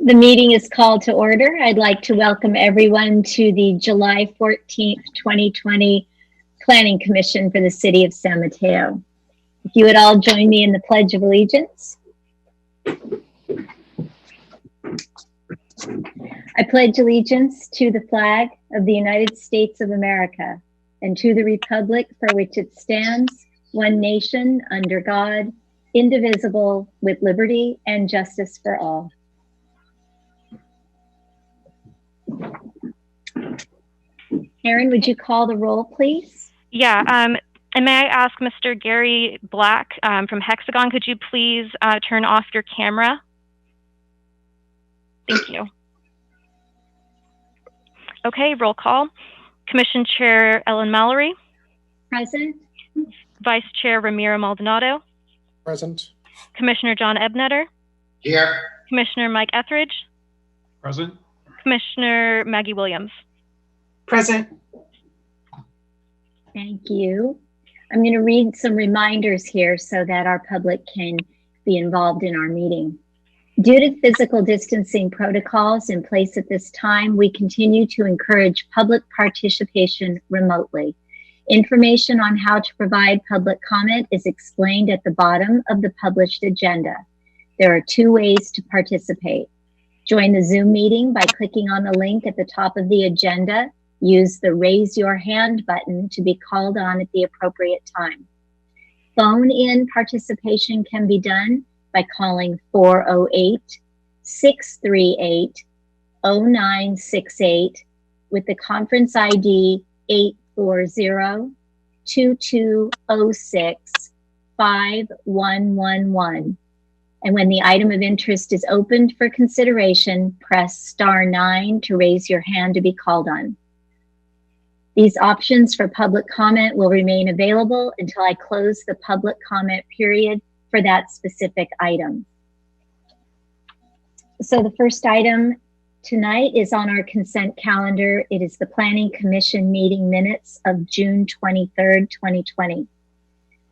The meeting is called to order. I'd like to welcome everyone to the July 14th, 2020 Planning Commission for the City of San Mateo. If you would all join me in the Pledge of Allegiance. I pledge allegiance to the flag of the United States of America and to the republic for which it stands, one nation, under God, indivisible, with liberty and justice for all. Erin, would you call the roll, please? Yeah, and may I ask Mr. Gary Black from Hexagon, could you please turn off your camera? Thank you. Okay, roll call. Commission Chair Ellen Mallory. Present. Vice Chair Ramiro Maldonado. Present. Commissioner John Ebnetter. Here. Commissioner Mike Etheridge. Present. Commissioner Maggie Williams. Present. Thank you. I'm going to read some reminders here so that our public can be involved in our meeting. Due to physical distancing protocols in place at this time, we continue to encourage public participation remotely. Information on how to provide public comment is explained at the bottom of the published agenda. There are two ways to participate. Join the Zoom meeting by clicking on the link at the top of the agenda. Use the Raise Your Hand button to be called on at the appropriate time. Phone-in participation can be done by calling 408-638-0968 with the conference ID 840-2206-5111. And when the item of interest is opened for consideration, press *9 to raise your hand to be called on. These options for public comment will remain available until I close the public comment period for that specific item. So the first item tonight is on our consent calendar. It is the Planning Commission meeting minutes of June 23rd, 2020.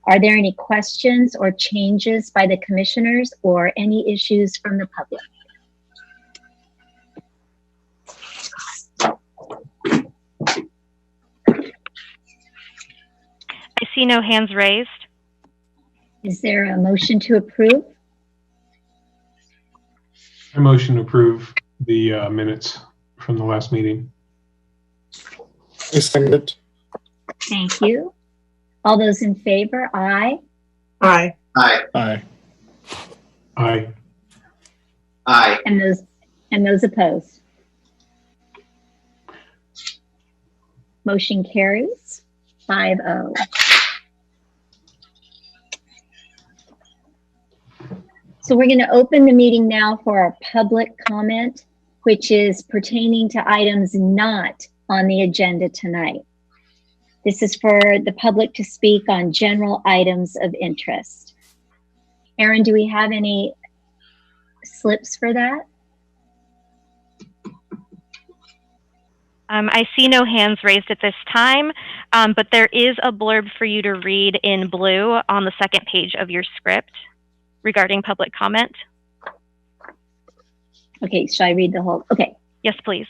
Are there any questions or changes by the commissioners or any issues from the public? I see no hands raised. Is there a motion to approve? I motion to approve the minutes from the last meeting. I second it. Thank you. All those in favor, aye. Aye. Aye. Aye. Aye. Aye. And those opposed? Motion carries 5-0. So we're going to open the meeting now for our public comment, which is pertaining to items not on the agenda tonight. This is for the public to speak on general items of interest. Erin, do we have any slips for that? I see no hands raised at this time, but there is a blurb for you to read in blue on the second page of your script regarding public comment. Okay, shall I read the whole? Okay. Yes, please.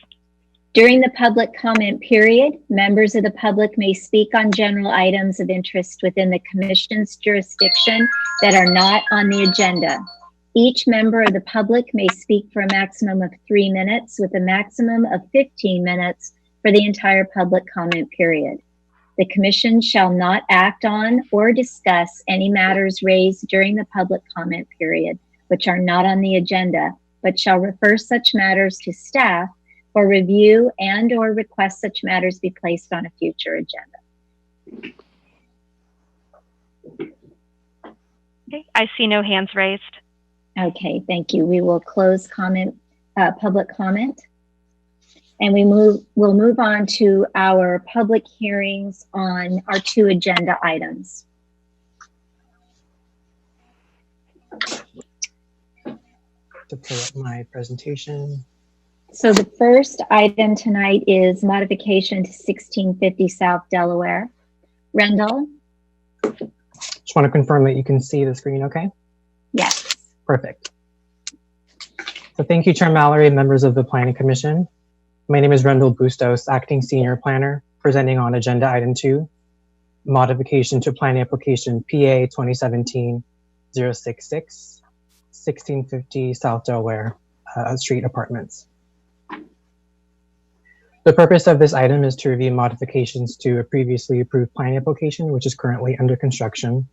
During the public comment period, members of the public may speak on general items of interest within the Commission's jurisdiction that are not on the agenda. Each member of the public may speak for a maximum of 3 minutes with a maximum of 15 minutes for the entire public comment period. The Commission shall not act on or discuss any matters raised during the public comment period, which are not on the agenda, but shall refer such matters to staff for review and or request such matters be placed on a future agenda. Okay, I see no hands raised. Okay, thank you. We will close public comment. And we'll move on to our public hearings on our 2 agenda items. To pull up my presentation. So the first item tonight is modification to 1650 South Delaware. Rendell? Just want to confirm that you can see the screen okay? Yes. Perfect. So thank you, Chair Mallory, and members of the Planning Commission. My name is Rendell Bustos, Acting Senior Planner, presenting on Agenda Item 2, Modification to Plan Application PA 2017-066, 1650 South Delaware Street Apartments. The purpose of this item is to review modifications to a previously approved plan application, which is currently under construction.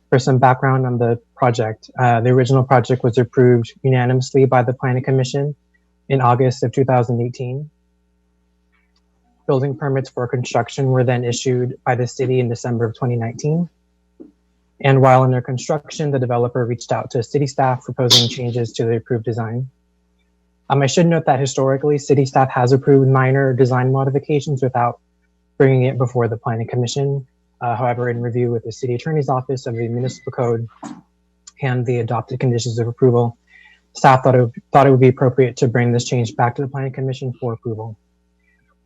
For some background on the project, the original project was approved unanimously by the Planning Commission in August of 2018. Building permits for construction were then issued by the city in December of 2019. And while under construction, the developer reached out to city staff proposing changes to the approved design. I should note that historically, city staff has approved minor design modifications without bringing it before the Planning Commission. However, in review with the City Attorney's Office of the Municipal Code and the adopted conditions of approval, staff thought it would be appropriate to bring this change back to the Planning Commission for approval.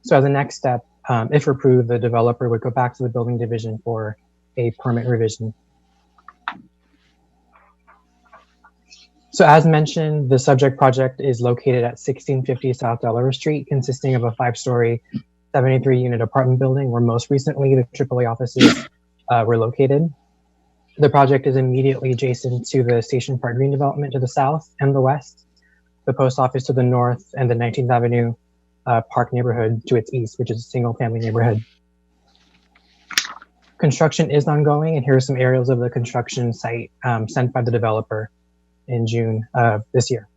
So as a next step, if approved, the developer would go back to the Building Division for a permit revision. So as mentioned, the subject project is located at 1650 South Delaware Street, consisting of a 5-story, 73-unit apartment building where most recently the AAA offices were located. The project is immediately adjacent to the Station Park Green development to the south and the west, the post office to the north, and the 19th Avenue Park neighborhood to its east, which is a single-family neighborhood. Construction is ongoing, and here are some aerials of the construction site sent by the developer in June of this year.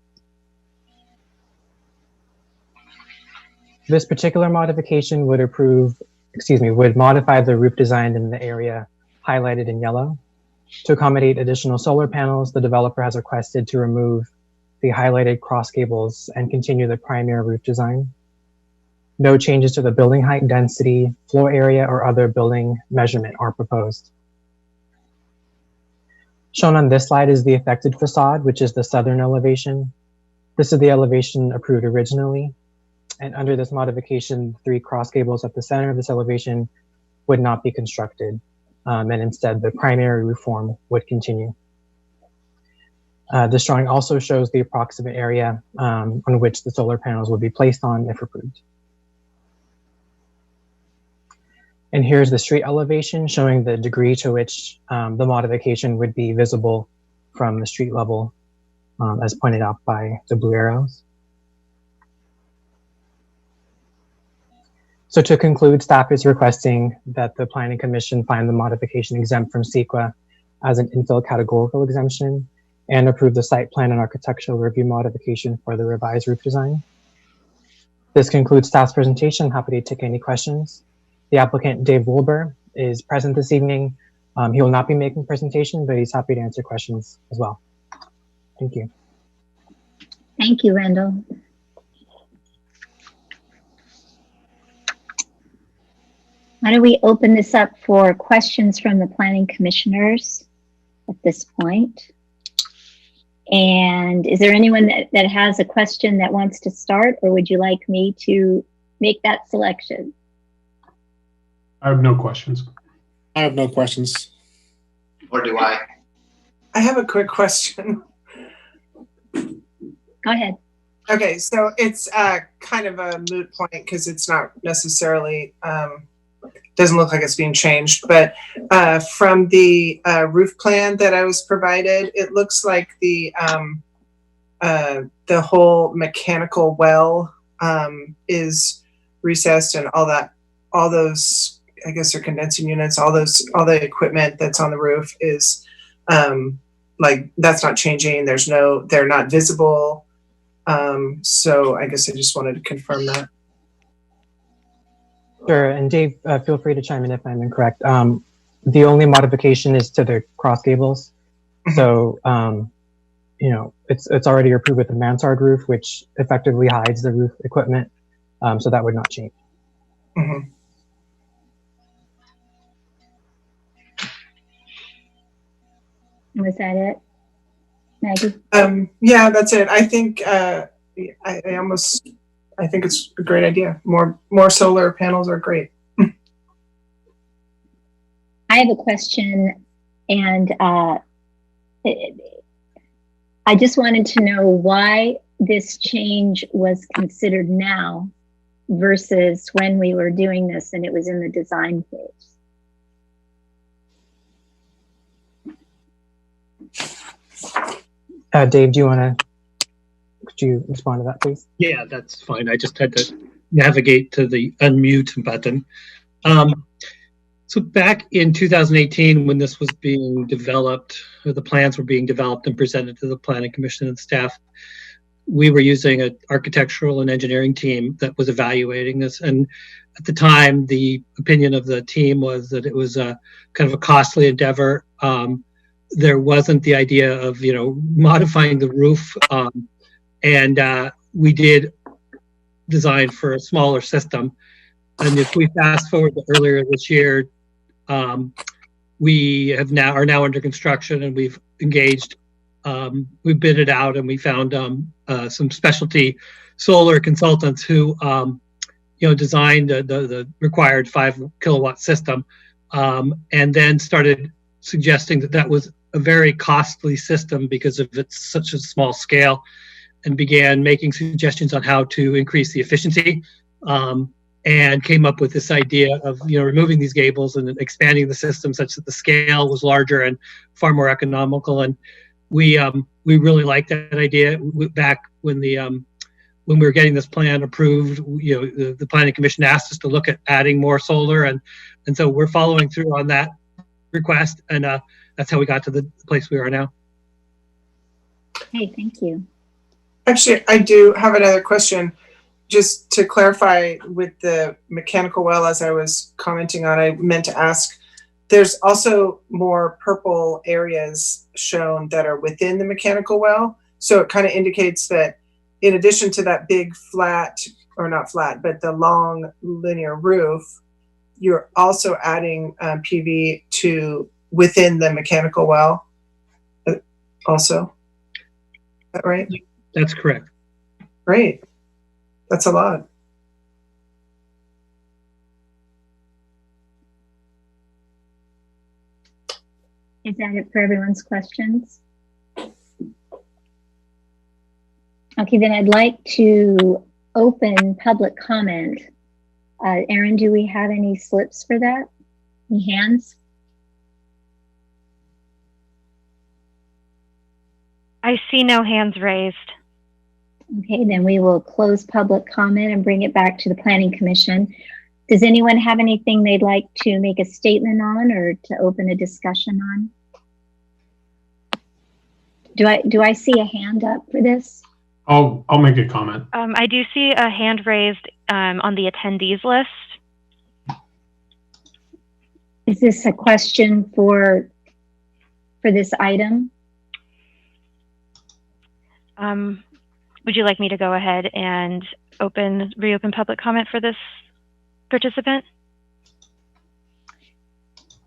This particular modification would modify the roof design in the area highlighted in yellow. To accommodate additional solar panels, the developer has requested to remove the highlighted cross gables and continue the primary roof design. No changes to the building height, density, floor area, or other building measurement are proposed. Shown on this slide is the affected facade, which is the southern elevation. This is the elevation approved originally. And under this modification, 3 cross gables at the center of this elevation would not be constructed. And instead, the primary roof form would continue. This drawing also shows the approximate area on which the solar panels would be placed on if approved. And here's the street elevation showing the degree to which the modification would be visible from the street level, as pointed out by the blue arrows. So to conclude, staff is requesting that the Planning Commission find the modification exempt from CEQA as an infill categorical exemption and approve the site plan and architectural review modification for the revised roof design. This concludes staff's presentation. Happy to take any questions. The applicant, Dave Wolber, is present this evening. He will not be making a presentation, but he's happy to answer questions as well. Thank you. Thank you, Rendell. Why don't we open this up for questions from the planning commissioners at this point? And is there anyone that has a question that wants to start, or would you like me to make that selection? I have no questions. I have no questions. Or do I? I have a quick question. Go ahead. Okay, so it's kind of a moot point because it's not necessarily, doesn't look like it's being changed, but from the roof plan that I was provided, it looks like the whole mechanical well is recessed, and all those, I guess they're condensing units, all the equipment that's on the roof is like, that's not changing. They're not visible. So I guess I just wanted to confirm that. Sure, and Dave, feel free to chime in if I'm incorrect. The only modification is to the cross gables. So, you know, it's already approved with the mansard roof, which effectively hides the roof equipment. So that would not change. Mm-hmm. Was that it, Maggie? Yeah, that's it. I think I think it's a great idea. More solar panels are great. I have a question, and I just wanted to know why this change was considered now versus when we were doing this and it was in the design phase. Dave, could you respond to that, please? Yeah, that's fine. I just had to navigate to the unmute button. So back in 2018, when this was being developed, or the plans were being developed and presented to the Planning Commission and staff, we were using an architectural and engineering team that was evaluating this. And at the time, the opinion of the team was that it was a kind of a costly endeavor. There wasn't the idea of, modifying the roof. And we did design for a smaller system. And if we fast forward to earlier this year, we are now under construction, and we've engaged. We bid it out, and we found some specialty solar consultants who, designed the required 5 kilowatt system, and then started suggesting that was a very costly system because of its such a small scale, and began making suggestions on how to increase the efficiency. And came up with this idea of removing these gables and expanding the system such that the scale was larger and far more economical. And we really liked that idea. Back when we were getting this plan approved, the Planning Commission asked us to look at adding more solar, and so we're following through on that request, and that's how we got to the place we are now. Hey, thank you. Actually, I do have another question. Just to clarify with the mechanical well, as I was commenting on, I meant to ask, there's also more purple areas shown that are within the mechanical well. So it kind of indicates that in addition to that big flat, or not flat, but the long linear roof, you're also adding PV to within the mechanical well also. Is that right? That's correct. Great. That's a lot. Is that it for everyone's questions? Okay, then I'd like to open public comment. Erin, do we have any slips for that? Any hands? I see no hands raised. Okay, then we will close public comment and bring it back to the Planning Commission. Does anyone have anything they'd like to make a statement on or to open a discussion on? Do I see a hand up for this? I'll make a comment. I do see a hand raised on the attendees list. Is this a question for this item? Would you like me to go ahead and reopen public comment for this participant?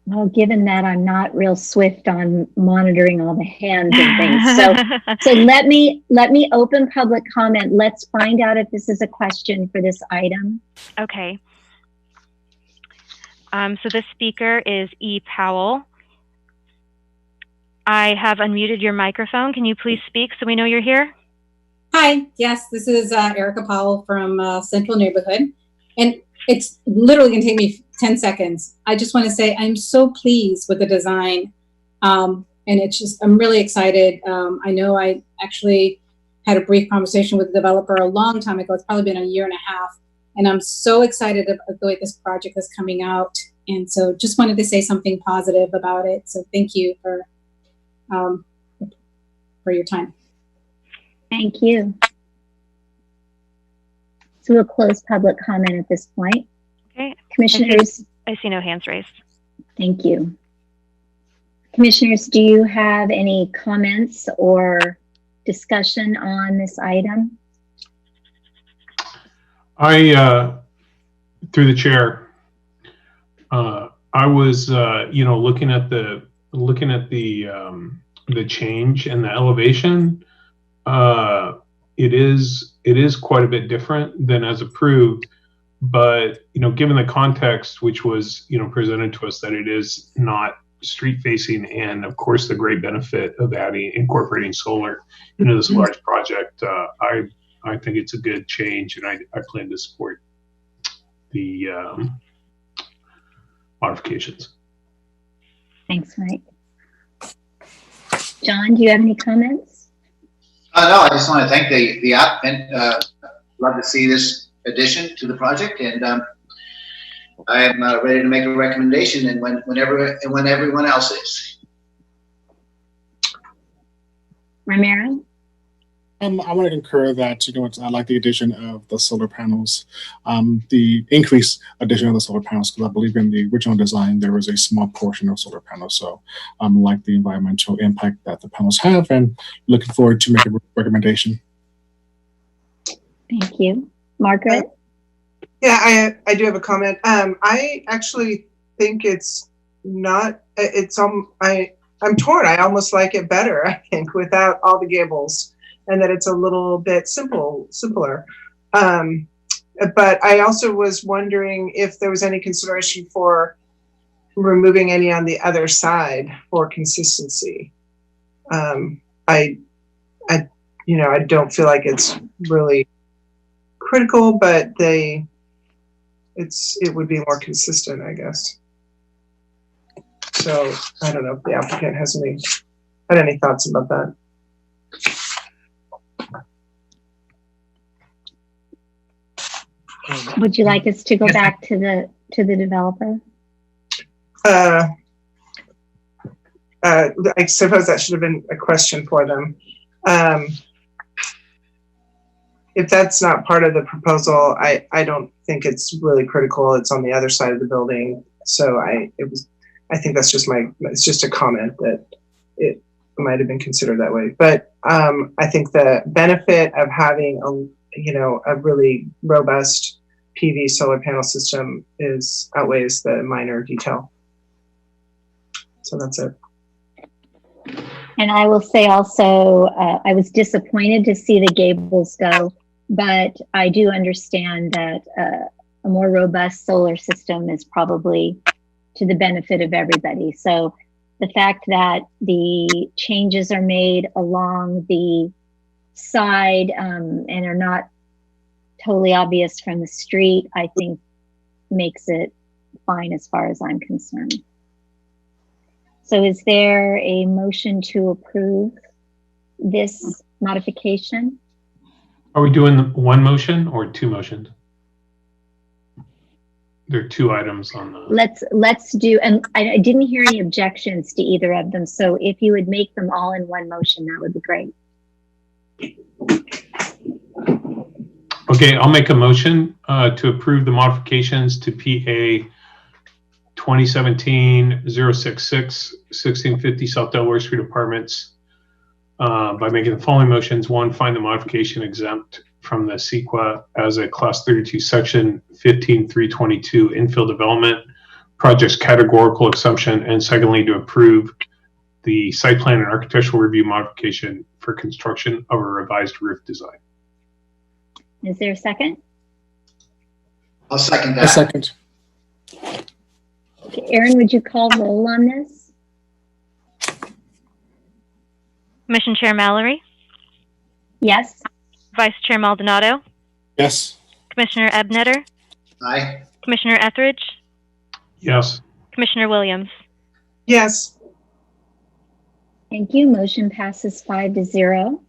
Well, given that I'm not real swift on monitoring all the hands and things, so let me open public comment. Let's find out if this is a question for this item. Okay. So this speaker is E. Powell. I have unmuted your microphone. Can you please speak so we know you're here? Hi, yes, this is Erica Powell from Central Neighborhood, and it's literally going to take me 10 seconds. I just want to say I'm so pleased with the design, and I'm really excited. I know I actually had a brief conversation with the developer a long time ago. It's probably been a year and a half, and I'm so excited about the way this project is coming out, and so just wanted to say something positive about it. So thank you for your time. Thank you. So we'll close public comment at this point. Okay. Commissioners. I see no hands raised. Thank you. Commissioners, do you have any comments or discussion on this item? Through the chair, I was, looking at the change and the elevation. It is quite a bit different than as approved, but given the context which was presented to us that it is not street facing, and of course the great benefit of incorporating solar into this large project. I think it's a good change, and I plan to support the modifications. Thanks, Mike. John, do you have any comments? No, I just want to thank the applicant. Love to see this addition to the project, and I am ready to make a recommendation, and when everyone else is. Ramiro? I want to concur that, I like the addition of the solar panels, the increased addition of the solar panels, because I believe in the original design, there was a small portion of solar panels. So I like the environmental impact that the panels have, and looking forward to making a recommendation. Thank you. Margaret? Yeah, I do have a comment. I actually think it's not, I'm torn. I almost like it better, I think, without all the gables, and that it's a little bit simpler. But I also was wondering if there was any consideration for removing any on the other side for consistency. I don't feel like it's really critical, but it would be more consistent, I guess. So I don't know if the applicant had any thoughts about that. Would you like us to go back to the developer? I suppose that should have been a question for them. If that's not part of the proposal, I don't think it's really critical. It's on the other side of the building, so I think that's just it's just a comment that it might have been considered that way. But I think the benefit of having a really robust PV solar panel system outweighs the minor detail. So that's it. And I will say also, I was disappointed to see the gables go, but I do understand that a more robust solar system is probably to the benefit of everybody. So the fact that the changes are made along the side and are not totally obvious from the street, I think makes it fine as far as I'm concerned. So is there a motion to approve this modification? Are we doing one motion or two motions? There are two items on the... Let's do, and I didn't hear any objections to either of them. So if you would make them all in one motion, that would be great. Okay, I'll make a motion to approve the modifications to PA 2017-066, 1650 South Delaware Street Apartments by making the following motions. One, find the modification exempt from the CEQA as a Class 32 Section 15322 infill development project's categorical exemption, and secondly, to approve the site plan and architectural review modification for construction of a revised roof design. Is there a second? I'll second that. A second. Okay, Aaron, would you call roll on this? Commission Chair Mallory, Yes. Vice Chair Maldonado, Yes. Commissioner Ebnetter, Aye. Commissioner Etheridge, Yes. Commissioner Williams. Yes. Thank you. Motion passes 5-0.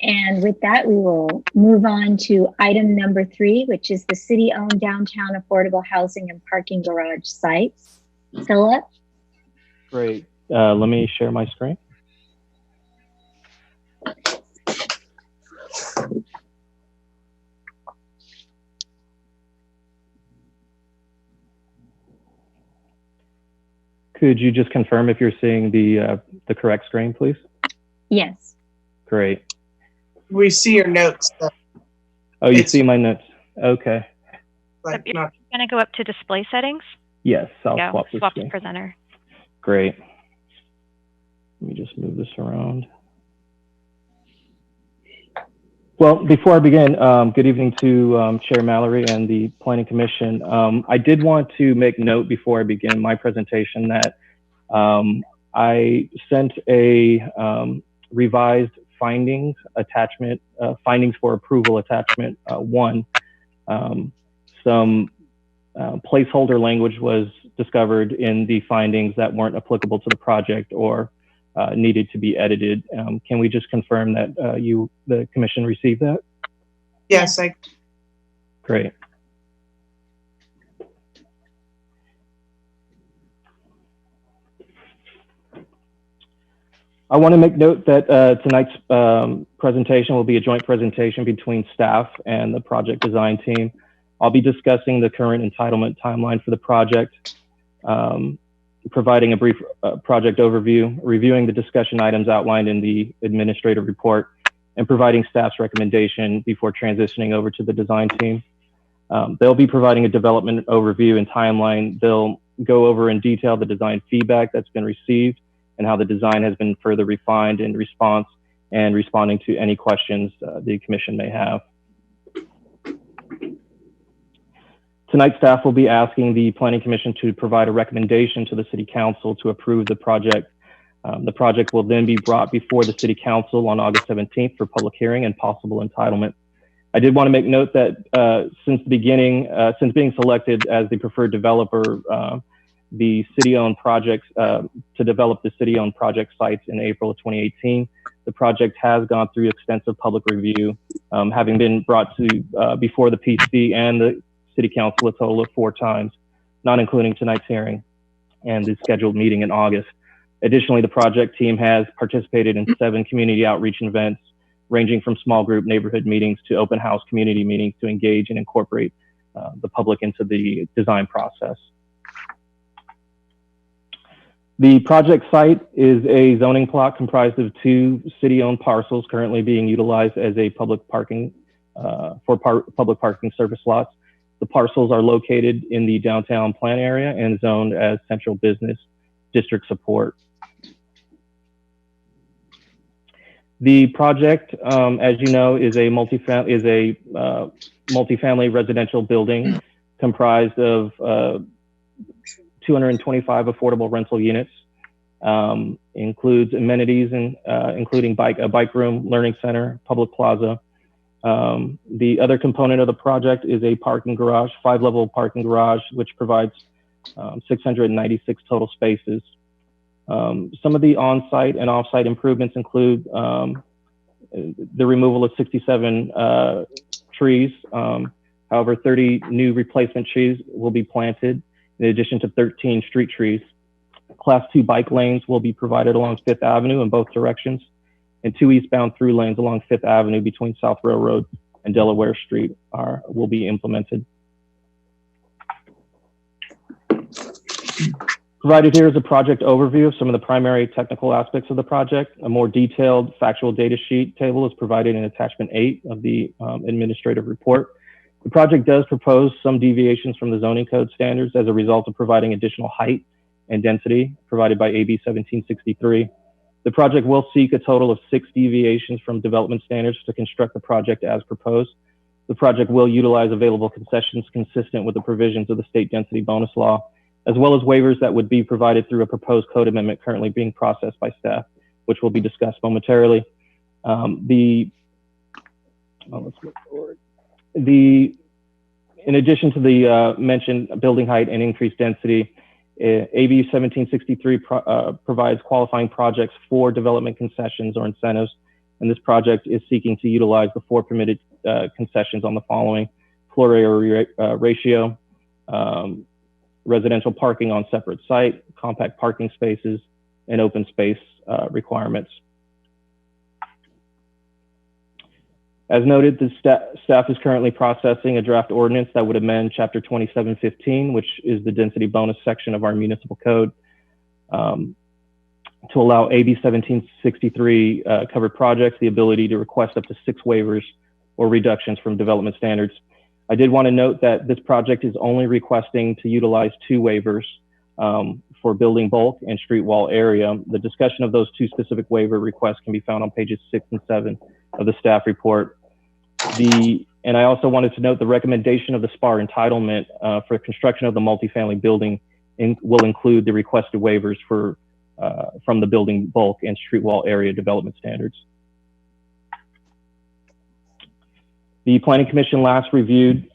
And with that, we will move on to item number 3, which is the city-owned downtown affordable housing and parking garage sites. Philip? Great. Let me share my screen. Could you just confirm if you're seeing the correct screen, please? Yes. Great. We see your notes. Oh, you see my notes. Okay. Like You're not, going to go up to display settings. Yes, I'll Go. swap the Swap to screen. presenter. Great. Let me just move this around. Well, before I begin, good evening to Chair Mallory and the Planning Commission. I did want to make note before I begin my presentation that I sent a revised findings attachment, findings for approval attachment 1. Some placeholder language was discovered in the findings that weren't applicable to the project or needed to be edited. Can we just confirm that the commission received that? Yes, Great. I want to make note that tonight's presentation will be a joint presentation between staff and the project design team. I'll be discussing the current entitlement timeline for the project, providing a brief project overview, reviewing the discussion items outlined in the administrative report, and providing staff's recommendation before transitioning over to the design team. They'll be providing a development overview and timeline. They'll go over in detail the design feedback that's been received and how the design has been further refined in response and responding to any questions the commission may have. Tonight, staff will be asking the Planning Commission to provide a recommendation to the City Council to approve the project. The project will then be brought before the City Council on August 17th for public hearing and possible entitlement. I did want to make note that since being selected as the preferred developer, the city-owned projects to develop the city-owned project sites in April of 2018, the project has gone through extensive public review, having been brought to before the PC and the City Council a total of 4 times, not including tonight's hearing and the scheduled meeting in August. Additionally, the project team has participated in 7 community outreach events, ranging from small group neighborhood meetings to open house community meetings to engage and incorporate the public into the design process. The project site is a zoning plot comprised of 2 city-owned parcels currently being utilized as a public parking public parking service lots. The parcels are located in the downtown plan area and zoned as central business district support. The project, as you know, is a multifamily residential building comprised of 225 affordable rental units. Includes amenities including a bike room, learning center, public plaza. The other component of the project is a parking garage, 5-level parking garage, which provides 696 total spaces. Some of the on-site and off-site improvements include the removal of 67 trees. However, 30 new replacement trees will be planted in addition to 13 street trees. Class 2 bike lanes will be provided along 5th Avenue in both directions, and 2 eastbound through lanes along 5th Avenue between South Railroad and Delaware Street will be implemented. Provided here is a project overview of some of the primary technical aspects of the project. A more detailed factual data sheet table is provided in attachment 8 of the administrative report. The project does propose some deviations from the zoning code standards as a result of providing additional height and density provided by AB 1763. The project will seek a total of 6 deviations from development standards to construct the project as proposed. The project will utilize available concessions consistent with the provisions of the state density bonus law, as well as waivers that would be provided through a proposed code amendment currently being processed by staff, which will be discussed momentarily. In addition to the mentioned building height and increased density, AB 1763 provides qualifying projects for development concessions or incentives, and this project is seeking to utilize the 4 permitted concessions on the following: floor area ratio, residential parking on separate site, compact parking spaces, and open space requirements. As noted, the staff is currently processing a draft ordinance that would amend Chapter 2715, which is the density bonus section of our municipal code, to allow AB 1763 covered projects the ability to request up to 6 waivers or reductions from development standards. I did want to note that this project is only requesting to utilize 2 waivers for building bulk and street wall area. The discussion of those 2 specific waiver requests can be found on pages 6 and 7 of the staff report. And I also wanted to note the recommendation of the SPAR entitlement for construction of the multifamily building will include the requested waivers from the building bulk and street wall area development standards. The Planning Commission last provided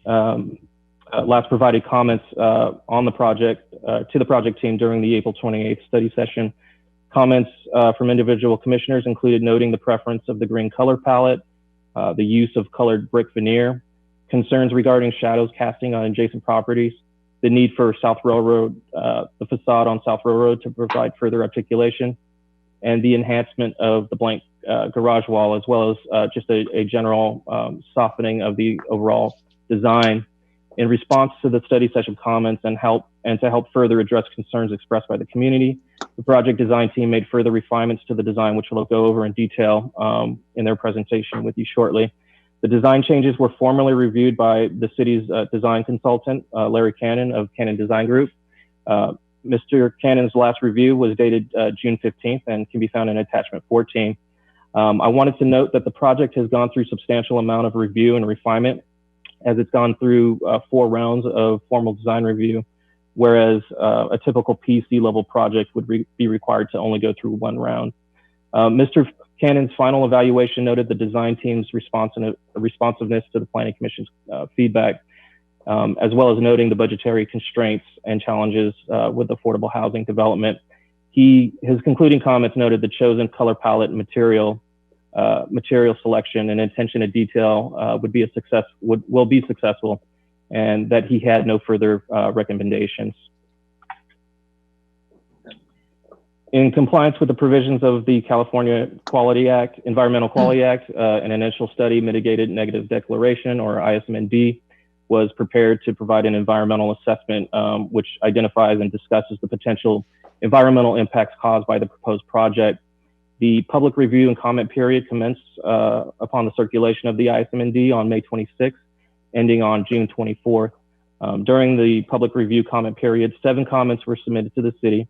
comments on the project to the project team during the April 28th study session. Comments from individual commissioners included noting the preference of the green color palette, the use of colored brick veneer, concerns regarding shadows casting on adjacent properties, the need for South Railroad, the facade on South Railroad to provide further articulation, and the enhancement of the blank garage wall, as well as just a general softening of the overall design. In response to the study session comments and to help further address concerns expressed by the community, the project design team made further refinements to the design, which we'll go over in detail in their presentation with you shortly. The design changes were formally reviewed by the city's design consultant, Larry Cannon of Cannon Design Group. Mr. Cannon's last review was dated June 15th and can be found in attachment 14. I wanted to note that the project has gone through substantial amount of review and refinement, as it's gone through 4 rounds of formal design review, whereas a typical PC level project would be required to only go through 1 round. Mr. Cannon's final evaluation noted the design team's responsiveness to the Planning Commission's feedback, as well as noting the budgetary constraints and challenges with affordable housing development. His concluding comments noted the chosen color palette and material selection and attention to detail will be successful, and that he had no further recommendations. In compliance with the provisions of the California Environmental Quality Act, an initial study mitigated negative declaration, or ISMND, was prepared to provide an environmental assessment which identifies and discusses the potential environmental impacts caused by the proposed project. The public review and comment period commenced upon the circulation of the ISMND on May 26th, ending on June 24th. During the public review comment period, 7 comments were submitted to the city.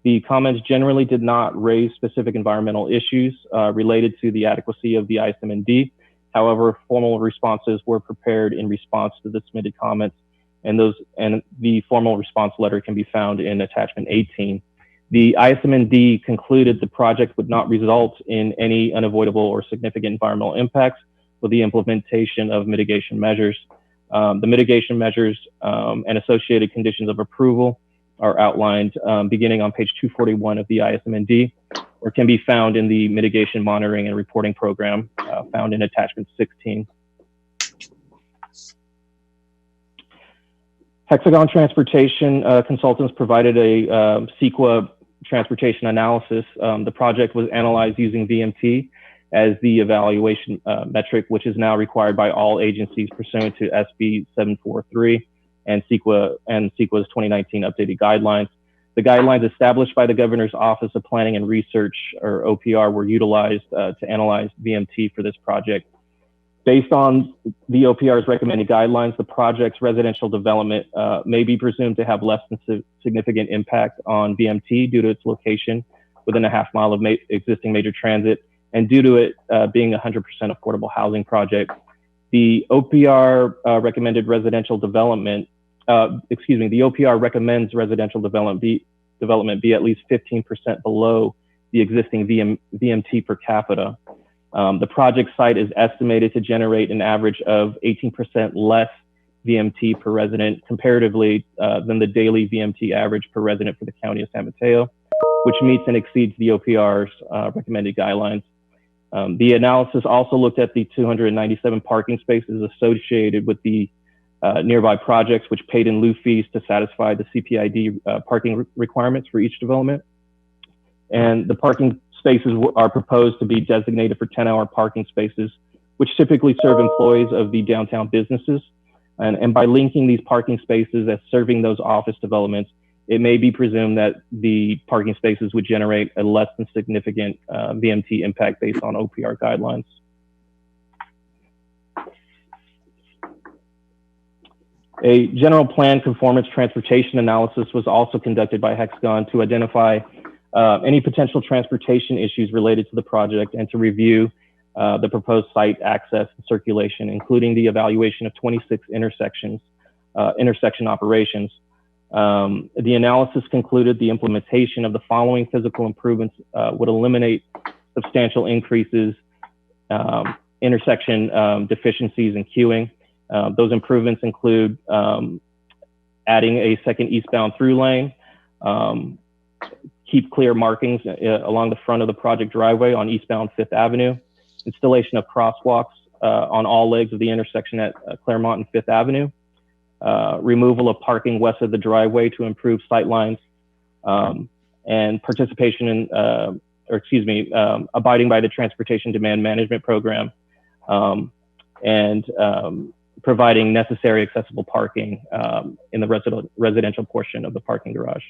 The comments generally did not raise specific environmental issues related to the adequacy of the ISMND. However, formal responses were prepared in response to the submitted comments, and the formal response letter can be found in attachment 18. The ISMND concluded the project would not result in any unavoidable or significant environmental impacts with the implementation of mitigation measures. The mitigation measures and associated conditions of approval are outlined beginning on page 241 of the ISMND, or can be found in the mitigation monitoring and reporting program found in attachment 16. Hexagon Transportation Consultants provided a CEQA transportation analysis. The project was analyzed using VMT as the evaluation metric, which is now required by all agencies pursuant to SB 743 and CEQA's 2019 updated guidelines. The guidelines established by the Governor's Office of Planning and Research, or OPR, were utilized to analyze VMT for this project. Based on the OPR's recommended guidelines, the project's residential development may be presumed to have less than significant impact on VMT due to its location within a half mile of existing major transit, and due to it being a 100% affordable housing project. The OPR recommended residential development, the OPR recommends residential development be at least 15% below the existing VMT per capita. The project site is estimated to generate an average of 18% less VMT per resident comparatively than the daily VMT average per resident for the county of San Mateo, which meets and exceeds the OPR's recommended guidelines. The analysis also looked at the 297 parking spaces associated with the nearby projects, which paid in lieu fees to satisfy the CPID parking requirements for each development. And the parking spaces are proposed to be designated for 10-hour parking spaces, which typically serve employees of the downtown businesses. And by linking these parking spaces as serving those office developments, it may be presumed that the parking spaces would generate a less than significant VMT impact based on OPR guidelines. A general plan conformance transportation analysis was also conducted by Hexagon to identify any potential transportation issues related to the project and to review the proposed site access and circulation, including the evaluation of 26 intersection operations. The analysis concluded the implementation of the following physical improvements would eliminate substantial increases, intersection deficiencies and queuing. Those improvements include adding a second eastbound through lane, keep clear markings along the front of the project driveway on eastbound 5th Avenue, installation of crosswalks on all legs of the intersection at Claremont and 5th Avenue, removal of parking west of the driveway to improve sight lines, and participation in, abiding by the Transportation Demand Management Program, and providing necessary accessible parking in the residential portion of the parking garage.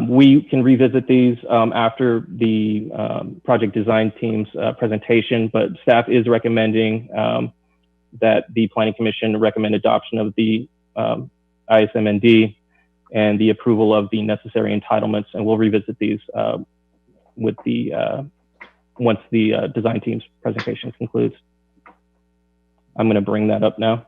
We can revisit these after the project design team's presentation, but staff is recommending that the Planning Commission recommend adoption of the ISMND and the approval of the necessary entitlements, and we'll revisit these with the once the design team's presentation concludes. I'm going to bring that up now.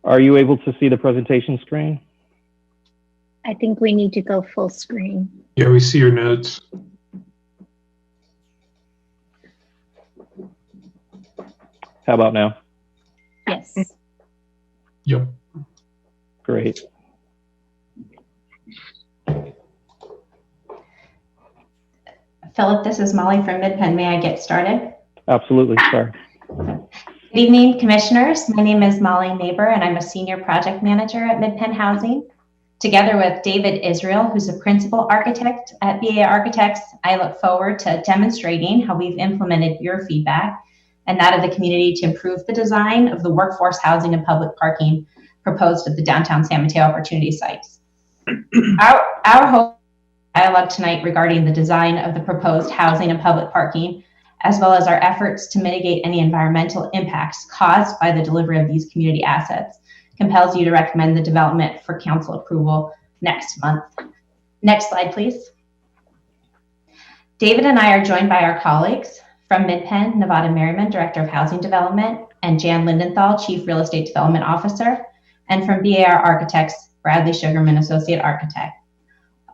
Are you able to see the presentation screen? I think we need to go full screen. Yeah, we see your notes. How about now? Yes. Yep. Great. Philip, this is Molly from MidPenn. May I get started? Absolutely, sorry. Good evening, commissioners. My name is Molly Neighbor, and I'm a senior project manager at MidPenn Housing. Together with David Israel, who's a principal architect at BA Architects, I look forward to demonstrating how we've implemented your feedback and that of the community to improve the design of the workforce housing and public parking proposed at the downtown San Mateo opportunity sites. Our hope dialogue tonight regarding the design of the proposed housing and public parking, as well as our efforts to mitigate any environmental impacts caused by the delivery of these community assets, compels you to recommend the development for council approval next month. Next slide, please. David and I are joined by our colleagues from MidPenn, Nevada Merriman, Director of Housing Development, and Jan Lindenthal, Chief Real Estate Development Officer, and from BAR Architects, Bradley Sugarman, Associate Architect.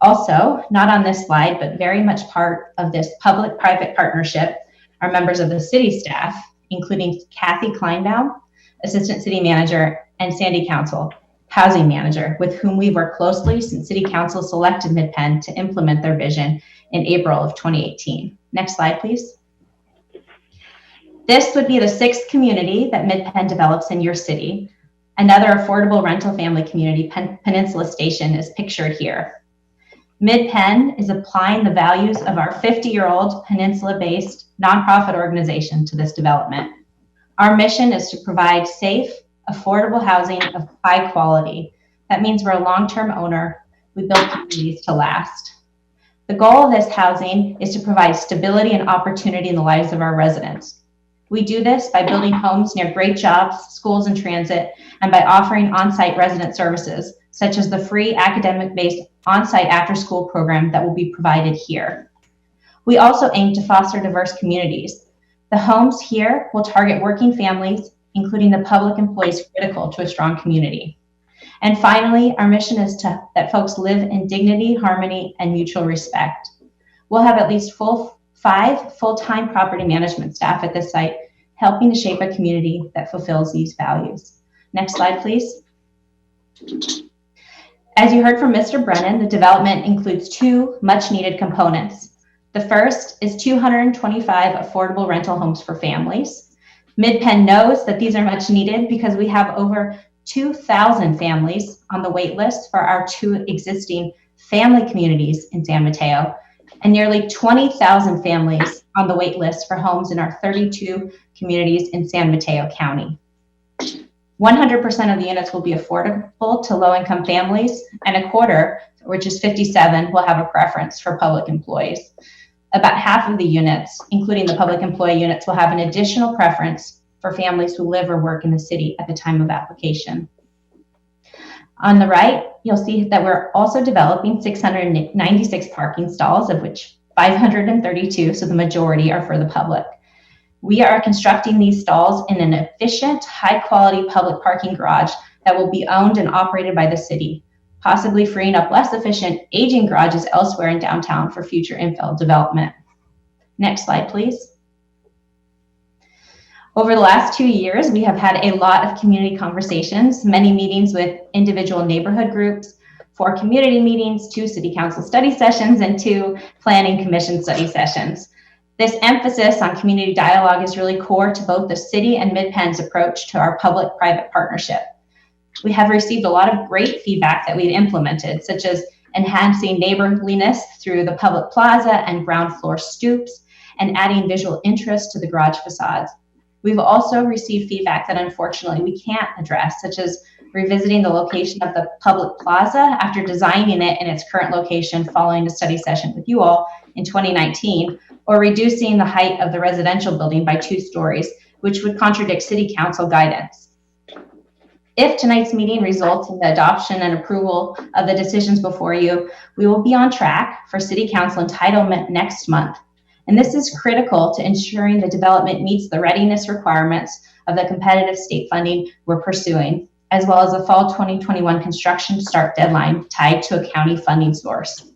Also, not on this slide, but very much part of this public-private partnership are members of the city staff, including Kathy Kleinbaum, Assistant City Manager, and Sandy Council, Housing Manager, with whom we worked closely since City Council selected MidPenn to implement their vision in April of 2018. Next slide, please. This would be the 6th community that MidPenn develops in your city. Another affordable rental family community, Peninsula Station, is pictured here. MidPenn is applying the values of our 50-year-old Peninsula-based nonprofit organization to this development. Our mission is to provide safe, affordable housing of high quality. That means we're a long-term owner. We build communities to last. The goal of this housing is to provide stability and opportunity in the lives of our residents. We do this by building homes near great jobs, schools, and transit, and by offering on-site resident services, such as the free academic-based on-site after-school program that will be provided here. We also aim to foster diverse communities. The homes here will target working families, including the public employees critical to a strong community. And finally, our mission is that folks live in dignity, harmony, and mutual respect. We'll have at least 5 full-time property management staff at this site, helping to shape a community that fulfills these values. Next slide, please. As you heard from Mr. Brennan, the development includes two much-needed components. The first is 225 affordable rental homes for families. Mid-Penn knows that these are much needed because we have over 2,000 families on the wait list for our two existing family communities in San Mateo, and nearly 20,000 families on the wait list for homes in our 32 communities in San Mateo County. 100% of the units will be affordable to low-income families, and a quarter, which is 57, will have a preference for public employees. About half of the units, including the public employee units, will have an additional preference for families who live or work in the city at the time of application. On the right, you'll see that we're also developing 696 parking stalls, of which 532, so the majority, are for the public. We are constructing these stalls in an efficient, high-quality public parking garage that will be owned and operated by the city, possibly freeing up less efficient aging garages elsewhere in downtown for future infill development. Next slide, please. Over the last 2 years, we have had a lot of community conversations, many meetings with individual neighborhood groups, 4 community meetings, 2 city council study sessions, and 2 planning commission study sessions. This emphasis on community dialogue is really core to both the city and Mid-Penn's approach to our public-private partnership. We have received a lot of great feedback that we've implemented, such as enhancing neighborliness through the public plaza and ground floor stoops, and adding visual interest to the garage facades. We've also received feedback that unfortunately we can't address, such as revisiting the location of the public plaza after designing it in its current location following a study session with you all in 2019, or reducing the height of the residential building by 2 stories, which would contradict city council guidance. If tonight's meeting results in the adoption and approval of the decisions before you, we will be on track for city council entitlement next month. And this is critical to ensuring the development meets the readiness requirements of the competitive state funding we're pursuing, as well as a fall 2021 construction start deadline tied to a county funding source.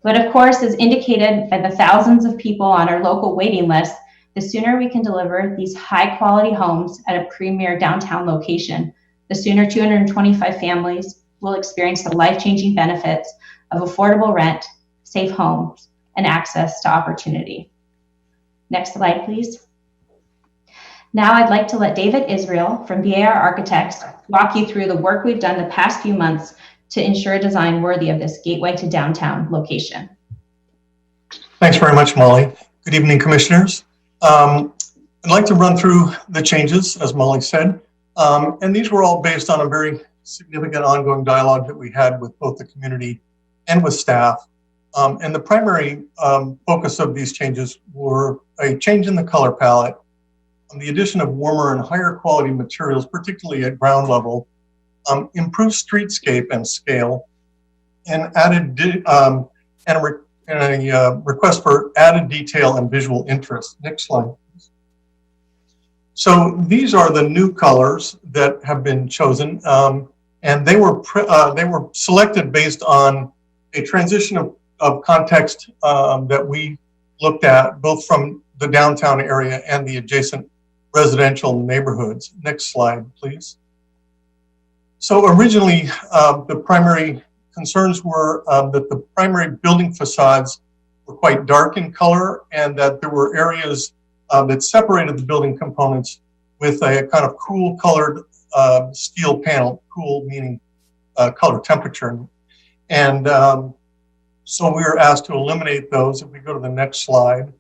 But of course, as indicated by the thousands of people on our local waiting list, the sooner we can deliver these high quality homes at a premier downtown location, the sooner 225 families will experience the life-changing benefits of affordable rent, safe homes, and access to opportunity. Next slide, please. Now I'd like to let David Israel from BAR Architects walk you through the work we've done the past few months to ensure a design worthy of this gateway to downtown location. Thanks very much, Molly. Good evening, commissioners. I'd like to run through the changes, as Molly said, and these were all based on a very significant ongoing dialogue that we had with both the community and with staff. And the primary focus of these changes were a change in the color palette, the addition of warmer and higher quality materials, particularly at ground level, improved streetscape and scale, and added a request for added detail and visual interest. Next slide, please. So these are the new colors that have been chosen, and they were selected based on a transition of context that we looked at, both from the downtown area and the adjacent residential neighborhoods. Next slide, please. So originally, the primary concerns were that the primary building facades were quite dark in color, and that there were areas that separated the building components with a kind of cool colored steel panel, cool meaning color temperature. And so we were asked to eliminate those. If we go to the next slide.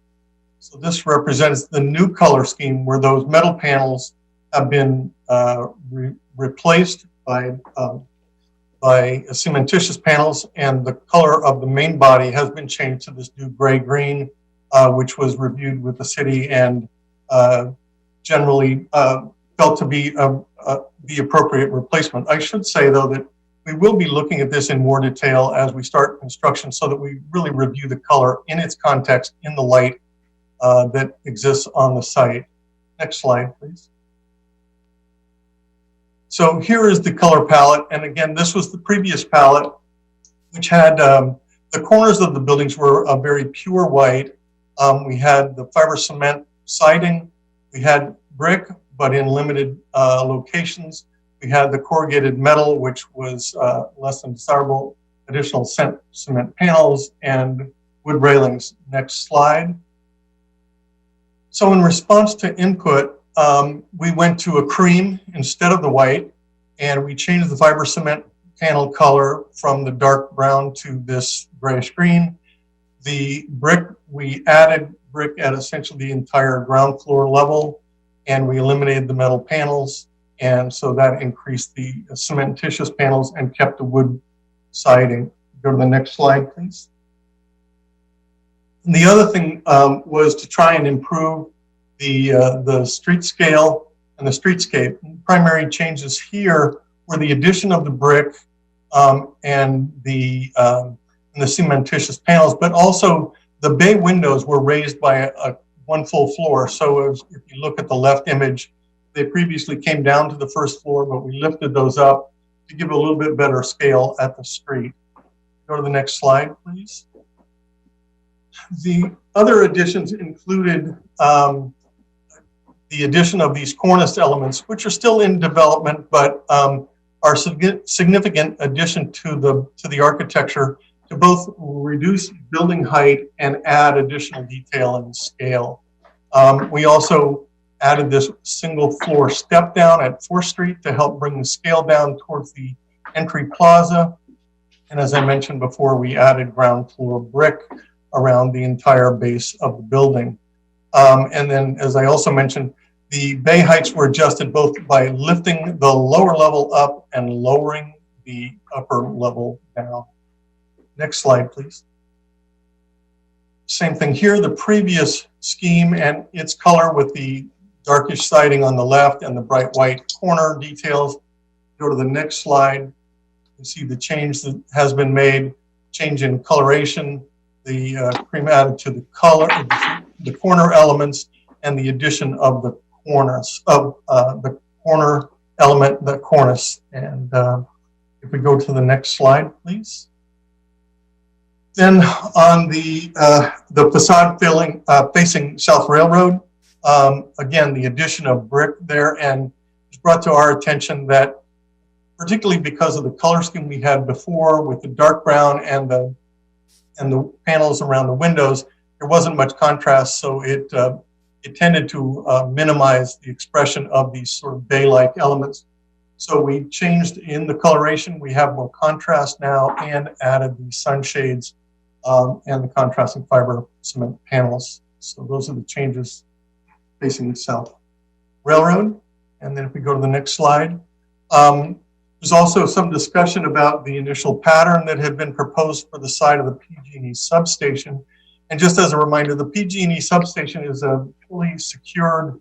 So this represents the new color scheme where those metal panels have been replaced by cementitious panels, and the color of the main body has been changed to this new gray-green, which was reviewed with the city and generally felt to be the appropriate replacement. I should say, though, that we will be looking at this in more detail as we start construction so that we really review the color in its context in the light that exists on the site. Next slide, please. So here is the color palette. And again, this was the previous palette, which had the corners of the buildings were a very pure white. We had the fiber cement siding. We had brick, but in limited locations. We had the corrugated metal, which was less than desirable, additional cement panels, and wood railings. Next slide. So in response to input, we went to a cream instead of the white, and we changed the fiber cement panel color from the dark brown to this grayish green. The brick, we added brick at essentially the entire ground floor level, and we eliminated the metal panels, and so that increased the cementitious panels and kept the wood siding. Go to the next slide, please. And the other thing was to try and improve the street scale and the streetscape. Primary changes here were the addition of the brick and the cementitious panels, but also the bay windows were raised by one full floor. So if you look at the left image, they previously came down to the first floor, but we lifted those up to give a little bit better scale at the street. Go to the next slide, please. The other additions included the addition of these cornice elements, which are still in development, but are significant addition to the architecture to both reduce building height and add additional detail and scale. We also added this single floor step down at 4th Street to help bring the scale down towards the entry plaza. And as I mentioned before, we added ground floor brick around the entire base of the building. And then, as I also mentioned, the bay heights were adjusted both by lifting the lower level up and lowering the upper level down. Next slide, please. Same thing here, the previous scheme and its color with the darkish siding on the left and the bright white corner details. Go to the next slide. You see the change that has been made, change in coloration, the cream added to the color, the corner elements, and the addition of the cornice, of the corner element, the cornice. And if we go to the next slide, please. Then on the facade facing South Railroad, again, the addition of brick there, and it's brought to our attention that particularly because of the color scheme we had before with the dark brown and the panels around the windows, there wasn't much contrast, so it tended to minimize the expression of these sort of bay-like elements. So we changed in the coloration. We have more contrast now and added the sunshades and the contrasting fiber cement panels. So those are the changes facing the South Railroad. And then if we go to the next slide, there's also some discussion about the initial pattern that had been proposed for the side of the PG&E substation. And just as a reminder, the PG&E substation is a fully secured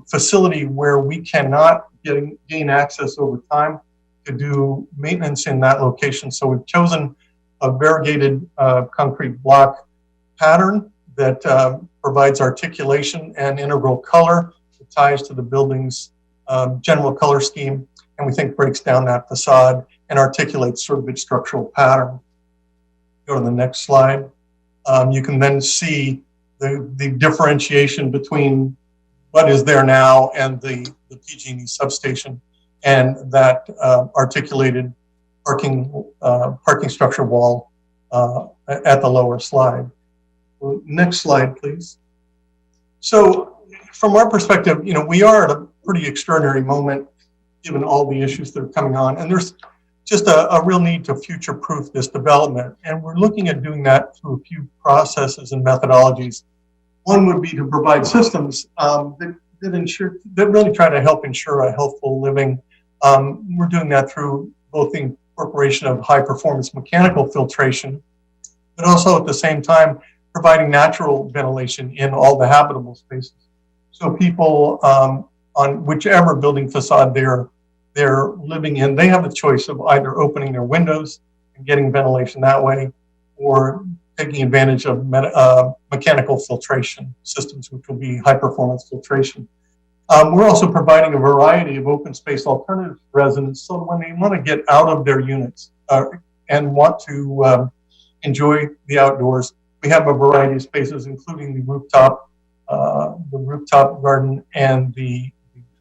facility where we cannot gain access over time to do maintenance in that location. So we've chosen a variegated concrete block pattern that provides articulation and integral color that ties to the building's general color scheme, and we think breaks down that facade and articulates sort of its structural pattern. Go to the next slide. You can then see the differentiation between what is there now and the PG&E substation and that articulated parking structure wall at the lower slide. Next slide, please. So from our perspective, we are at a pretty extraordinary moment given all the issues that are coming on, and there's just a real need to future-proof this development. And we're looking at doing that through a few processes and methodologies. One would be to provide systems that really try to help ensure a healthful living. We're doing that through both the incorporation of high-performance mechanical filtration, but also at the same time providing natural ventilation in all the habitable spaces. So people on whichever building facade they're living in, they have the choice of either opening their windows and getting ventilation that way, or taking advantage of mechanical filtration systems, which will be high-performance filtration. We're also providing a variety of open space alternatives to residents, so when they want to get out of their units and want to enjoy the outdoors, we have a variety of spaces, including the rooftop garden and the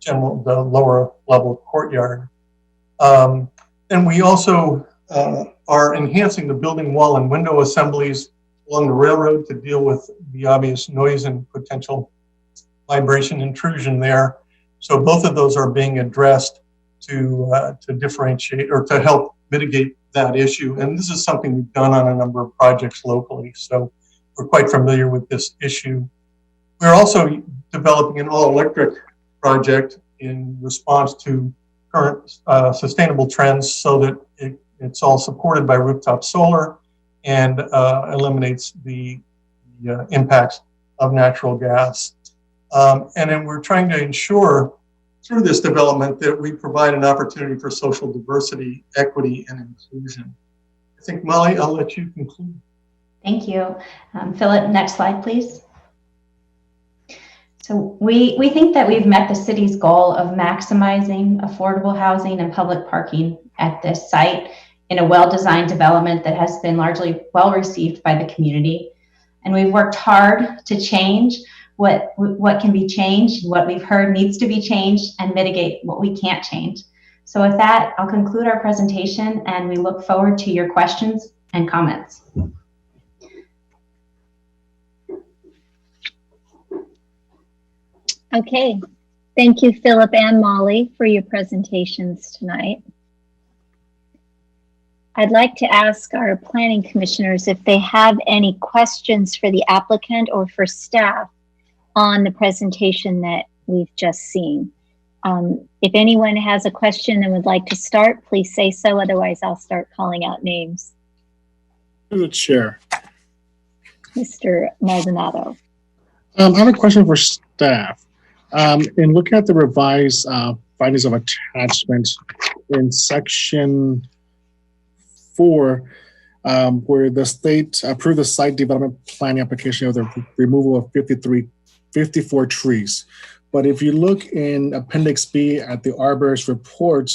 the lower level courtyard. And we also are enhancing the building wall and window assemblies along the railroad to deal with the obvious noise and potential vibration intrusion there. So both of those are being addressed to differentiate or to help mitigate that issue. And this is something we've done on a number of projects locally. So we're quite familiar with this issue. We're also developing an all-electric project in response to current sustainable trends so that it's all supported by rooftop solar and eliminates the impacts of natural gas. And then we're trying to ensure through this development that we provide an opportunity for social diversity, equity, and inclusion. I think, Molly, I'll let you conclude. Thank you. Philip, next slide, please. So we think that we've met the city's goal of maximizing affordable housing and public parking at this site in a well-designed development that has been largely well received by the community. And we've worked hard to change what can be changed, what we've heard needs to be changed, and mitigate what we can't change. So with that, I'll conclude our presentation, and we look forward to your questions and comments. Okay, thank you, Philip and Molly, for your presentations tonight. I'd like to ask our planning commissioners if they have any questions for the applicant or for staff on the presentation that we've just seen. If anyone has a question and would like to start, please say so. Otherwise, I'll start calling out names. To the chair. Mr. Maldonado. I have a question for staff. In looking at the revised findings of attachment in section 4, where the state approved the site development planning application of the removal of 54 trees. But if you look in Appendix B at the arborist report,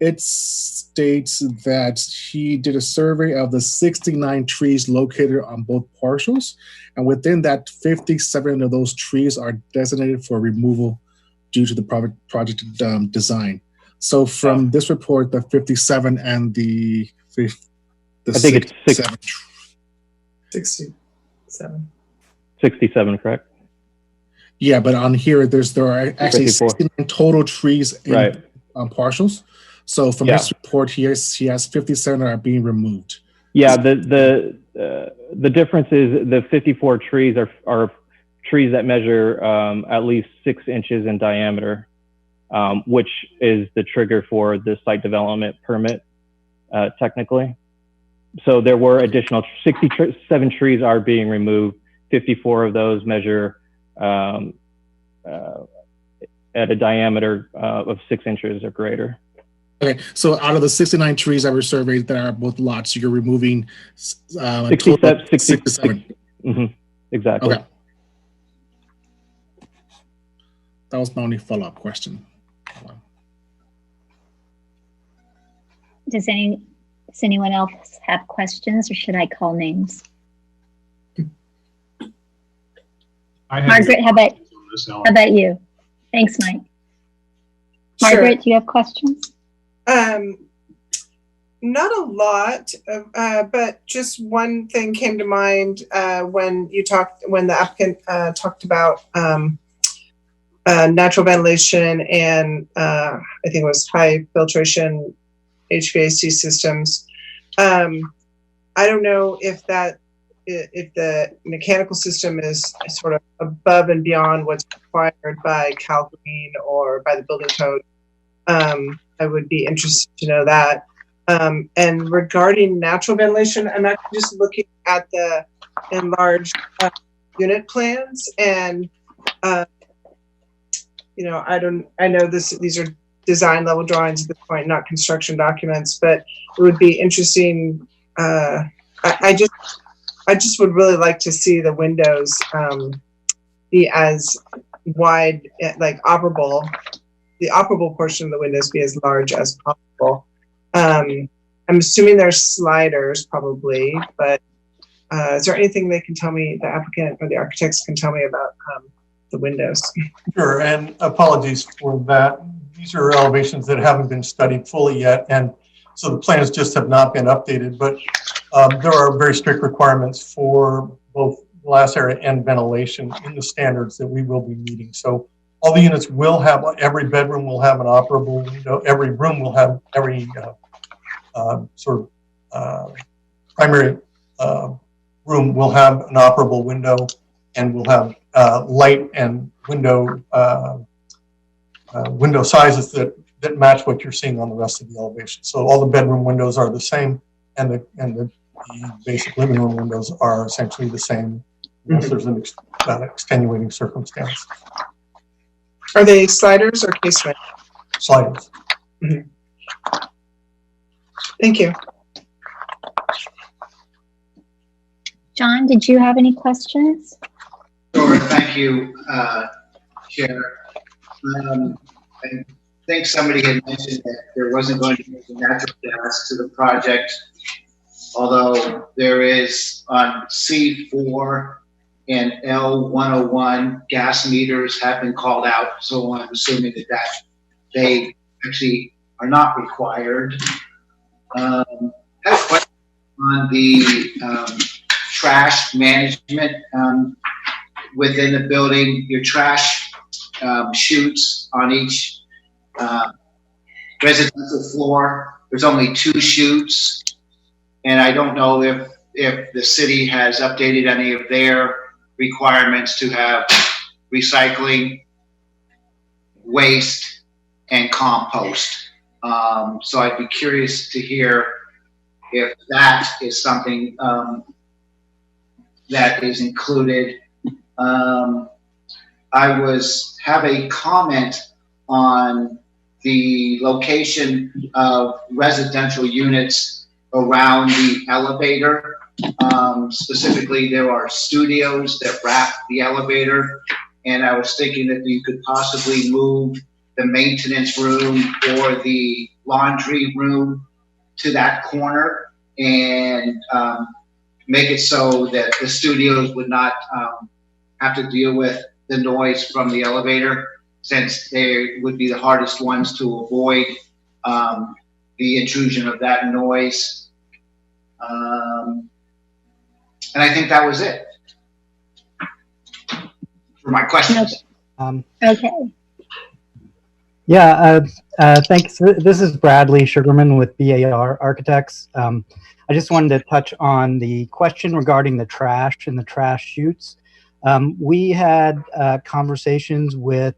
it states that he did a survey of the 69 trees located on both parcels. And within that, 57 of those trees are designated for removal due to the project design. So from this report, the 57 and the I think it's 67. 67, correct? Yeah, but on here, there are actually 69 total trees in parcels. So from this report, he has 57 that are being removed. Yeah, the difference is the 54 trees are trees that measure at least 6 inches in diameter, which is the trigger for the site development permit, technically. So there were additional 67 trees are being removed. 54 of those measure at a diameter of 6 inches or greater. Okay, so out of the 69 trees that were surveyed that are both lots, you're removing 67. Mm-hmm, exactly. Okay. That was my only follow-up question. Does anyone else have questions, or should I call names? Margaret, how about you? Thanks, Mike. Margaret, do you have questions? Not a lot, but just one thing came to mind when the applicant talked about natural ventilation and I think it was high filtration HVAC systems. I don't know if the mechanical system is sort of above and beyond what's required by Cal Green or by the building code. I would be interested to know that. And regarding natural ventilation, I'm actually just looking at the enlarged unit plans, and I know these are design level drawings at this point, not construction documents, but it would be interesting. I just would really like to see the windows be as wide, like operable. The operable portion of the windows be as large as possible. I'm assuming there's sliders probably, but is there anything they can tell me, the applicant or the architects can tell me about the windows. Sure, and apologies for that. These are elevations that haven't been studied fully yet, and so the plans just have not been updated, but there are very strict requirements for both glass area and ventilation in the standards that we will be meeting. So all the units will have, every bedroom will have an operable window, every room will have, every primary room will have an operable window, and will have light and window window sizes that match what you're seeing on the rest of the elevation. So all the bedroom windows are the same, and the basic living room windows are essentially the same, unless there's an extenuating circumstance. Are they sliders or casement? Sliders. Mm-hmm. Thank you. John, did you have any questions? Sure, thank you, Chair. I think somebody had mentioned that there wasn't going to be natural gas to the project, although there is on C4 and L101 gas meters have been called out, so I'm assuming that they actually are not required. I have a question on the trash management within the building. Your trash chutes on each residential floor. There's only 2 chutes, and I don't know if the city has updated any of their requirements to have recycling, waste, and compost. So I'd be curious to hear if that is something that is included. I have a comment on the location of residential units around the elevator. Specifically, there are studios that wrap the elevator, and I was thinking that you could possibly move the maintenance room or the laundry room to that corner and make it so that the studios would not have to deal with the noise from the elevator, since they would be the hardest ones to avoid the intrusion of that noise. And I think that was it for my questions. Okay. Yeah, thanks. This is Bradley Sugarman with BAR Architects. I just wanted to touch on the question regarding the trash and the trash chutes. We had conversations with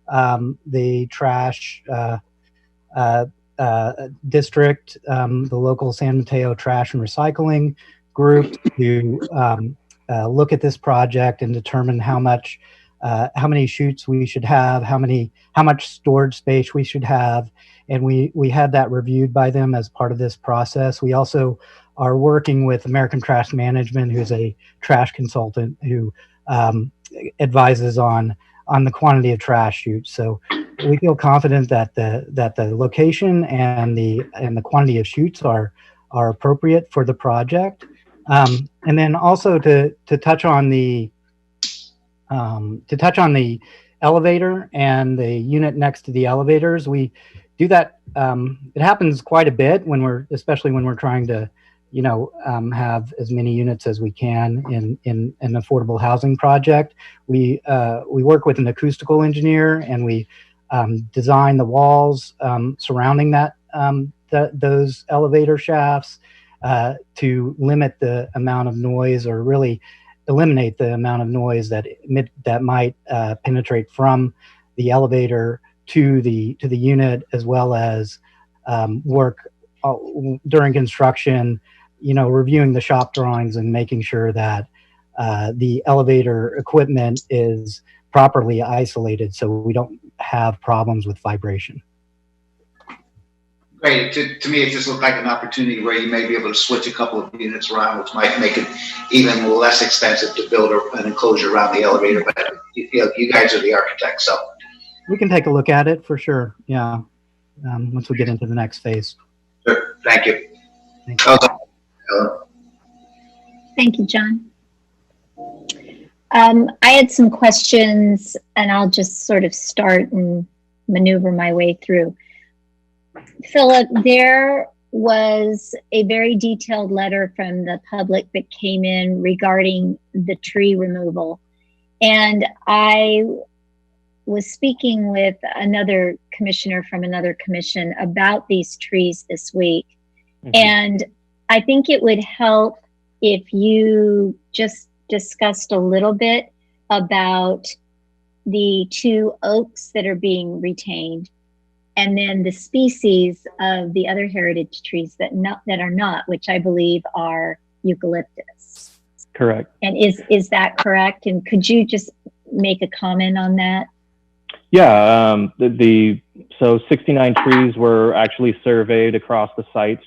the trash district, the local San Mateo Trash and Recycling group, to look at this project and determine how many chutes we should have, how much storage space we should have, and we had that reviewed by them as part of this process. We also are working with American Trash Management, who's a trash consultant who advises on the quantity of trash chutes. So we feel confident that the location and the quantity of chutes are appropriate for the project. And then also to touch on the elevator and the unit next to the elevators, we do that. It happens quite a bit especially when we're trying to, have as many units as we can in an affordable housing project. We work with an acoustical engineer, and we design the walls surrounding those elevator shafts to limit the amount of noise, or really eliminate the amount of noise that might penetrate from the elevator to the unit, as well as work during construction, reviewing the shop drawings and making sure that the elevator equipment is properly isolated so we don't have problems with vibration. Great. To me, it just looked like an opportunity where you may be able to switch a couple of units around, which might make it even less expensive to build an enclosure around the elevator. But you guys are the architects, so we can take a look at it for sure. Yeah, once we get into the next phase. Sure. Thank you. Thank you, John. I had some questions, and I'll just sort of start and maneuver my way through. Philip, there was a very detailed letter from the public that came in regarding the tree removal. And I was speaking with another commissioner from another commission about these trees this week. Mm-hmm. And I think it would help if you just discussed a little bit about the 2 oaks that are being retained, and then the species of the other heritage trees that are not, which I believe are eucalyptus. Correct. And is that correct? And could you just make a comment on that? Yeah, so 69 trees were actually surveyed across the sites.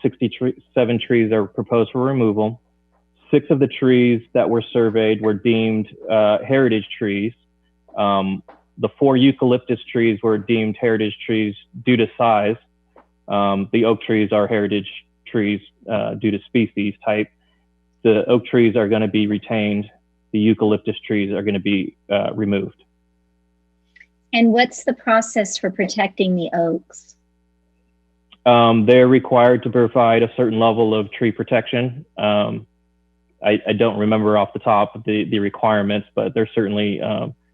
67 trees are proposed for removal. 6 of the trees that were surveyed were deemed heritage trees. The 4 eucalyptus trees were deemed heritage trees due to size. The oak trees are heritage trees due to species type. The oak trees are going to be retained. The eucalyptus trees are going to be removed. And what's the process for protecting the oaks? They're required to provide a certain level of tree protection. I don't remember off the top the requirements, but there's certainly,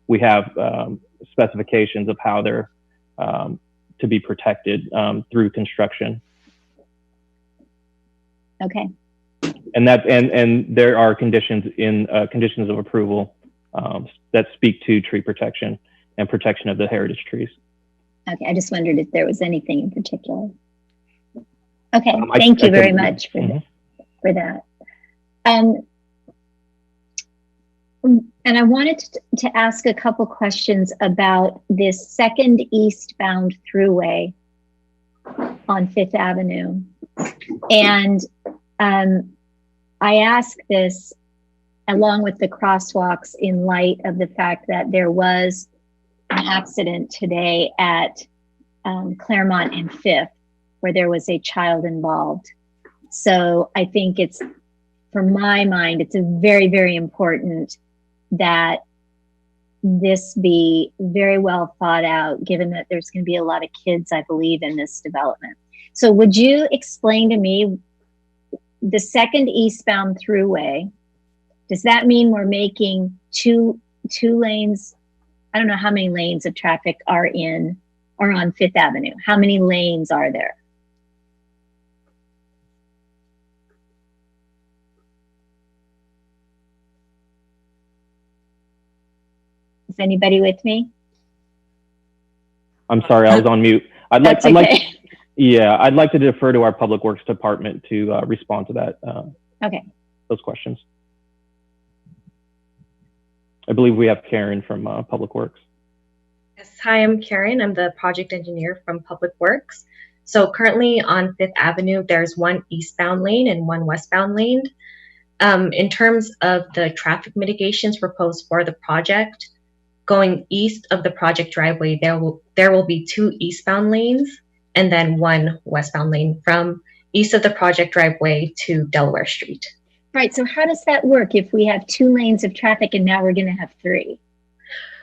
we have specifications of how they're to be protected through construction. Okay. And there are conditions in conditions of approval that speak to tree protection and protection of the heritage trees. Okay, I just wondered if there was anything in particular. Okay, thank you very much for that. And I wanted to ask a couple questions about this second eastbound throughway on 5th Avenue. And I ask this along with the crosswalks in light of the fact that there was an accident today at Claremont and 5th where there was a child involved. So I think it's, from my mind, it's a very, very important that this be very well thought out, given that there's going to be a lot of kids, I believe, in this development. So would you explain to me the second eastbound throughway? Does that mean we're making two lanes? I don't know how many lanes of traffic are on 5th Avenue. How many lanes are there? Is anybody with me? I'm sorry, I was on mute. I'd like to defer to our Public Works Department to respond to that. Okay. Those questions. I believe we have Karen from Public Works. Yes, hi, I'm Karen. I'm the project engineer from Public Works. So currently on 5th Avenue, there's 1 eastbound lane and 1 westbound lane. In terms of the traffic mitigations proposed for the project, going east of the project driveway, there will be 2 eastbound lanes and then 1 westbound lane from east of the project driveway to Delaware Street. Right. So how does that work if we have 2 lanes of traffic and now we're going to have 3?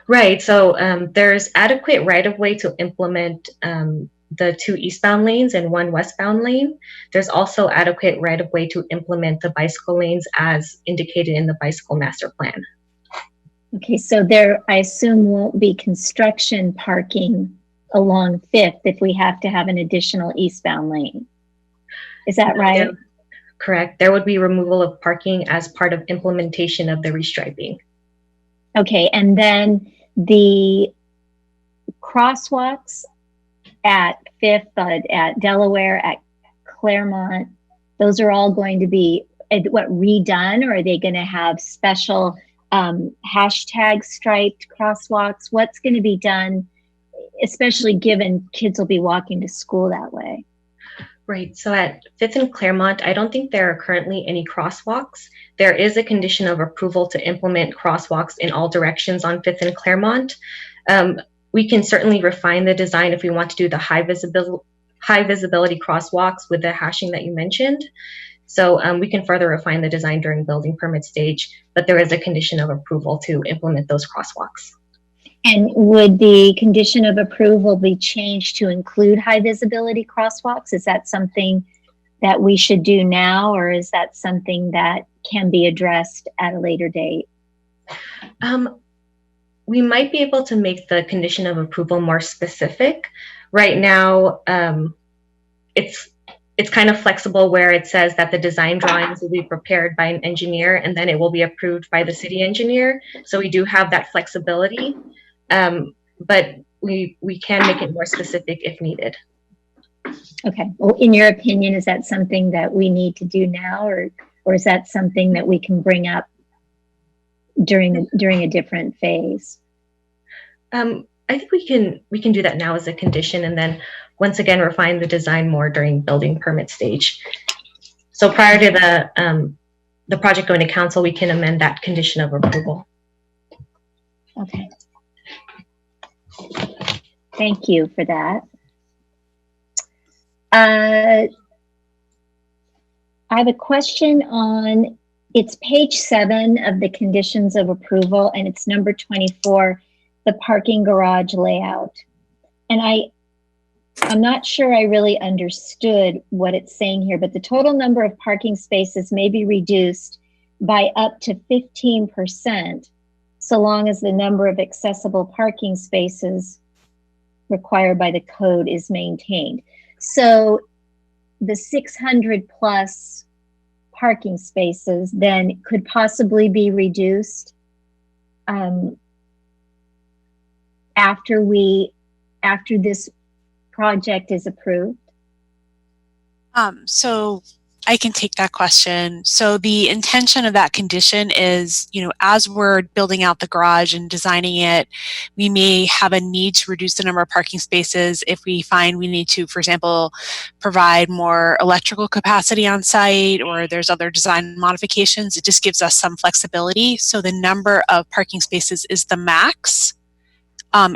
Right. So there's adequate right-of-way to implement the 2 eastbound lanes and 1 westbound lane. There's also adequate right-of-way to implement the bicycle lanes as indicated in the bicycle master plan. Okay, so there, I assume, won't be construction parking along 5th if we have to have an additional eastbound lane. Is that right? Yeah, correct. There would be removal of parking as part of implementation of the restriping. Okay, and then the crosswalks at 5th, at Delaware, at Claremont, those are all going to be, redone, or are they going to have special hashtag striped crosswalks? What's going to be done, especially given kids will be walking to school that way? Right. So at 5th and Claremont, I don't think there are currently any crosswalks. There is a condition of approval to implement crosswalks in all directions on 5th and Claremont. We can certainly refine the design if we want to do the high visibility crosswalks with the hashing that you mentioned. So we can further refine the design during building permit stage, but there is a condition of approval to implement those crosswalks. And would the condition of approval be changed to include high visibility crosswalks? Is that something that we should do now, or is that something that can be addressed at a later date? We might be able to make the condition of approval more specific. Right now, it's kind of flexible where it says that the design drawings will be prepared by an engineer and then it will be approved by the city engineer. So we do have that flexibility, but we can make it more specific if needed. Okay. Well, in your opinion, is that something that we need to do now, or is that something that we can bring up during a different phase? I think we can do that now as a condition, and then once again refine the design more during building permit stage. So prior to the project going to council, we can amend that condition of approval. Okay. Thank you for that. I have a question on, it's page 7 of the conditions of approval, and it's number 24, the parking garage layout. And I'm not sure I really understood what it's saying here, but the total number of parking spaces may be reduced by up to 15%, so long as the number of accessible parking spaces required by the code is maintained. So the 600 plus parking spaces then could possibly be reduced after this project is approved? So I can take that question. So the intention of that condition is, as we're building out the garage and designing it, we may have a need to reduce the number of parking spaces if we find we need to, for example, provide more electrical capacity on site, or there's other design modifications. It just gives us some flexibility. So the number of parking spaces is the max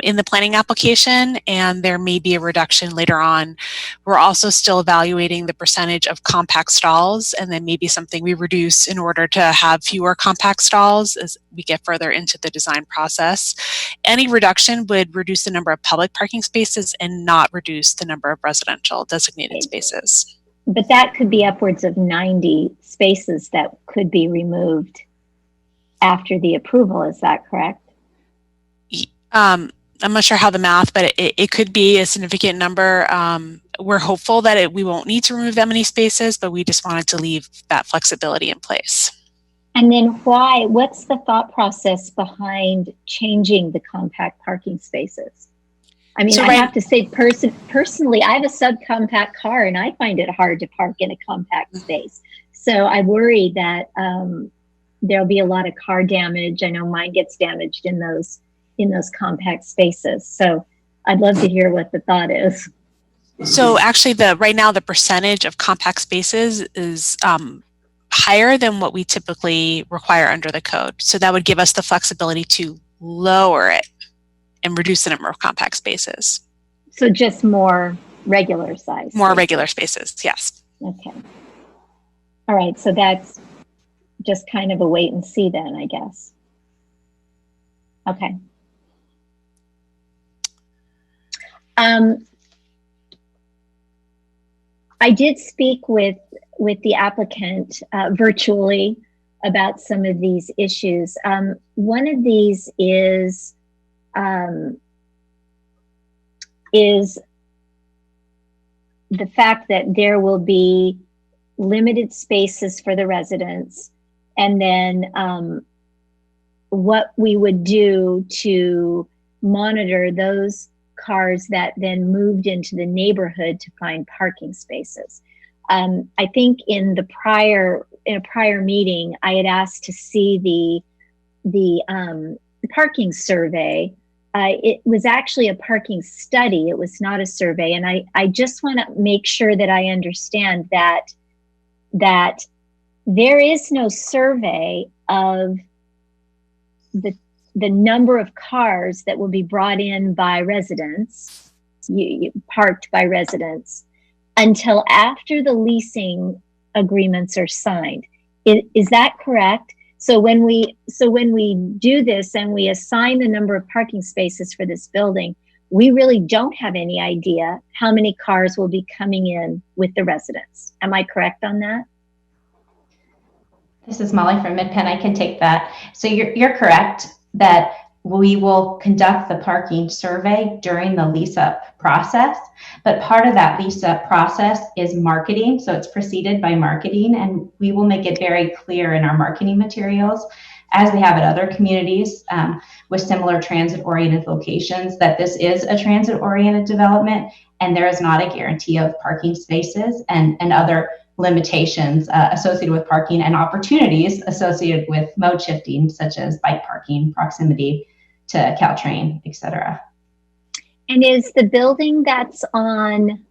in the planning application, and there may be a reduction later on. We're also still evaluating the percentage of compact stalls, and then maybe something we reduce in order to have fewer compact stalls as we get further into the design process. Any reduction would reduce the number of public parking spaces and not reduce the number of residential designated spaces. But that could be upwards of 90 spaces that could be removed after the approval, is that correct? I'm not sure how the math, but it could be a significant number. We're hopeful that we won't need to remove that many spaces, but we just wanted to leave that flexibility in place. And then what's the thought process behind changing the compact parking spaces? I mean, so I have to say personally, I have a subcompact car and I find it hard to park in a compact space. So I worry that there'll be a lot of car damage. I know mine gets damaged in those compact spaces. So I'd love to hear what the thought is. So actually right now the percentage of compact spaces is higher than what we typically require under the code. So that would give us the flexibility to lower it and reduce the number of compact spaces. So just more regular size? More regular spaces, yes. Okay. All right, so that's just kind of a wait and see then, I guess. Okay. I did speak with the applicant virtually about some of these issues. One of these is the fact that there will be limited spaces for the residents, and then what we would do to monitor those cars that then moved into the neighborhood to find parking spaces. I think in a prior meeting, I had asked to see the parking survey. It was actually a parking study. It was not a survey. And I just want to make sure that I understand that there is no survey of the number of cars that will be brought in by residents, parked by residents, until after the leasing agreements are signed. Is that correct? So when we do this and we assign the number of parking spaces for this building, we really don't have any idea how many cars will be coming in with the residents. Am I correct on that? This is Molly from MidPenn. I can take that. So you're correct that we will conduct the parking survey during the lease-up process, but part of that lease-up process is marketing. So it's preceded by marketing, and we will make it very clear in our marketing materials, as we have at other communities with similar transit-oriented locations, that this is a transit-oriented development, and there is not a guarantee of parking spaces and other limitations associated with parking and opportunities associated with mode shifting, such as bike parking, proximity to Caltrain, et cetera. And is the building that's on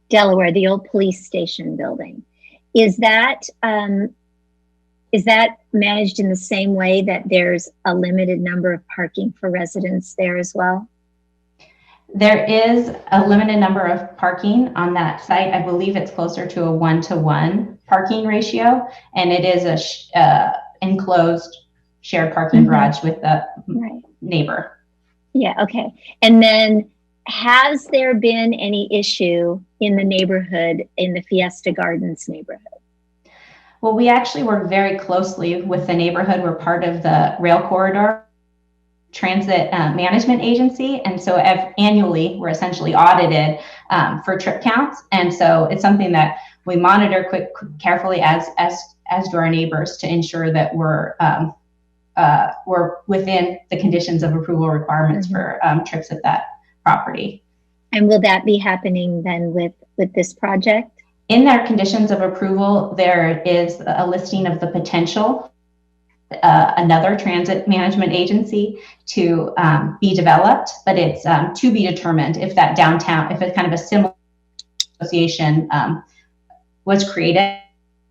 Delaware, the old police station building, is that managed in the same way that there's a limited number of parking for residents there as well? There is a limited number of parking on that site. I believe it's closer to a 1-to-1 parking ratio, and it is a enclosed shared parking garage with the neighbor. Yeah, okay. And then has there been any issue in the neighborhood, in the Fiesta Gardens neighborhood? Well, we actually work very closely with the neighborhood. We're part of the rail corridor transit management agency, and so annually we're essentially audited for trip counts, and so it's something that we monitor carefully, as do our neighbors, to ensure that we're within the conditions of approval requirements for trips at that property. And will that be happening then with this project? In their conditions of approval, there is a listing of the potential another transit management agency to be developed, but it's to be determined if that downtown, if it's kind of a similar association was created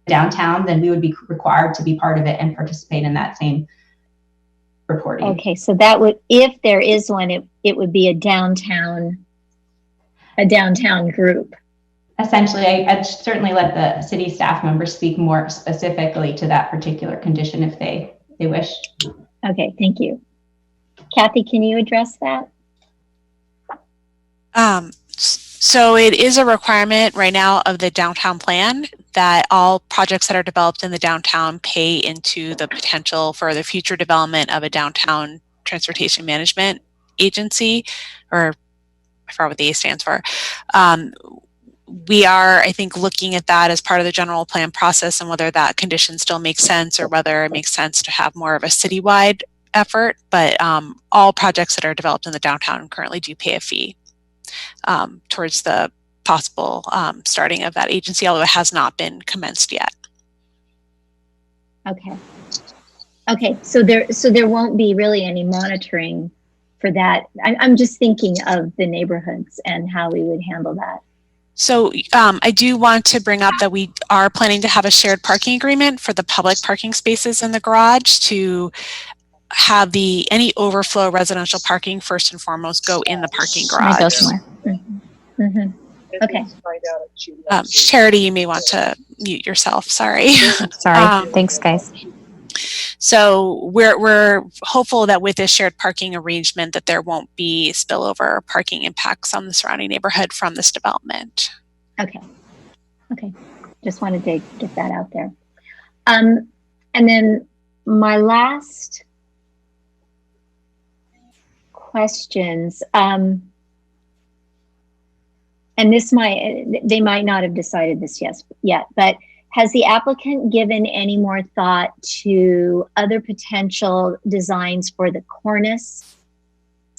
downtown, then we would be required to be part of it and participate in that same reporting. Okay, so that would, if there is one, it would be a downtown group. Essentially, I'd certainly let the city staff members speak more specifically to that particular condition if they wish. Okay, thank you. Kathy, can you address that? So it is a requirement right now of the downtown plan that all projects that are developed in the downtown pay into the potential for the future development of a downtown transportation management agency, or I forgot what the A stands for. We are, I think, looking at that as part of the general plan process and whether that condition still makes sense or whether it makes sense to have more of a citywide effort. But all projects that are developed in the downtown currently do pay a fee towards the possible starting of that agency, although it has not been commenced yet. Okay. Okay, so there won't be really any monitoring for that. I'm just thinking of the neighborhoods and how we would handle that. So I do want to bring up that we are planning to have a shared parking agreement for the public parking spaces in the garage to have any overflow residential parking first and foremost go in the parking garage. Go somewhere. Okay. Charity, you may want to mute yourself. Sorry. Sorry. Thanks, guys. So we're hopeful that with this shared parking arrangement that there won't be spillover parking impacts on the surrounding neighborhood from this development. Okay. Okay. Just wanted to get that out there. And then my last questions, and they might not have decided this yet, but has the applicant given any more thought to other potential designs for the cornice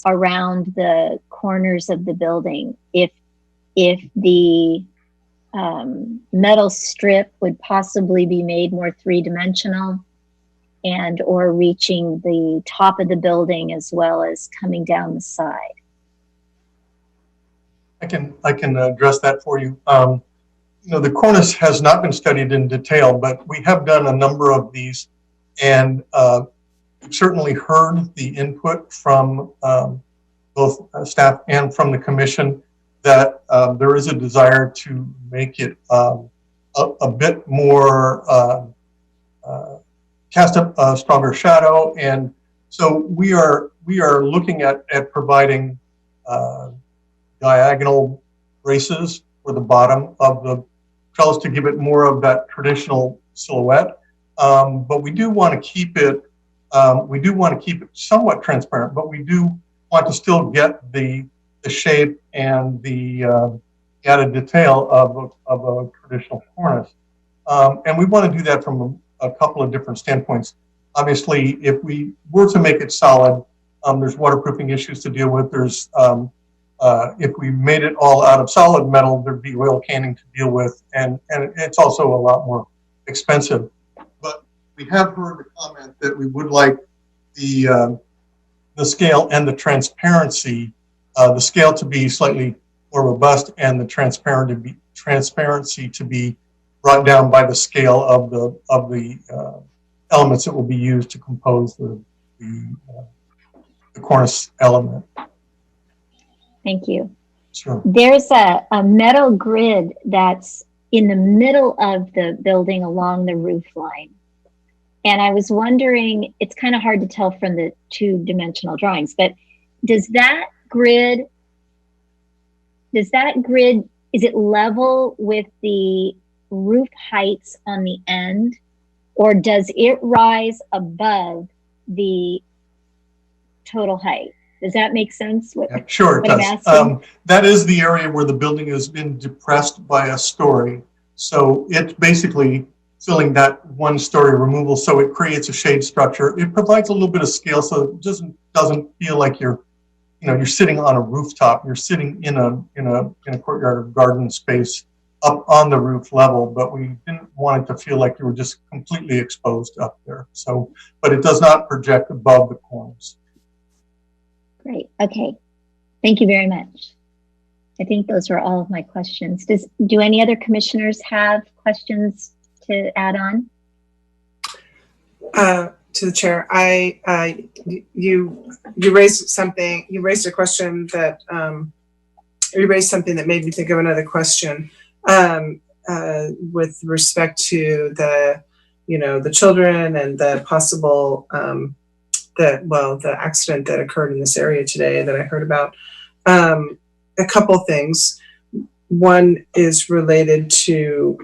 around the corners of the building? If the metal strip would possibly be made more three-dimensional and or reaching the top of the building as well as coming down the side? I can address that for you. The cornice has not been studied in detail, but we have done a number of these, and certainly heard the input from both staff and from the commission that there is a desire to make it a a bit more, cast a stronger shadow. And so we are looking at providing diagonal braces for the bottom of the trellis to give it more of that traditional silhouette. But we do want to keep it, somewhat transparent, but we do want to still get the shape and the added detail of a traditional cornice. And we want to do that from a couple of different standpoints. Obviously, if we were to make it solid, there's waterproofing issues to deal with. There's if we made it all out of solid metal, there'd be oil canning to deal with, and it's also a lot more expensive. But we have heard the comment that we would like the scale and the transparency, the scale to be slightly more robust, and the transparency to be brought down by the scale of the elements that will be used to compose the cornice element. Thank you. Sure. There's a metal grid that's in the middle of the building along the roof line. And I was wondering, it's kind of hard to tell from the two-dimensional drawings, but does that grid, is it level with the roof heights on the end, or does it rise above the total height? Does that make sense? Sure, it does. That is the area where the building has been depressed by a story. So it's basically filling that one-story removal, so it creates a shade structure. It provides a little bit of scale, so it doesn't feel like you're sitting on a rooftop. You're sitting in a courtyard or garden space up on the roof level, but we didn't want it to feel like you were just completely exposed up there. So, but it does not project above the corners. Great. Okay. Thank you very much. I think those are all of my questions. Do any other commissioners have questions to add on? To the chair, you raised something. You raised a question that you raised something that made me think of another question with respect to the children and the possible the accident that occurred in this area today that I heard about. A couple things. One is related to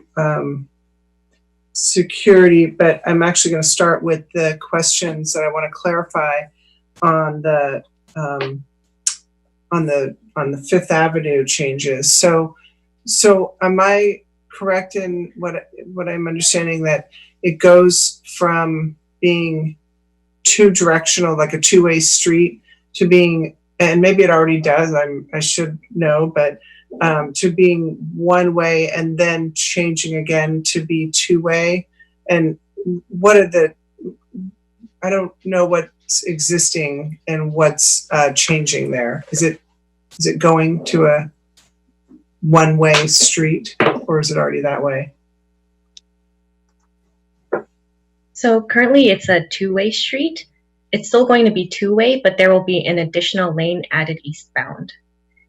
security, but I'm actually going to start with the questions that I want to clarify on the Fifth Avenue changes. So am I correct in what I'm understanding, that it goes from being two-directional, like a two-way street, to being, and maybe it already does, I should know, but to being one way and then changing again to be two-way? And what are I don't know what's existing and what's changing there. Is it going to a one-way street, or is it already that way? So currently it's a two-way street. It's still going to be two-way, but there will be an additional lane added eastbound.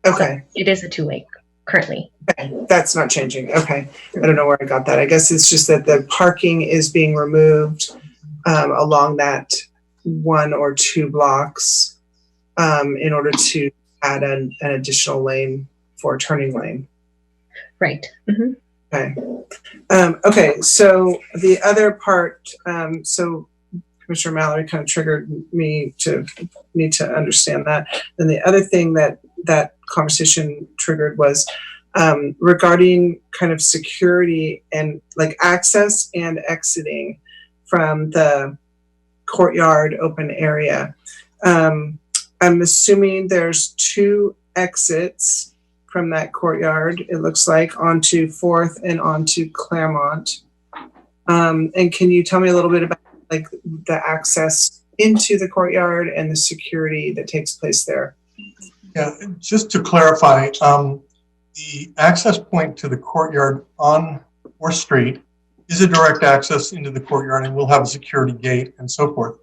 Okay. So it is a two-way currently. Okay. That's not changing. Okay. I don't know where I got that. I guess it's just that the parking is being removed along that 1 or 2 blocks in order to add an additional lane for a turning lane. Right. Mm-hmm. Okay. Okay. So the other part, so Commissioner Mallory kind of triggered me to need to understand that. And the other thing that conversation triggered was regarding kind of security and like access and exiting from the courtyard open area. I'm assuming there's 2 exits from that courtyard, it looks like, onto 4th and onto Claremont. And can you tell me a little bit about like the access into the courtyard and the security that takes place there? Yeah, just to clarify, the access point to the courtyard on 4th Street is a direct access into the courtyard, and we'll have a security gate and so forth.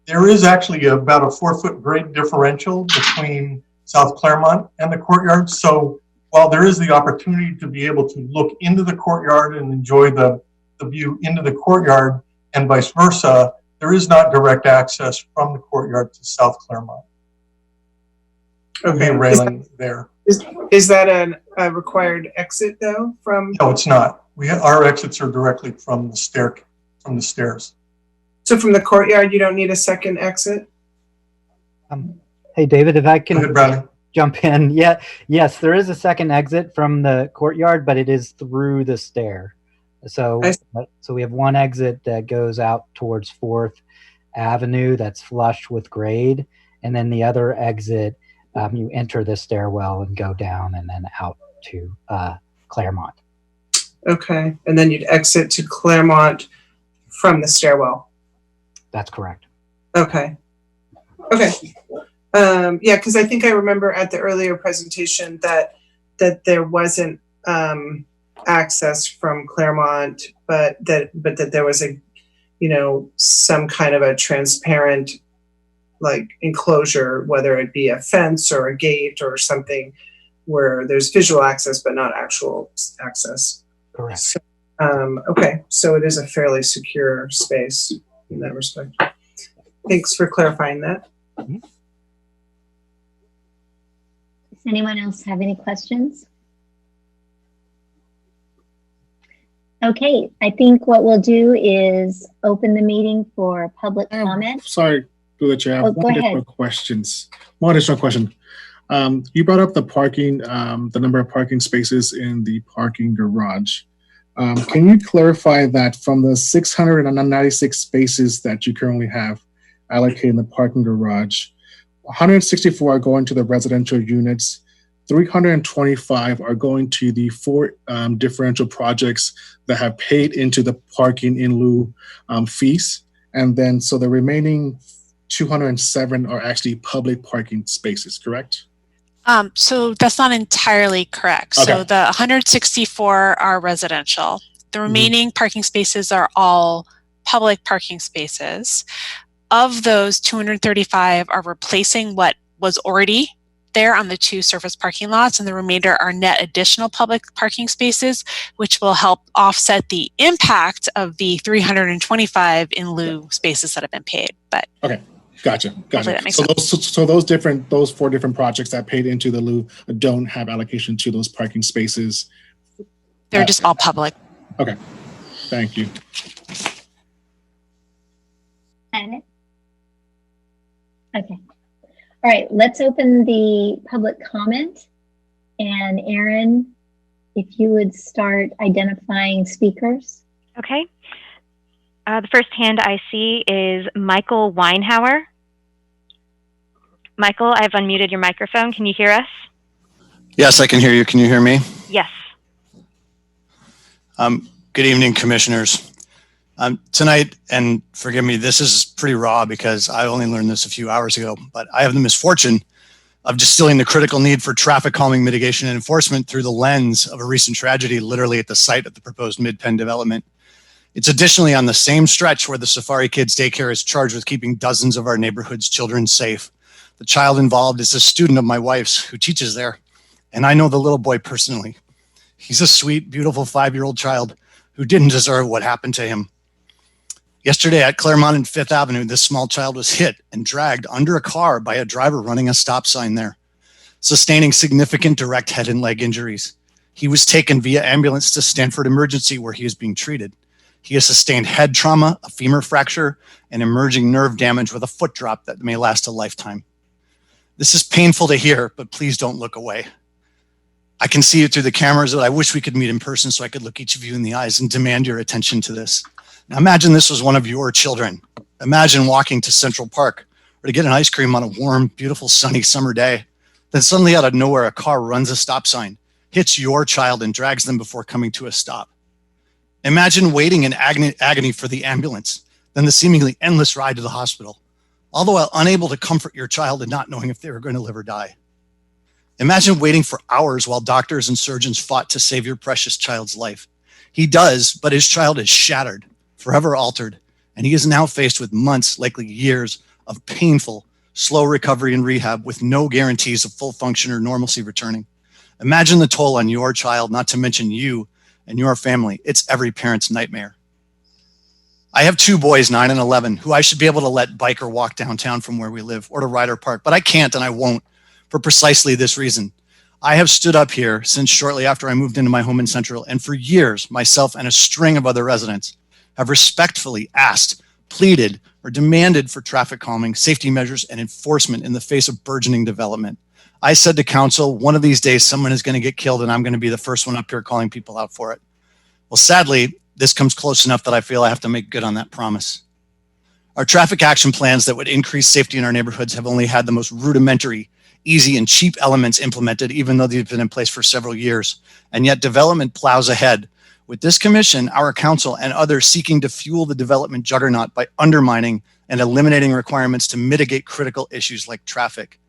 There is actually about a 4-foot grade differential between South Claremont and the courtyard. So while there is the opportunity to be able to look into the courtyard and enjoy the view into the courtyard and vice versa, there is not direct access from the courtyard to South Claremont. There'll be a railing there. Is that a required exit though from? No, it's not. Our exits are directly from the stairs. So from the courtyard, you don't need a second exit? Hey, David, if I can Go ahead, Bradley. jump in. Yeah, yes, there is a second exit from the courtyard, but it is through the stair. So we have one exit that goes out towards 4th Avenue that's flush with grade, and then the other exit, you enter the stairwell and go down and then out to Claremont. Okay, and then you'd exit to Claremont from the stairwell. That's correct. Okay. Okay. Yeah, because I think I remember at the earlier presentation that there wasn't access from Claremont, but that there was some kind of a transparent like enclosure, whether it be a fence or a gate or something, where there's visual access but not actual access. Correct. So, okay, so it is a fairly secure space in that respect. Thanks for clarifying that. Mm-hmm. Does anyone else have any questions? Okay, I think what we'll do is open the meeting for public comment. Sorry, through the chair. I have one additional questions. One additional question. You brought up the parking, the number of parking spaces in the parking garage. Can you clarify that from the 696 spaces that you currently have allocated in the parking garage, 164 are going to the residential units, 325 are going to the 4 differential projects that have paid into the parking in lieu fees. And then, so the remaining 207 are actually public parking spaces, correct? So that's not entirely correct. Okay. So the 164 are residential. The remaining parking spaces are all public parking spaces. Of those, 235 are replacing what was already there on the 2 surface parking lots, and the remainder are net additional public parking spaces, which will help offset the impact of the 325 in lieu spaces that have been paid. But okay. Gotcha. That makes sense. Those 4 different projects that paid into the lieu don't have allocation to those parking spaces. They're just all public. Okay. Thank you. Janet? Okay. All right, let's open the public comment. And Erin, if you would start identifying speakers. Okay. The first hand I see is Michael Weinhauer. Michael, I've unmuted your microphone. Can you hear us? Yes, I can hear you. Can you hear me? Yes. Good evening, commissioners. Tonight, and forgive me, this is pretty raw because I only learned this a few hours ago, but I have the misfortune of distilling the critical need for traffic calming mitigation and enforcement through the lens of a recent tragedy literally at the site of the proposed Mid-Penn development. It's additionally on the same stretch where the Safari Kids Daycare is charged with keeping dozens of our neighborhood's children safe. The child involved is a student of my wife's who teaches there, and I know the little boy personally. He's a sweet, beautiful 5-year-old child who didn't deserve what happened to him. Yesterday at Claremont and 5th Avenue, this small child was hit and dragged under a car by a driver running a stop sign there, sustaining significant direct head and leg injuries. He was taken via ambulance to Stanford Emergency where he is being treated. He has sustained head trauma, a femur fracture, and emerging nerve damage with a foot drop that may last a lifetime. This is painful to hear, but please don't look away. I can see it through the cameras, but I wish we could meet in person so I could look each of you in the eyes and demand your attention to this. Now imagine this was one of your children. Imagine walking to Central Park or to get an ice cream on a warm, beautiful, sunny summer day. Then suddenly out of nowhere, a car runs a stop sign, hits your child and drags them before coming to a stop. Imagine waiting in agony for the ambulance, then the seemingly endless ride to the hospital, all the while unable to comfort your child and not knowing if they were going to live or die. Imagine waiting for hours while doctors and surgeons fought to save your precious child's life. He does, but his child is shattered, forever altered, and he is now faced with months, likely years, of painful, slow recovery and rehab with no guarantees of full function or normalcy returning. Imagine the toll on your child, not to mention you and your family. It's every parent's nightmare. I have 2 boys, 9 and 11, who I should be able to let bike or walk downtown from where we live or to ride or park, but I can't and I won't for precisely this reason. I have stood up here since shortly after I moved into my home in Central, and for years, myself and a string of other residents have respectfully asked, pleaded, or demanded for traffic calming, safety measures, and enforcement in the face of burgeoning development. I said to council, one of these days someone is going to get killed and I'm going to be the first one up here calling people out for it. Well, sadly, this comes close enough that I feel I have to make good on that promise. Our traffic action plans that would increase safety in our neighborhoods have only had the most rudimentary, easy, and cheap elements implemented, even though they've been in place for several years. And yet development plows ahead. With this commission, our council, and others seeking to fuel the development juggernaut by undermining and eliminating requirements to mitigate critical issues like traffic.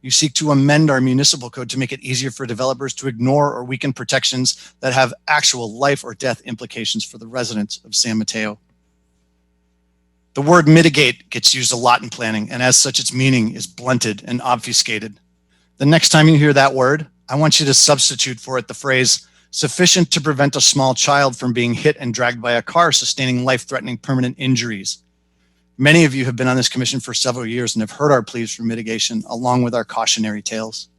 You seek to amend our municipal code to make it easier for developers to ignore or weaken protections that have actual life or death implications for the residents of San Mateo. The word mitigate gets used a lot in planning, and as such, its meaning is blunted and obfuscated. The next time you hear that word, I want you to substitute for it the phrase, sufficient to prevent a small child from being hit and dragged by a car, sustaining life-threatening permanent injuries. Many of you have been on this commission for several years and have heard our pleas for mitigation, along with our cautionary tales.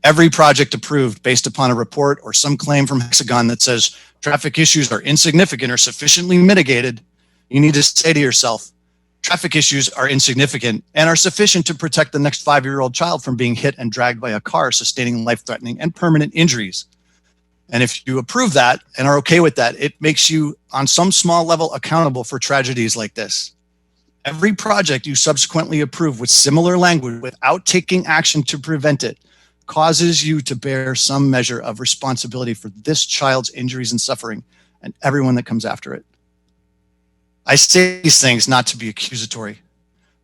Every project approved based upon a report or some claim from Hexagon that says traffic issues are insignificant or sufficiently mitigated, you need to say to yourself, traffic issues are insignificant and are sufficient to protect the next 5-year-old child from being hit and dragged by a car, sustaining life-threatening and permanent injuries. And if you approve that and are okay with that, it makes you, on some small level, accountable for tragedies like this. Every project you subsequently approve with similar language without taking action to prevent it causes you to bear some measure of responsibility for this child's injuries and suffering and everyone that comes after it. I say these things not to be accusatory,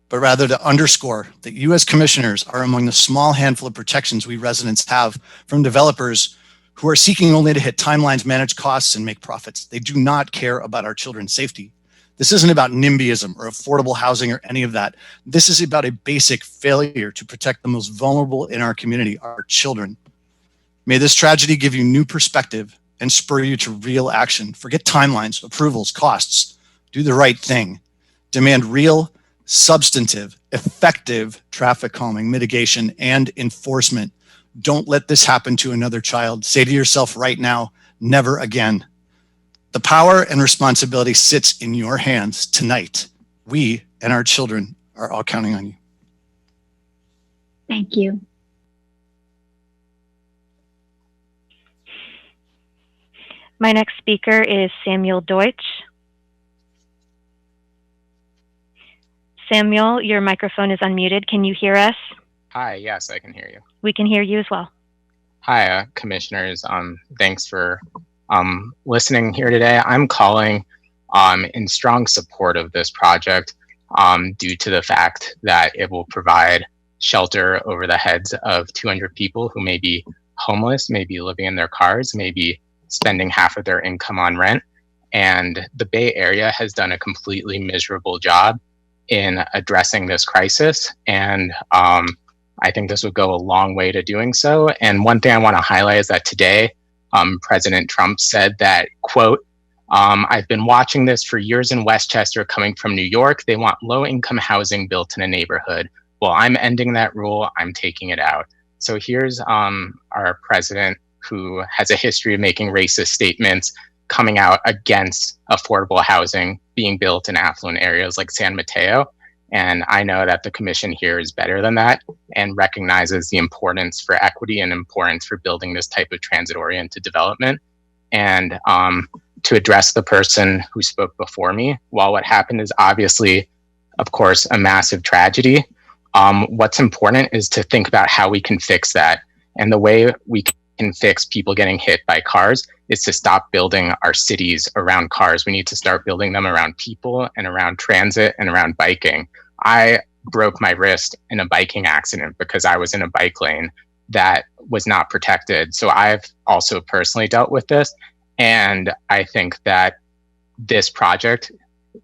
but rather to underscore that you as commissioners are among the small handful of protections we residents have from developers who are seeking only to hit timelines, manage costs, and make profits. They do not care about our children's safety. This isn't about NIMBYism or affordable housing or any of that. This is about a basic failure to protect the most vulnerable in our community, our children. May this tragedy give you new perspective and spur you to real action. Forget timelines, approvals, costs. Do the right thing. Demand real, substantive, effective traffic calming, mitigation, and enforcement. Don't let this happen to another child. Say to yourself right now, never again. The power and responsibility sits in your hands tonight. We and our children are all counting on you. Thank you. My next speaker is Samuel Deutsch. Samuel, your microphone is unmuted. Can you hear us? Hi, yes, I can hear you. We can hear you as well. Hi, commissioners. Thanks for listening here today. I'm calling in strong support of this project due to the fact that it will provide shelter over the heads of 200 people who may be homeless, may be living in their cars, may be spending half of their income on rent. And the Bay Area has done a completely miserable job in addressing this crisis. And I think this would go a long way to doing so. And one thing I want to highlight is that today, President Trump said that, quote, I've been watching this for years in Westchester coming from New York. They want low-income housing built in a neighborhood. Well, I'm ending that rule. I'm taking it out. So here's our president, who has a history of making racist statements, coming out against affordable housing being built in affluent areas like San Mateo. And I know that the commission here is better than that and recognizes the importance for equity and importance for building this type of transit-oriented development. And to address the person who spoke before me, while what happened is obviously, of course, a massive tragedy, what's important is to think about how we can fix that. And the way we can fix people getting hit by cars is to stop building our cities around cars. We need to start building them around people and around transit and around biking. I broke my wrist in a biking accident because I was in a bike lane that was not protected. So I've also personally dealt with this. And I think that this project,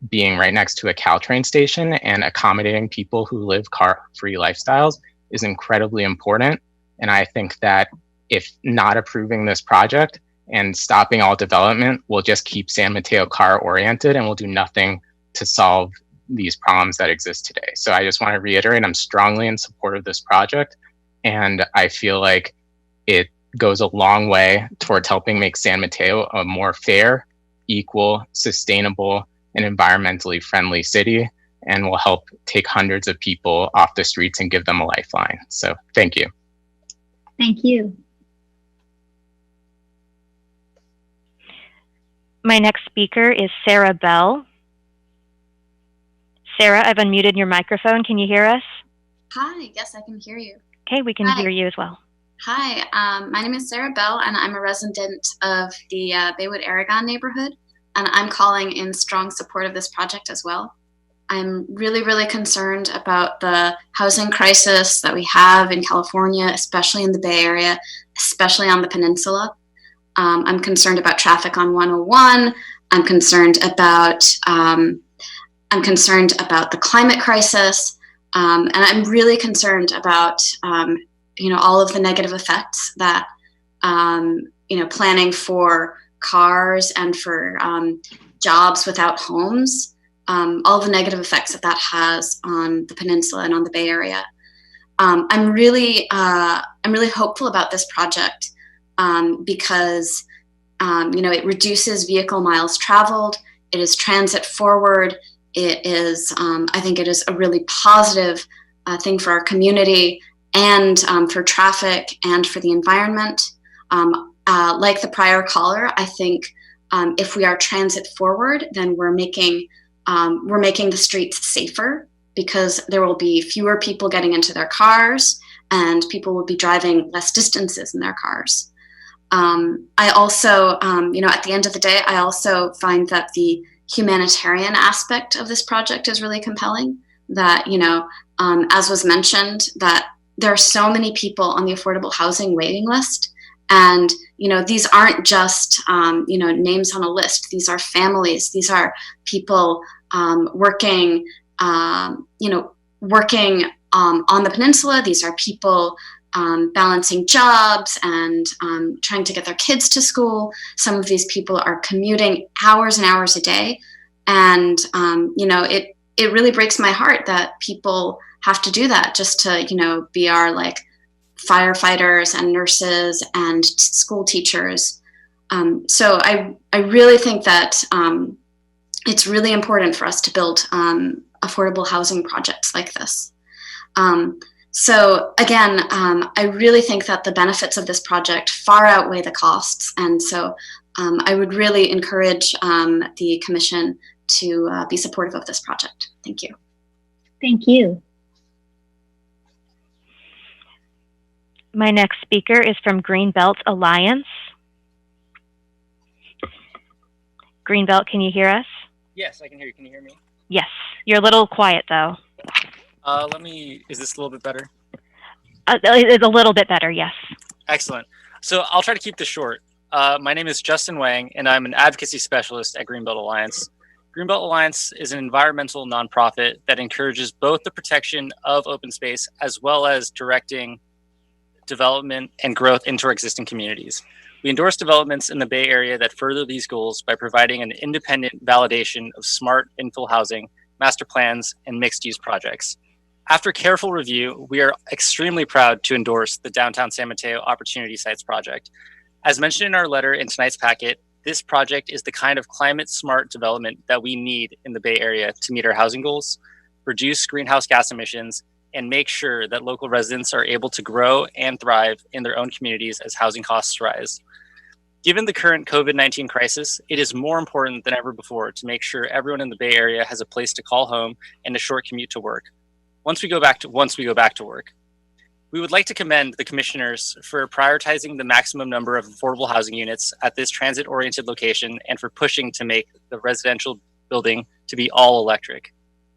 being right next to a Caltrain station and accommodating people who live car-free lifestyles, is incredibly important. And I think that if not approving this project and stopping all development will just keep San Mateo car oriented and will do nothing to solve these problems that exist today. So I just want to reiterate, I'm strongly in support of this project, and I feel like it goes a long way towards helping make San Mateo a more fair, equal, sustainable, and environmentally friendly city, and will help take hundreds of people off the streets and give them a lifeline. So thank you. Thank you. My next speaker is Sarah Bell. Sarah, I've unmuted your microphone. Can you hear us? Hi, yes, I can hear you. Okay, we can hear you as well. Hi, my name is Sarah Bell, and I'm a resident of the Baywood Aragon neighborhood, and I'm calling in strong support of this project as well. I'm really, really concerned about the housing crisis that we have in California, especially in the Bay Area, especially on the peninsula. I'm concerned about traffic on 101. I'm concerned about the climate crisis, and I'm really concerned about all of the negative effects that planning for cars and for jobs without homes, all the negative effects that has on the peninsula and on the Bay Area. I'm really hopeful about this project because it reduces vehicle miles traveled. It is transit forward. It is, I think it is a really positive thing for our community and for traffic and for the environment. Like the prior caller, I think if we are transit forward, then we're making the streets safer, because there will be fewer people getting into their cars and people will be driving less distances in their cars. I also, at the end of the day, I also find that the humanitarian aspect of this project is really compelling. That, as was mentioned, that there are so many people on the affordable housing waiting list. And, these aren't just, names on a list. These are families. These are people working on the peninsula. These are people balancing jobs and trying to get their kids to school. Some of these people are commuting hours and hours a day. And, it really breaks my heart that people have to do that just to, be our firefighters and nurses and school teachers. So I really think that it's really important for us to build affordable housing projects like this. So again, I really think that the benefits of this project far outweigh the costs. And so I would really encourage the commission to be supportive of this project. Thank you. Thank you. My next speaker is from Greenbelt Alliance. Greenbelt, can you hear us? Yes, I can hear you. Can you hear me? Yes. You're a little quiet, though. Is this a little bit better? It's a little bit better, yes. Excellent. So I'll try to keep this short. My name is Justin Wang, and I'm an advocacy specialist at Greenbelt Alliance. Greenbelt Alliance is an environmental nonprofit that encourages both the protection of open space as well as directing development and growth into our existing communities. We endorse developments in the Bay Area that further these goals by providing an independent validation of smart infill housing, master plans, and mixed-use projects. After careful review, we are extremely proud to endorse the Downtown San Mateo Opportunity Sites project. As mentioned in our letter in tonight's packet, this project is the kind of climate-smart development that we need in the Bay Area to meet our housing goals, reduce greenhouse gas emissions, and make sure that local residents are able to grow and thrive in their own communities as housing costs rise. Given the current COVID-19 crisis, it is more important than ever before to make sure everyone in the Bay Area has a place to call home and a short commute to work. Once we go back to work. We would like to commend the commissioners for prioritizing the maximum number of affordable housing units at this transit-oriented location and for pushing to make the residential building to be all electric.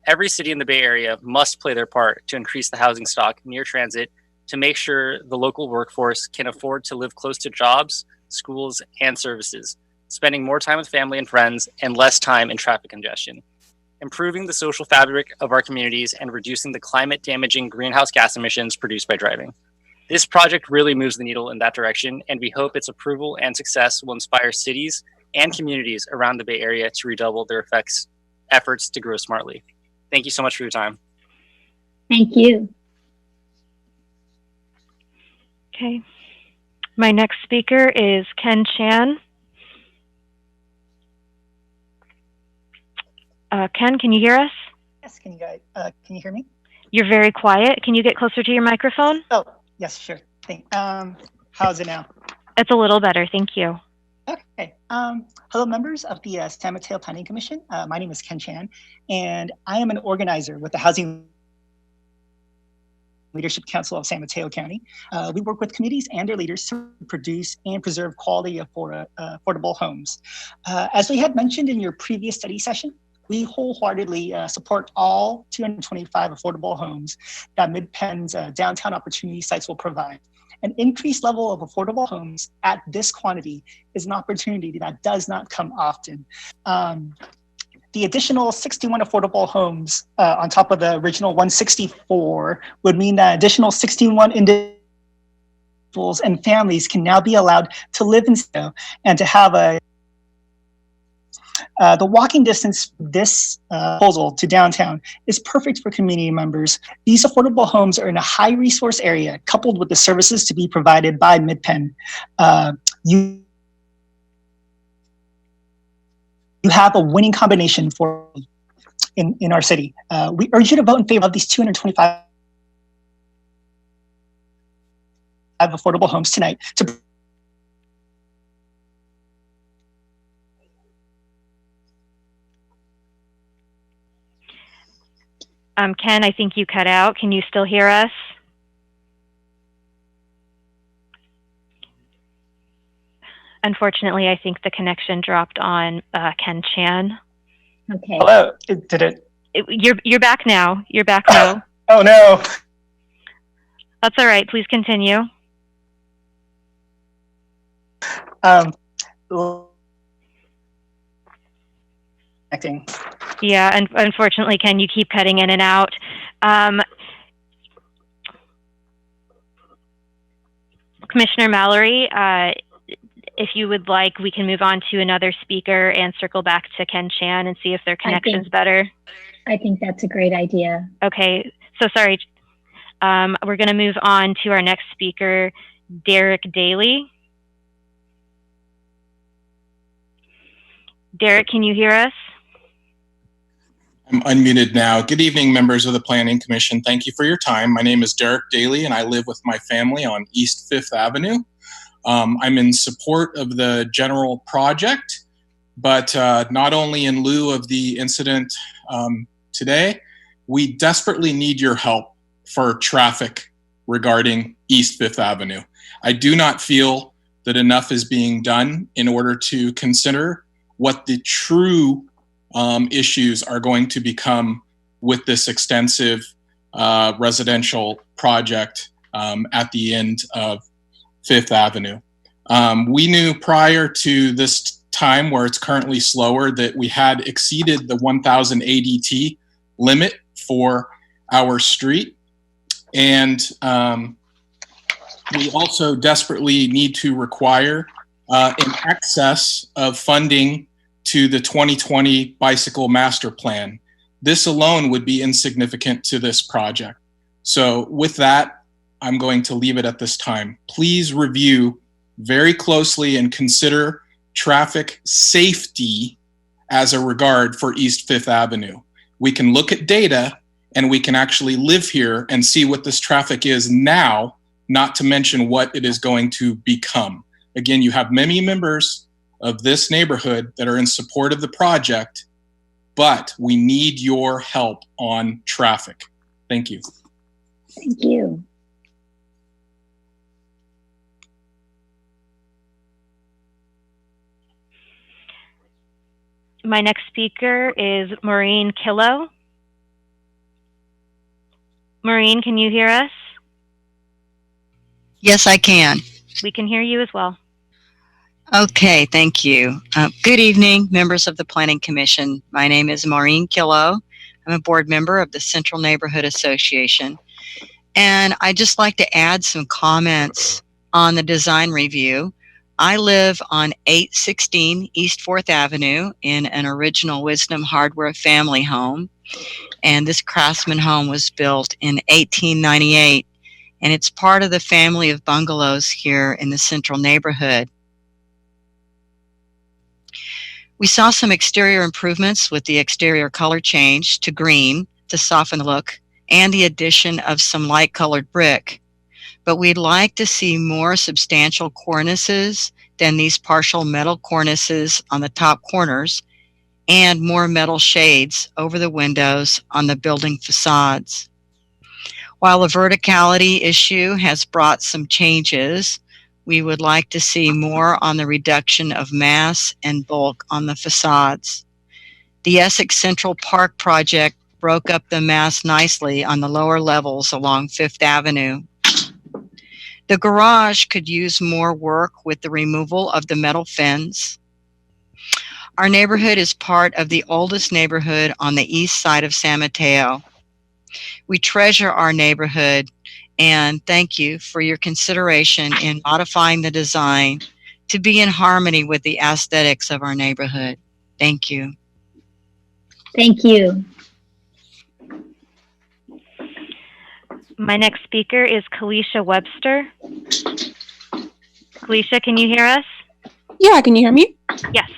Every city in the Bay Area must play their part to increase the housing stock near transit to make sure the local workforce can afford to live close to jobs, schools, and services, spending more time with family and friends and less time in traffic congestion. Improving the social fabric of our communities and reducing the climate-damaging greenhouse gas emissions produced by driving. This project really moves the needle in that direction, and we hope its approval and success will inspire cities and communities around the Bay Area to redouble their efforts to grow smartly. Thank you so much for your time. Thank you. Okay. My next speaker is Ken Chan. Ken, can you hear us? Yes, can you hear me? You're very quiet. Can you get closer to your microphone? Oh, yes, sure. How's it now? It's a little better, thank you. Okay. Hello, members of the San Mateo Planning Commission. My name is Ken Chan, and I am an organizer with the Housing Leadership Council of San Mateo County. We work with communities and their leaders to produce and preserve quality affordable homes. As we had mentioned in your previous study session, we wholeheartedly support all 225 affordable homes that Mid-Penn's downtown opportunity sites will provide. An increased level of affordable homes at this quantity is an opportunity that does not come often. The additional 61 affordable homes on top of the original 164 would mean that additional 61 individuals and families can now be allowed to live in Snow and to have the walking distance this proposal to downtown is perfect for community members. These affordable homes are in a high resource area coupled with the services to be provided by Mid-Penn. You have a winning combination in our city. We urge you to vote in favor of these 225 affordable homes tonight. Ken, I think you cut out. Can you still hear us? Unfortunately, I think the connection dropped on Ken Chan. Okay. Hello. Did it? You're back now. You're back now. Oh no. That's all right. Please continue. Connecting. Yeah, and unfortunately, Ken, you keep cutting in and out. Commissioner Mallory, if you would like, we can move on to another speaker and circle back to Ken Chan and see if their connection's better. I think that's a great idea. Okay, so sorry. We're going to move on to our next speaker, Derek Daly. Derek, can you hear us? I'm unmuted now. Good evening, members of the Planning Commission. Thank you for your time. My name is Derek Daly, and I live with my family on East 5th Avenue. I'm in support of the general project, but not only in lieu of the incident today, we desperately need your help for traffic regarding East 5th Avenue. I do not feel that enough is being done in order to consider what the true issues are going to become with this extensive residential project at the end of 5th Avenue. We knew prior to this time, where it's currently slower, that we had exceeded the 1,000 ADT limit for our street. And we also desperately need to require an excess of funding to the 2020 Bicycle Master Plan. This alone would be insignificant to this project. So with that, I'm going to leave it at this time. Please review very closely and consider traffic safety as a regard for East 5th Avenue. We can look at data and we can actually live here and see what this traffic is now, not to mention what it is going to become. Again, you have many members of this neighborhood that are in support of the project, but we need your help on traffic. Thank you. Thank you. My next speaker is Maureen Killow. Maureen, can you hear us? Yes, I can. We can hear you as well. Okay, thank you. Good evening, members of the Planning Commission. My name is Maureen Killow. I'm a board member of the Central Neighborhood Association. And I'd just like to add some comments on the design review. I live on 816 East 4th Avenue in an original Wisdom Hardware family home. And this craftsman home was built in 1898. And it's part of the family of bungalows here in the central neighborhood. We saw some exterior improvements with the exterior color change to green to soften the look and the addition of some light colored brick. But we'd like to see more substantial cornices than these partial metal cornices on the top corners and more metal shades over the windows on the building facades. While the verticality issue has brought some changes, we would like to see more on the reduction of mass and bulk on the facades. The Essex Central Park project broke up the mass nicely on the lower levels along 5th Avenue. The garage could use more work with the removal of the metal fence. Our neighborhood is part of the oldest neighborhood on the east side of San Mateo. We treasure our neighborhood and thank you for your consideration in modifying the design to be in harmony with the aesthetics of our neighborhood. Thank you. Thank you. My next speaker is Kalisha Webster. Kalisha, can you hear us? Yeah, can you hear me? Yes.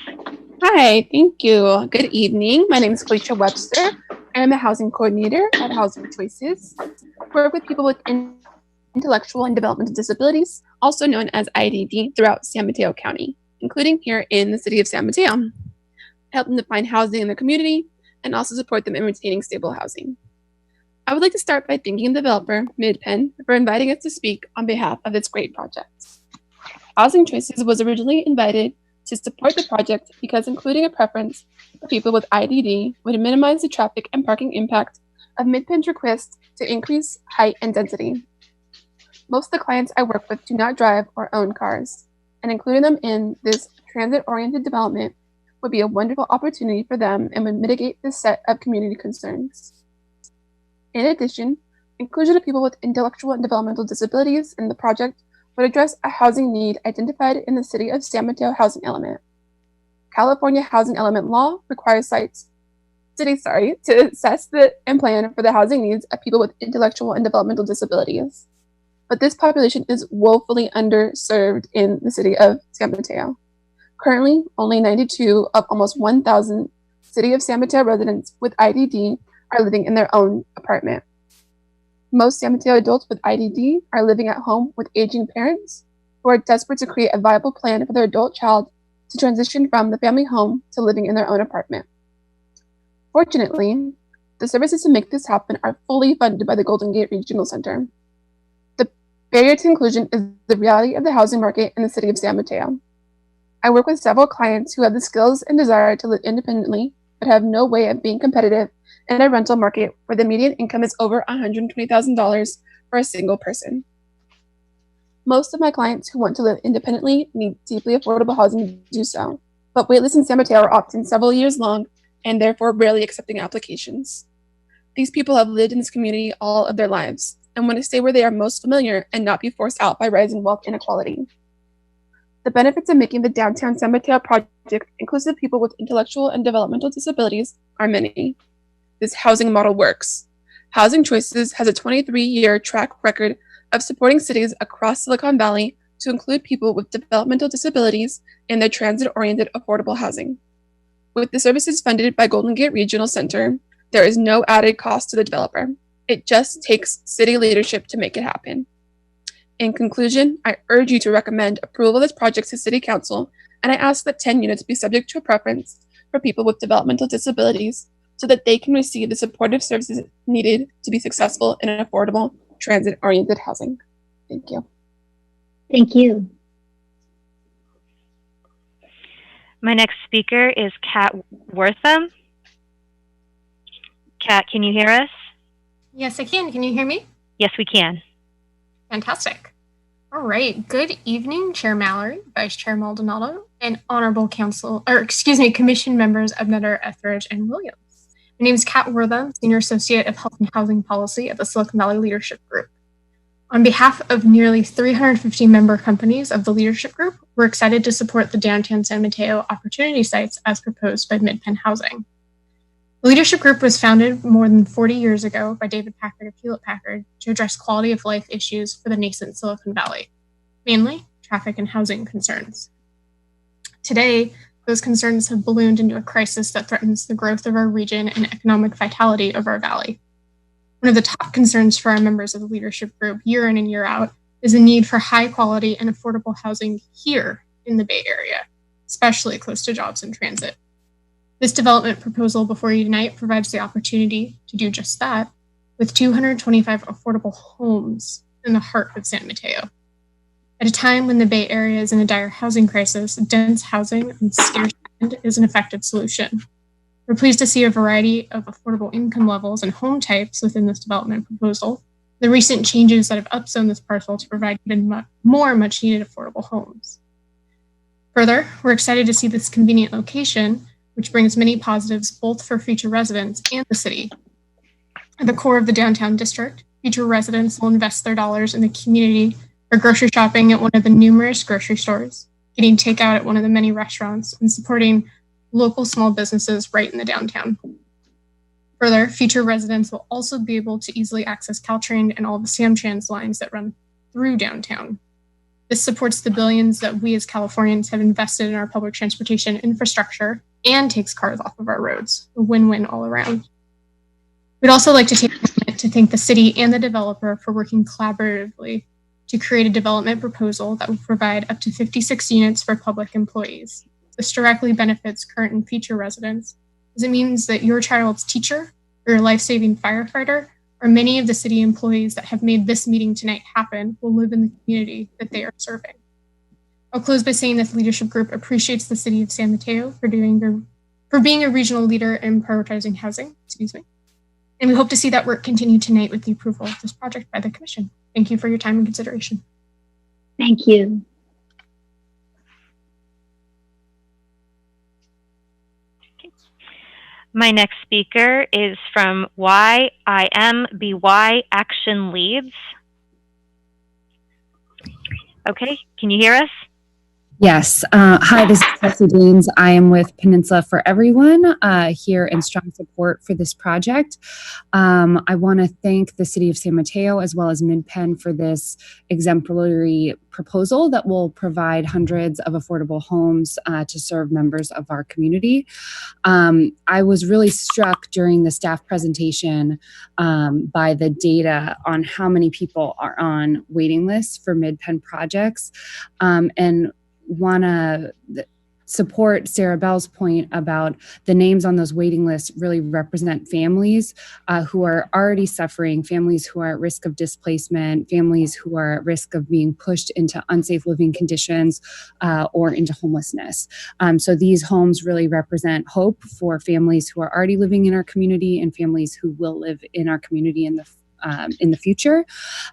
Hi, thank you. Good evening. My name is Kalisha Webster. I am a housing coordinator at Housing Choices. I work with people with intellectual and developmental disabilities, also known as IDD, throughout San Mateo County, including here in the city of San Mateo. I help them to find housing in their community and also support them in retaining stable housing. I would like to start by thanking the developer, MidPen, for inviting us to speak on behalf of this great project. Housing Choices was originally invited to support the project because including a preference for people with IDD would minimize the traffic and parking impact of MidPen's request to increase height and density. Most of the clients I work with do not drive or own cars, and including them in this transit-oriented development would be a wonderful opportunity for them and would mitigate this set of community concerns. In addition, inclusion of people with intellectual and developmental disabilities in the project would address a housing need identified in the City of San Mateo housing element. California housing element law requires cities to assess and plan for the housing needs of people with intellectual and developmental disabilities. But this population is woefully underserved in the City of San Mateo. Currently, only 92 of almost 1,000 City of San Mateo residents with IDD are living in their own apartment. Most San Mateo adults with IDD are living at home with aging parents who are desperate to create a viable plan for their adult child to transition from the family home to living in their own apartment. Fortunately, the services to make this happen are fully funded by the Golden Gate Regional Center. The barrier to inclusion is the reality of the housing market in the city of San Mateo. I work with several clients who have the skills and desire to live independently, but have no way of being competitive in a rental market where the median income is over $120,000 for a single person. Most of my clients who want to live independently need deeply affordable housing to do so, but waitlists in San Mateo are often several years long and therefore rarely accepting applications. These people have lived in this community all of their lives and want to stay where they are most familiar and not be forced out by rising wealth inequality. The benefits of making the downtown San Mateo project inclusive of people with intellectual and developmental disabilities are many. This housing model works. Housing Choices has a 23-year track record of supporting cities across Silicon Valley to include people with developmental disabilities in their transit-oriented affordable housing. With the services funded by Golden Gate Regional Center, there is no added cost to the developer. It just takes city leadership to make it happen. In conclusion, I urge you to recommend approval of this project to City Council, and I ask that 10 units be subject to a preference for people with developmental disabilities so that they can receive the supportive services needed to be successful in an affordable, transit-oriented housing. Thank you. Thank you. My next speaker is Kat Wortham. Kat, can you hear us? Yes, I can. Can you hear me? Yes, we can. Fantastic. All right. Good evening, Chair Mallory, Vice Chair Maldonado, and honorable commission members of Nutter, Etheridge, and Williams. My name is Kat Wortham, Senior Associate of Health and Housing Policy at the Silicon Valley Leadership Group. On behalf of nearly 350 member companies of the leadership group, we're excited to support the downtown San Mateo opportunity sites as proposed by Mid-Penn Housing. The leadership group was founded more than 40 years ago by David Packard of Hewlett-Packard to address quality of life issues for the nascent Silicon Valley, mainly traffic and housing concerns. Today, those concerns have ballooned into a crisis that threatens the growth of our region and economic vitality of our valley. One of the top concerns for our members of the leadership group year in and year out is the need for high quality and affordable housing here in the Bay Area, especially close to jobs and transit. This development proposal before you tonight provides the opportunity to do just that with 225 affordable homes in the heart of San Mateo. At a time when the Bay Area is in a dire housing crisis, dense housing and scarce land is an effective solution. We're pleased to see a variety of affordable income levels and home types within this development proposal, the recent changes that have upzoned this parcel to provide even more much-needed affordable homes. Further, we're excited to see this convenient location, which brings many positives both for future residents and the city. At the core of the downtown district, future residents will invest their dollars in the community for grocery shopping at one of the numerous grocery stores, getting takeout at one of the many restaurants, and supporting local small businesses right in the downtown. Further, future residents will also be able to easily access Caltrain and all the Samtrans lines that run through downtown. This supports the billions that we as Californians have invested in our public transportation infrastructure and takes cars off of our roads, a win-win all around. We'd also like to take a moment to thank the city and the developer for working collaboratively to create a development proposal that will provide up to 56 units for public employees. This directly benefits current and future residents, as it means that your child's teacher or your life-saving firefighter or many of the city employees that have made this meeting tonight happen will live in the community that they are serving. I'll close by saying that the leadership group appreciates the city of San Mateo for being a regional leader in prioritizing housing, and we hope to see that work continue tonight with the approval of this project by the Commission. Thank you for your time and consideration. Thank you. My next speaker is from YIMBY Action Leads. Okay, can you hear us? Yes. Hi, this is Chelsea Deans. I am with Peninsula for Everyone here in strong support for this project. I want to thank the City of San Mateo as well as Mid-Penn for this exemplary proposal that will provide hundreds of affordable homes to serve members of our community. I was really struck during the staff presentation by the data on how many people are on waiting lists for Mid-Penn projects, and want to support Sarah Bell's point about the names on those waiting lists really represent families who are already suffering, families who are at risk of displacement, families who are at risk of being pushed into unsafe living conditions or into homelessness. So these homes really represent hope for families who are already living in our community and families who will live in our community in the future.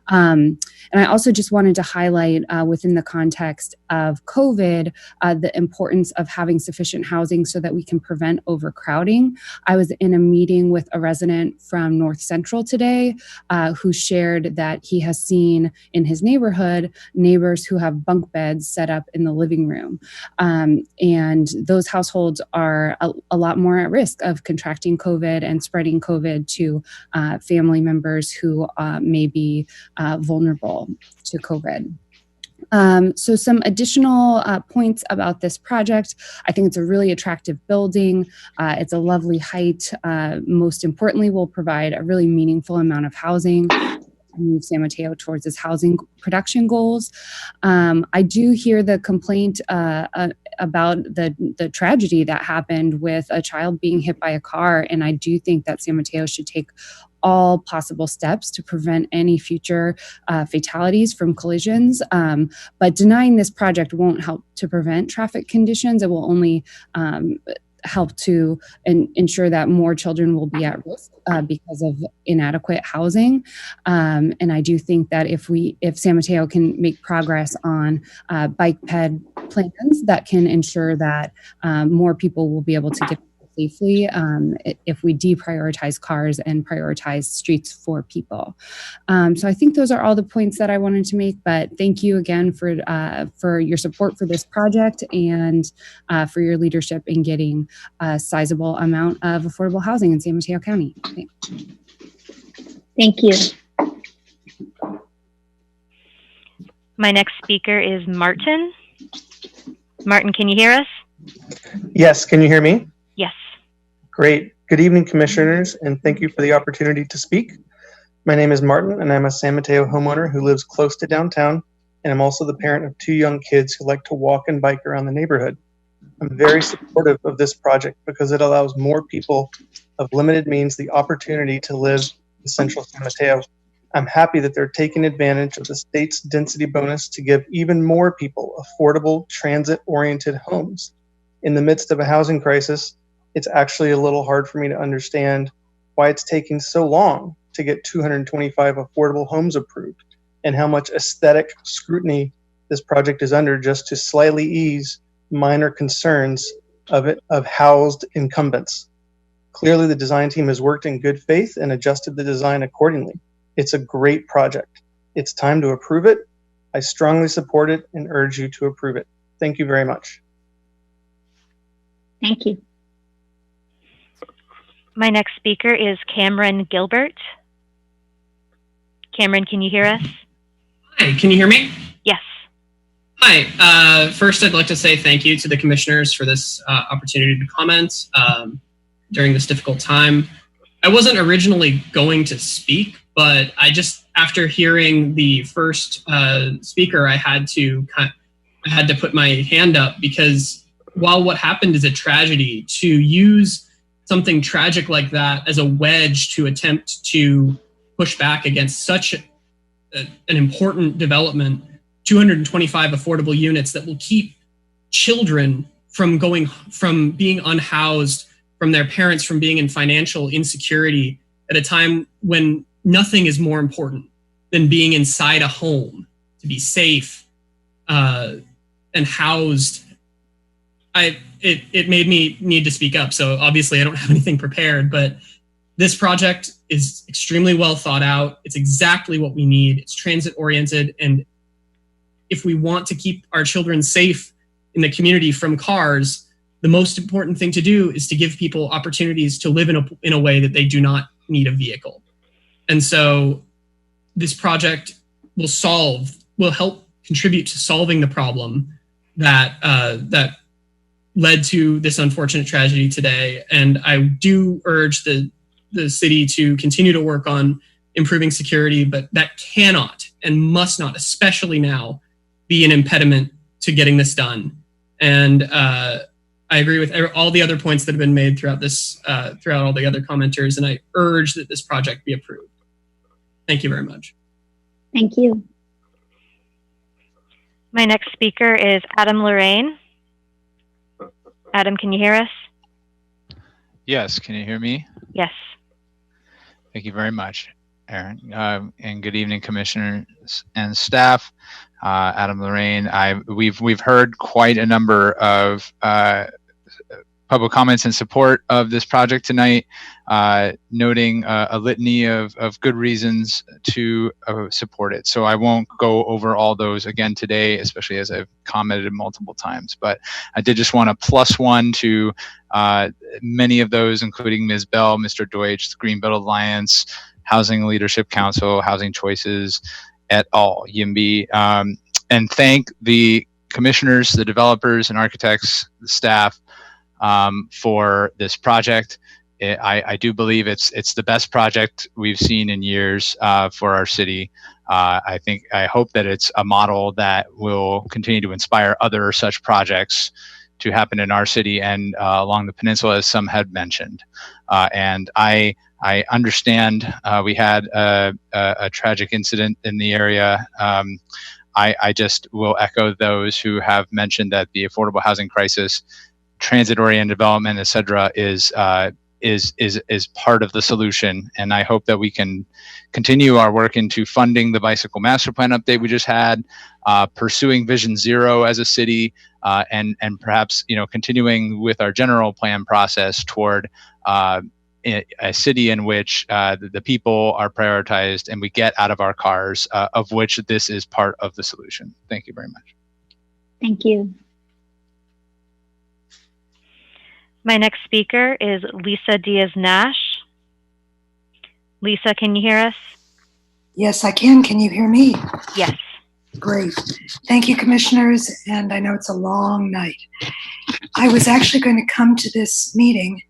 And I also just wanted to highlight within the context of COVID, the importance of having sufficient housing so that we can prevent overcrowding. I was in a meeting with a resident from North Central today who shared that he has seen in his neighborhood neighbors who have bunk beds set up in the living room. And those households are a lot more at risk of contracting COVID and spreading COVID to family members who may be vulnerable to COVID. So some additional points about this project. I think it's a really attractive building. It's a lovely height. Most importantly, will provide a really meaningful amount of housing to move San Mateo towards its housing production goals. I do hear the complaint about the tragedy that happened with a child being hit by a car, and I do think that San Mateo should take all possible steps to prevent any future fatalities from collisions. But denying this project won't help to prevent traffic conditions. It will only help to ensure that more children will be at risk because of inadequate housing. And I do think that if San Mateo can make progress on bike ped plans that can ensure that more people will be able to get safely if we deprioritize cars and prioritize streets for people. So I think those are all the points that I wanted to make, but thank you again for your support for this project and for your leadership in getting a sizable amount of affordable housing in San Mateo County. Thanks. Thank you. My next speaker is Martin. Martin, can you hear us? Yes, can you hear me? Yes. Great. Good evening, commissioners, and thank you for the opportunity to speak. My name is Martin, and I'm a San Mateo homeowner who lives close to downtown, and I'm also the parent of 2 young kids who like to walk and bike around the neighborhood. I'm very supportive of this project because it allows more people of limited means the opportunity to live in central San Mateo. I'm happy that they're taking advantage of the state's density bonus to give even more people affordable transit-oriented homes. In the midst of a housing crisis, it's actually a little hard for me to understand why it's taking so long to get 225 affordable homes approved and how much aesthetic scrutiny this project is under just to slightly ease minor concerns of housed incumbents. Clearly, the design team has worked in good faith and adjusted the design accordingly. It's a great project. It's time to approve it. I strongly support it and urge you to approve it. Thank you very much. Thank you. My next speaker is Cameron Gilbert. Cameron, can you hear us? Hi, can you hear me? Yes. Hi. First, I'd like to say thank you to the commissioners for this opportunity to comment during this difficult time. I wasn't originally going to speak, but after hearing the first speaker, I had to put my hand up because while what happened is a tragedy, to use something tragic like that as a wedge to attempt to push back against such an important development, 225 affordable units that will keep children from being unhoused, from their parents, from being in financial insecurity at a time when nothing is more important than being inside a home to be safe and housed. It made me need to speak up. So obviously I don't have anything prepared, but this project is extremely well thought out. It's exactly what we need. It's transit oriented. And if we want to keep our children safe in the community from cars, the most important thing to do is to give people opportunities to live in a way that they do not need a vehicle. And so this project will help contribute to solving the problem that led to this unfortunate tragedy today. And I do urge the city to continue to work on improving security, but that cannot and must not, especially now, be an impediment to getting this done. And I agree with all the other points that have been made throughout all the other commenters, and I urge that this project be approved. Thank you very much. Thank you. My next speaker is Adam Lorraine. Adam, can you hear us? Yes, can you hear me? Yes. Thank you very much, Aaron. And good evening, commissioners and staff. Adam Lorraine. We've heard quite a number of public comments in support of this project tonight, noting a litany of good reasons to support it. So I won't go over all those again today, especially as I've commented multiple times. But I did just want to +1 to many of those, including Ms. Bell, Mr. Deutsch, the Greenbelt Alliance, Housing Leadership Council, Housing Choices, et al., YIMBY, and thank the commissioners, the developers and architects, the staff for this project. I do believe it's the best project we've seen in years for our city. I hope that it's a model that will continue to inspire other such projects to happen in our city and along the peninsula, as some had mentioned. And I understand we had a tragic incident in the area. I just will echo those who have mentioned that the affordable housing crisis, transit-oriented development, et cetera, is is part of the solution. And I hope that we can continue our work into funding the bicycle master plan update we just had, pursuing Vision Zero as a city, and perhaps continuing with our general plan process toward a city in which the people are prioritized and we get out of our cars, of which this is part of the solution. Thank you very much. Thank you. My next speaker is Lisa Diaz-Nash. Lisa, can you hear us? Yes, I can. Can you hear me? Yes. Great. Thank you, commissioners. And I know it's a long night. I was actually going to come to this meeting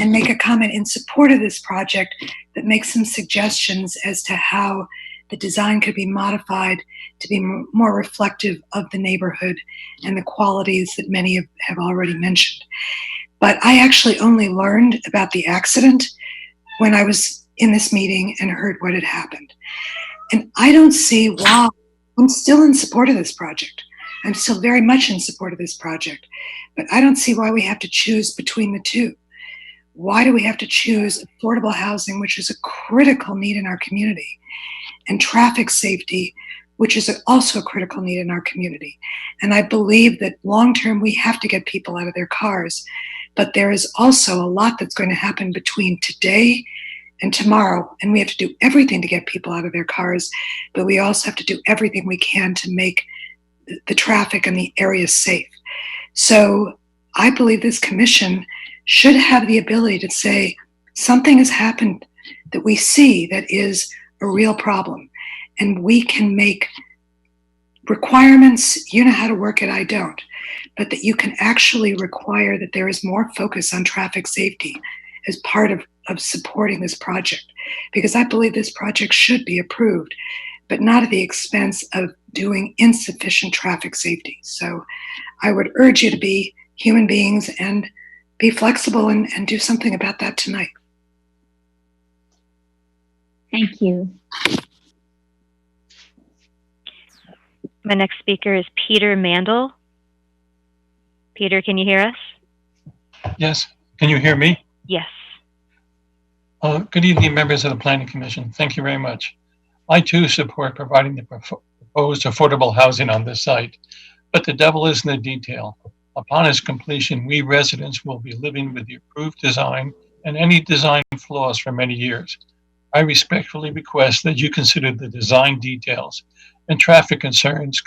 and make a comment in support of this project that makes some suggestions as to how the design could be modified to be more reflective of the neighborhood and the qualities that many have already mentioned. But I actually only learned about the accident when I was in this meeting and heard what had happened. And I don't see why. I'm still in support of this project. I'm still very much in support of this project. But I don't see why we have to choose between the two. Why do we have to choose affordable housing, which is a critical need in our community, and traffic safety, which is also a critical need in our community? And I believe that long-term, we have to get people out of their cars. But there is also a lot that's going to happen between today and tomorrow, and we have to do everything to get people out of their cars, but we also have to do everything we can to make the traffic and the areas safe. So I believe this commission should have the ability to say something has happened that we see that is a real problem, and we can make requirements. You know how to work it, I don't, but that you can actually require that there is more focus on traffic safety as part of supporting this project, because I believe this project should be approved, but not at the expense of doing insufficient traffic safety. So I would urge you to be human beings and be flexible and do something about that tonight. Thank you. My next speaker is Peter Mandel. Peter, can you hear us? Yes. Can you hear me? Yes. Good evening, members of the Planning Commission. Thank you very much. I too support providing the proposed affordable housing on this site, but the devil is in the detail. Upon its completion, we residents will be living with the approved design and any design flaws for many years. I respectfully request that you consider the design details and traffic concerns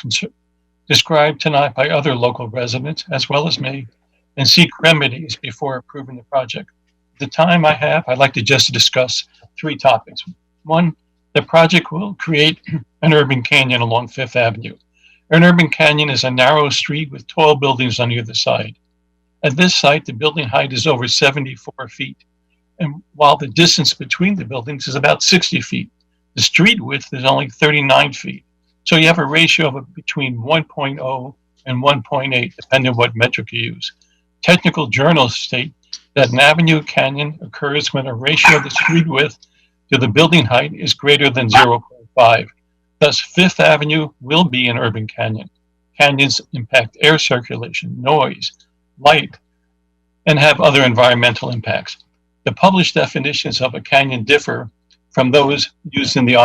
described tonight by other local residents as well as me, and seek remedies before approving the project. The time I have, I'd like to just discuss three topics. One, the project will create an urban canyon along Fifth Avenue. An urban canyon is a narrow street with tall buildings on either side. At this site, the building height is over 74 feet. And while the distance between the buildings is about 60 feet, the street width is only 39 feet. So you have a ratio of between 1.0 and 1.8, depending on what metric you use. Technical journals state that an avenue canyon occurs when a ratio of the street width to the building height is greater than 0.5. Thus, Fifth Avenue will be an urban canyon. Canyons impact air circulation, noise, light, and have other environmental impacts. The published definitions of a canyon differ from those used in the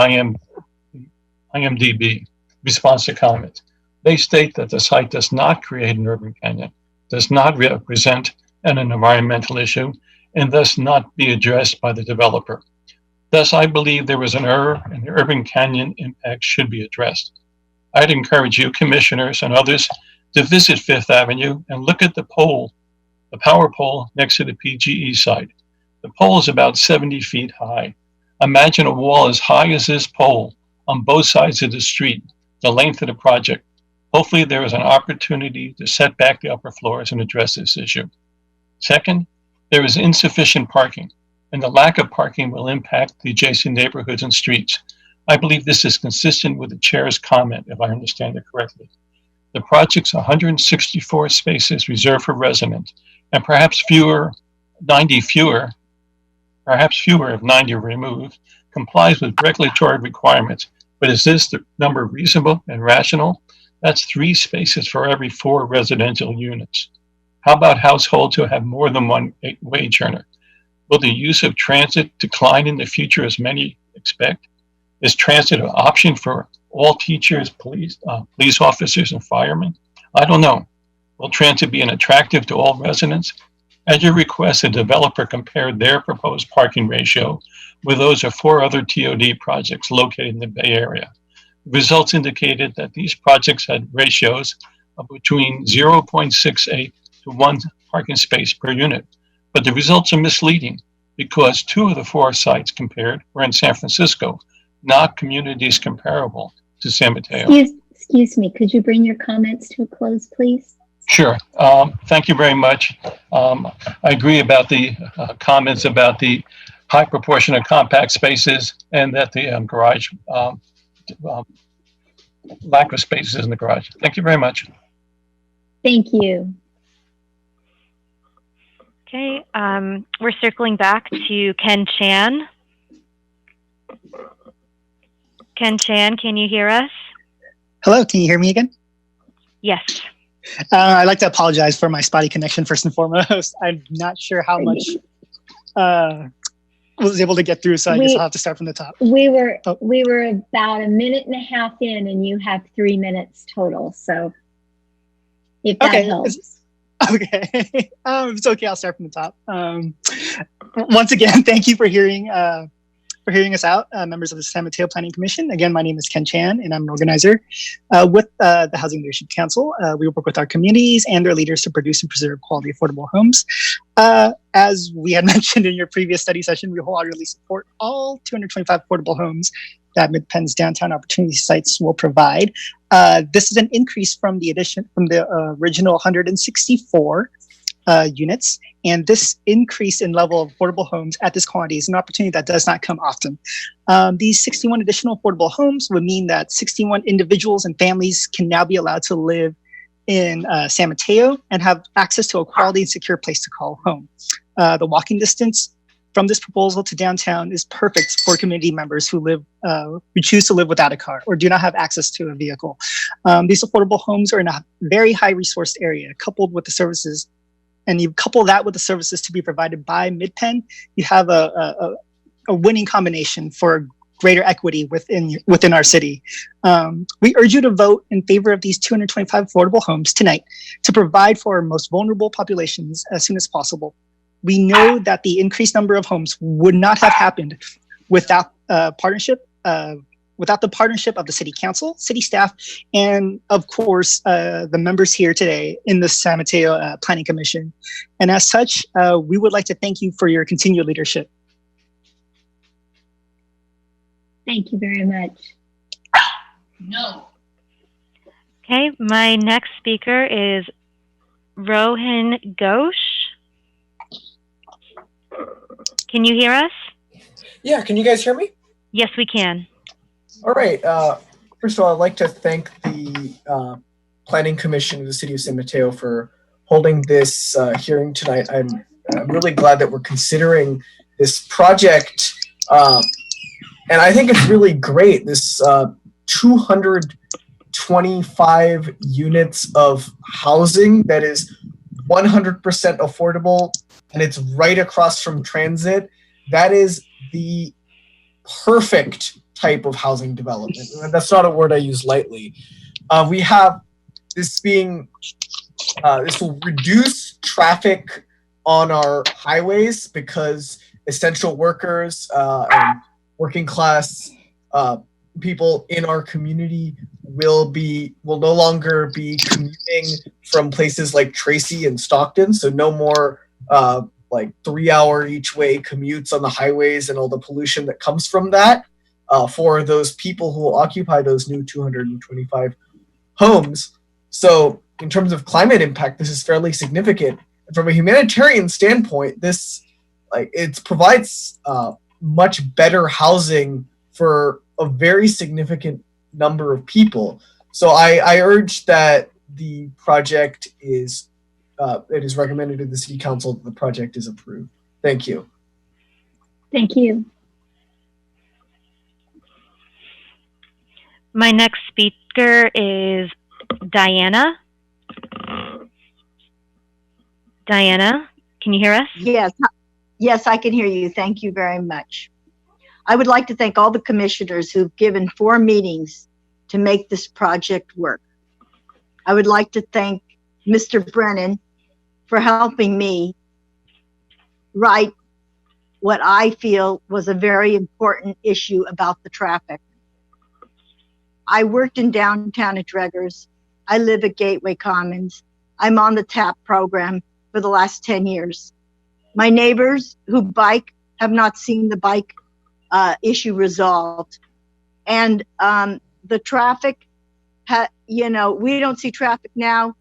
IMDb response to comments. They state that the site does not create an urban canyon, does not represent an environmental issue, and thus not be addressed by the developer. Thus, I believe there was an error and the urban canyon impact should be addressed. I'd encourage you, commissioners and others, to visit Fifth Avenue and look at the pole, the power pole next to the PGE site. The pole is about 70 feet high. Imagine a wall as high as this pole on both sides of the street, the length of the project. Hopefully there is an opportunity to set back the upper floors and address this issue. Second, there is insufficient parking, and the lack of parking will impact the adjacent neighborhoods and streets. I believe this is consistent with the chair's comment, if I understand it correctly. The project's 164 spaces reserved for residents, and perhaps fewer if 90 are removed, complies with regulatory requirements. But is this the number reasonable and rational? That's 3 spaces for every 4 residential units. How about households who have more than one wage earner? Will the use of transit decline in the future as many expect? Is transit an option for all teachers, police officers, and firemen? I don't know. Will transit be attractive to all residents? At your request, a developer compared their proposed parking ratio with those of 4 other TOD projects located in the Bay Area. Results indicated that these projects had ratios of between 0.68 to 1 parking space per unit. But the results are misleading because 2 of the 4 sites compared were in San Francisco, not communities comparable to San Mateo. Excuse me, could you bring your comments to a close, please? Sure. Thank you very much. I agree about the comments about the high proportion of compact spaces and that the garage, lack of spaces in the garage. Thank you very much. Thank you. Okay, we're circling back to Ken Chan. Ken Chan, can you hear us? Hello, can you hear me again? Yes. I'd like to apologize for my spotty connection first and foremost. I'm not sure how much was able to get through, so I guess I'll have to start from the top. We were about a minute and a half in, and you have 3 minutes total. So if that helps. Okay. It's okay. I'll start from the top. Once again, thank you for hearing us out, members of the San Mateo Planning Commission. Again, my name is Ken Chan, and I'm an organizer with the Housing Leadership Council. We work with our communities and their leaders to produce and preserve quality, affordable homes. As we had mentioned in your previous study session, we wholeheartedly support all 225 affordable homes that Mid-Penn's downtown opportunity sites will provide. This is an increase from the original 164 units. And this increase in level of affordable homes at this quantity is an opportunity that does not come often. These 61 additional affordable homes would mean that 61 individuals and families can now be allowed to live in San Mateo and have access to a quality and secure place to call home. The walking distance from this proposal to downtown is perfect for community members who choose to live without a car or do not have access to a vehicle. These affordable homes are in a very high resourced area, coupled with the services. And you couple that with the services to be provided by Mid-Penn, you have a winning combination for greater equity within our city. We urge you to vote in favor of these 225 affordable homes tonight to provide for our most vulnerable populations as soon as possible. We know that the increased number of homes would not have happened without the partnership of the city council, city staff, and of course, the members here today in the San Mateo Planning Commission. And as such, we would like to thank you for your continued leadership. Thank you very much. No. Okay, my next speaker is Rohan Ghosh. Can you hear us? Yeah, can you guys hear me? Yes, we can. All right. First of all, I'd like to thank the Planning Commission of the City of San Mateo for holding this hearing tonight. I'm really glad that we're considering this project, and I think it's really great. This 225 units of housing that is 100% affordable, and it's right across from transit. That is the perfect type of housing development. That's not a word I use lightly. We have this being, this will reduce traffic on our highways because essential workers and working class people in our community will no longer be commuting from places like Tracy and Stockton. So no more like 3-hour each way commutes on the highways and all the pollution that comes from that. For those people who will occupy those new 225 homes. So in terms of climate impact, this is fairly significant. And from a humanitarian standpoint, this it provides much better housing for a very significant number of people. So I urge that the project is, it is recommended to the City Council that the project is approved. Thank you. Thank you. My next speaker is Diana. Diana, can you hear us? Yes. Yes, I can hear you. Thank you very much. I would like to thank all the commissioners who've given 4 meetings to make this project work. I would like to thank Mr. Brennan for helping me write what I feel was a very important issue about the traffic. I worked in downtown at Dreggers. I live at Gateway Commons. I'm on the TAP program for the last 10 years. My neighbors who bike have not seen the bike issue resolved. And the traffic, we don't see traffic now,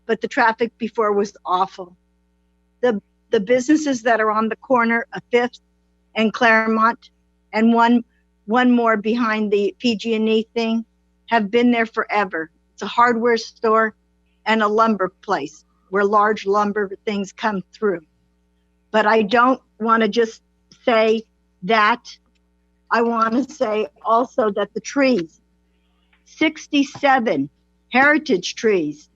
but the traffic before was awful. The businesses that are on the corner of 5th and Claremont, and one more behind the PG&E thing, have been there forever. It's a hardware store and a lumber place where large lumber things come through. But I don't want to just say that. I want to say also that the trees, 67 heritage trees,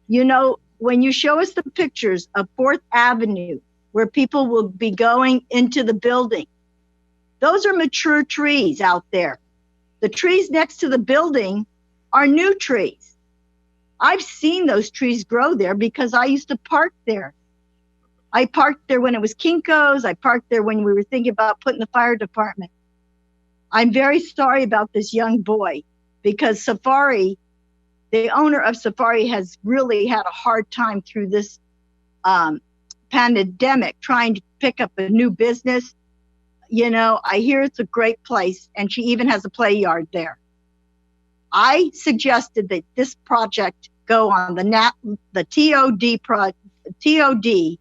when you show us the pictures of 4th Avenue, where people will be going into the building, those are mature trees out there. The trees next to the building are new trees. I've seen those trees grow there because I used to park there. I parked there when it was Kinko's. I parked there when we were thinking about putting the fire department. I'm very sorry about this young boy because Safari, the owner of Safari, has really had a hard time through this pandemic trying to pick up a new business. I hear it's a great place, and she even has a play yard there. I suggested that this project go on the TOD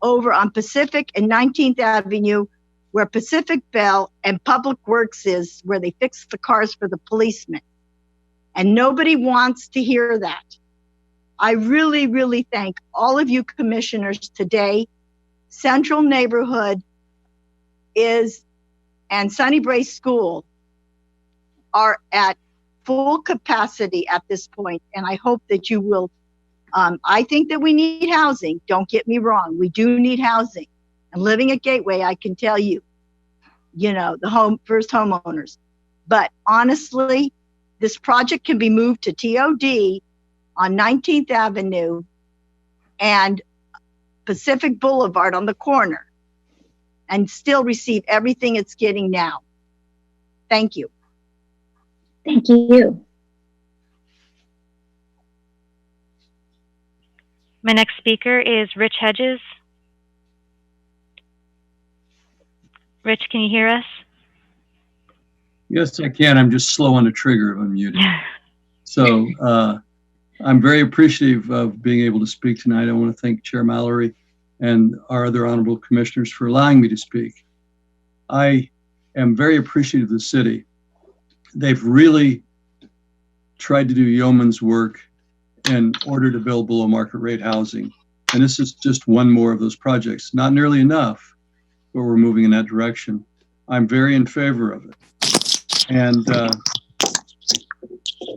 over on Pacific and 19th Avenue, where Pacific Bell and Public Works is, where they fix the cars for the policemen. And nobody wants to hear that. I really, really thank all of you commissioners today. Central Neighborhood and Sunny Brae School are at full capacity at this point, and I hope that you will. I think that we need housing. Don't get me wrong. We do need housing. And living at Gateway, I can tell you, the first homeowners. But honestly, this project can be moved to TOD on 19th Avenue and Pacific Boulevard on the corner and still receive everything it's getting now. Thank you. Thank you. My next speaker is Rich Hedges. Rich, can you hear us? Yes, I can. I'm just slow on the trigger if I'm muted. So I'm very appreciative of being able to speak tonight. I want to thank Chair Mallory and our other honorable commissioners for allowing me to speak. I am very appreciative of the city. They've really tried to do yeoman's work in order to build below market rate housing. And this is just one more of those projects. Not nearly enough, but we're moving in that direction. I'm very in favor of it. And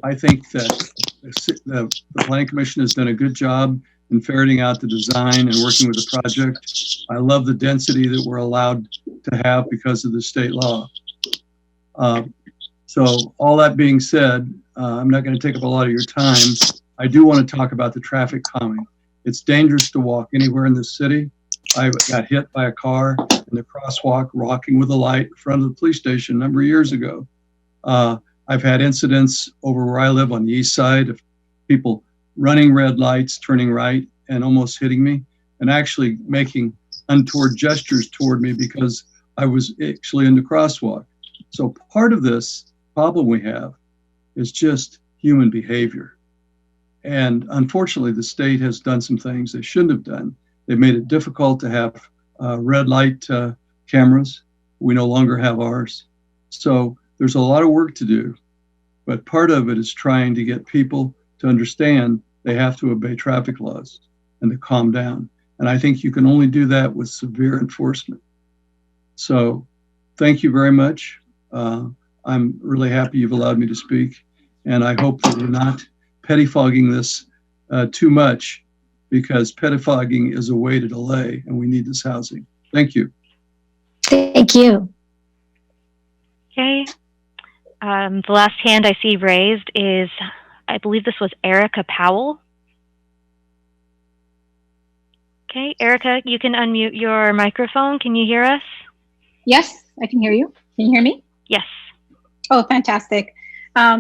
I think that the Planning Commission has done a good job in ferreting out the design and working with the project. I love the density that we're allowed to have because of the state law. So all that being said, I'm not going to take up a lot of your time. I do want to talk about the traffic calming. It's dangerous to walk anywhere in the city. I got hit by a car in the crosswalk, rocking with a light in front of the police station a number of years ago. I've had incidents over where I live on the east side of people running red lights, turning right, and almost hitting me, and actually making untoward gestures toward me because I was actually in the crosswalk. So part of this problem we have is just human behavior. And unfortunately, the state has done some things they shouldn't have done. They've made it difficult to have red light cameras. We no longer have ours. So there's a lot of work to do, but part of it is trying to get people to understand they have to obey traffic laws and to calm down. And I think you can only do that with severe enforcement. So thank you very much. I'm really happy you've allowed me to speak. And I hope that we're not pettifogging this too much, because pettifogging is a way to delay, and we need this housing. Thank you. Thank you. Okay. The last hand I see raised is, I believe this was Erica Powell. Okay, Erica, you can unmute your microphone. Can you hear us? Yes, I can hear you. Can you hear me? Yes. Oh, fantastic.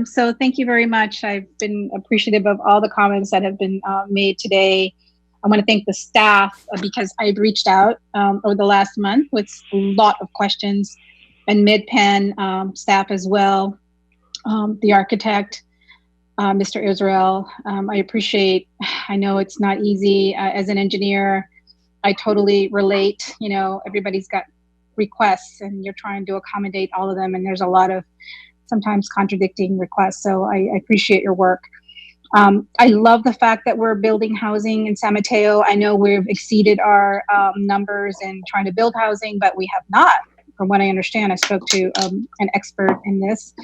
So thank you very much. I've been appreciative of all the comments that have been made today. I want to thank the staff because I've reached out over the last month with a lot of questions, and MidPen staff as well, the architect, Mr. Israel. I appreciate, I know it's not easy as an engineer. I totally relate. You know, everybody's got requests and you're trying to accommodate all of them, and there's a lot of sometimes contradicting requests. So I appreciate your work. I love the fact that we're building housing in San Mateo. I know we've exceeded our numbers in trying to build housing, but we have not. From what I understand, I spoke to an expert in this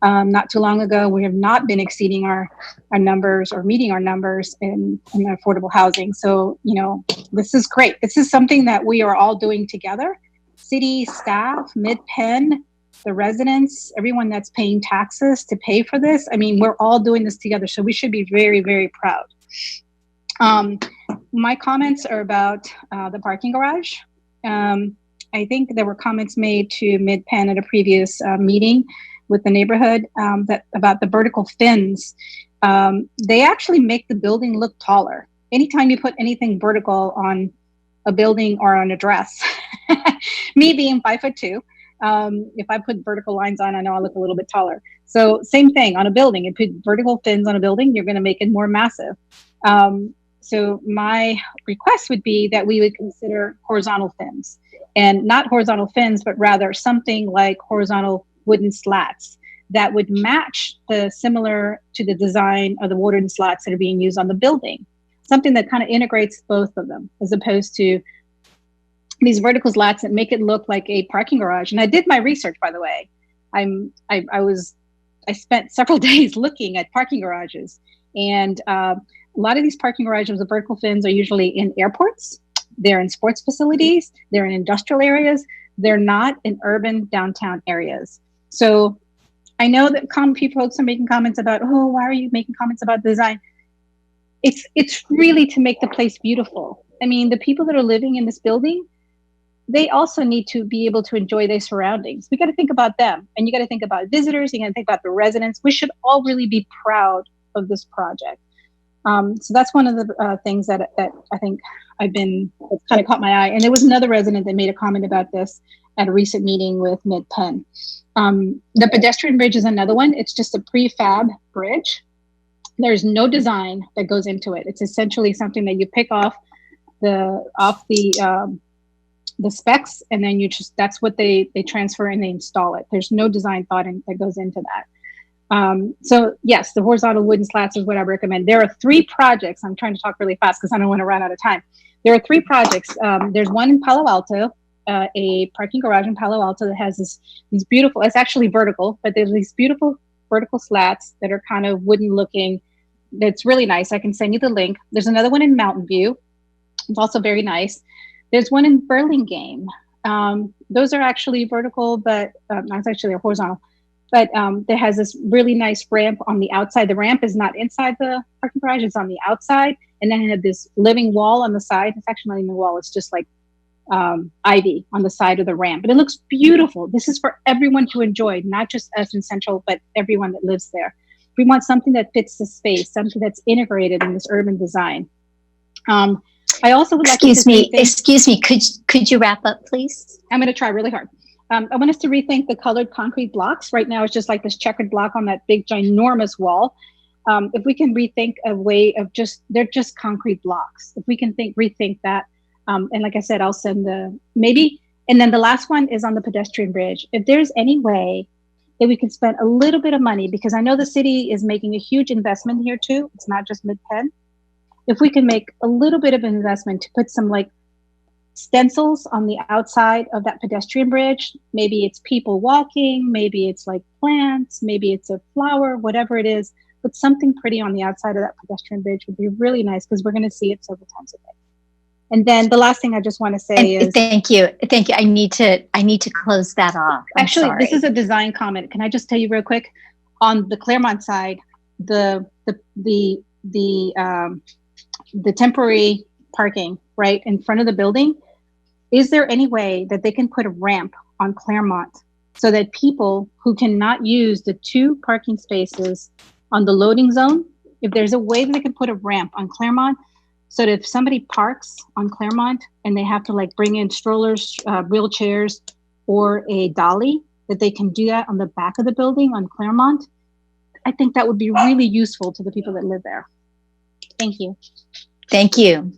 not too long ago. We have not been exceeding our numbers or meeting our numbers in affordable housing. So, you know, this is great. This is something that we are all doing together. City staff, MidPen, the residents, everyone that's paying taxes to pay for this. I mean, we're all doing this together. So we should be very, very proud. My comments are about the parking garage. I think there were comments made to MidPen at a previous meeting with the neighborhood that about the vertical fins. They actually make the building look taller. Anytime you put anything vertical on a building or on a dress, me being 5'2", if I put vertical lines on, I know I look a little bit taller. So same thing on a building. You put vertical fins on a building, you're going to make it more massive. So my request would be that we would consider horizontal fins, and not horizontal fins, but rather something like horizontal wooden slats that would match the similar to the design of the wooden slats that are being used on the building. Something that kind of integrates both of them, as opposed to these vertical slats that make it look like a parking garage. And I did my research, by the way. I spent several days looking at parking garages, and a lot of these parking garages with vertical fins are usually in airports. They're in sports facilities. They're in industrial areas. They're not in urban downtown areas. So I know that folks are making comments about, oh, why are you making comments about design? It's really to make the place beautiful. I mean, the people that are living in this building, they also need to be able to enjoy their surroundings. We got to think about them, and you got to think about visitors. You got to think about the residents. We should all really be proud of this project. So that's one of the things that I think it's kind of caught my eye. And there was another resident that made a comment about this at a recent meeting with MidPen. The pedestrian bridge is another one. It's just a prefab bridge. There's no design that goes into it. It's essentially something that you pick off the specs, and then that's what they transfer and they install it. There's no design thought that goes into that. So yes, the horizontal wooden slats is what I recommend. There are 3 projects. I'm trying to talk really fast because I don't want to run out of time. There are 3 projects. There's one in Palo Alto, a parking garage in Palo Alto that has these beautiful, it's actually vertical, but there's these beautiful vertical slats that are kind of wooden looking. That's really nice. I can send you the link. There's another one in Mountain View. It's also very nice. There's one in Burlingame. Those are actually vertical, but that's actually a horizontal. But there has this really nice ramp on the outside. The ramp is not inside the parking garage, it's on the outside. And then it had this living wall on the side. It's actually not even a wall, it's just like ivy on the side of the ramp. But it looks beautiful. This is for everyone to enjoy, not just us in Central, but everyone that lives there. We want something that fits the space, something that's integrated in this urban design. I also would like Excuse me, could you wrap up, please? I'm going to try really hard. I want us to rethink the colored concrete blocks. Right now, it's just like this checkered block on that big, ginormous wall. If we can rethink a way of they're just concrete blocks. If we can rethink that. And like I said, I'll send and then the last one is on the pedestrian bridge. If there's any way that we can spend a little bit of money, because I know the city is making a huge investment here too. It's not just MidPen. If we can make a little bit of an investment to put some like stencils on the outside of that pedestrian bridge, maybe it's people walking, maybe it's like plants, maybe it's a flower, whatever it is, but something pretty on the outside of that pedestrian bridge would be really nice because we're going to see it several times a day. And then the last thing I just want to say is thank you. I need to close that off. I'm actually sorry. this is a design comment. Can I just tell you real quick? On the Claremont side, the temporary parking right in front of the building. Is there any way that they can put a ramp on Claremont so that people who cannot use the 2 parking spaces on the loading zone, if there's a way that they can put a ramp on Claremont, so that if somebody parks on Claremont and they have to like bring in strollers, wheelchairs, or a dolly, that they can do that on the back of the building on Claremont, I think that would be really useful to the people that live there. Thank you. Thank you.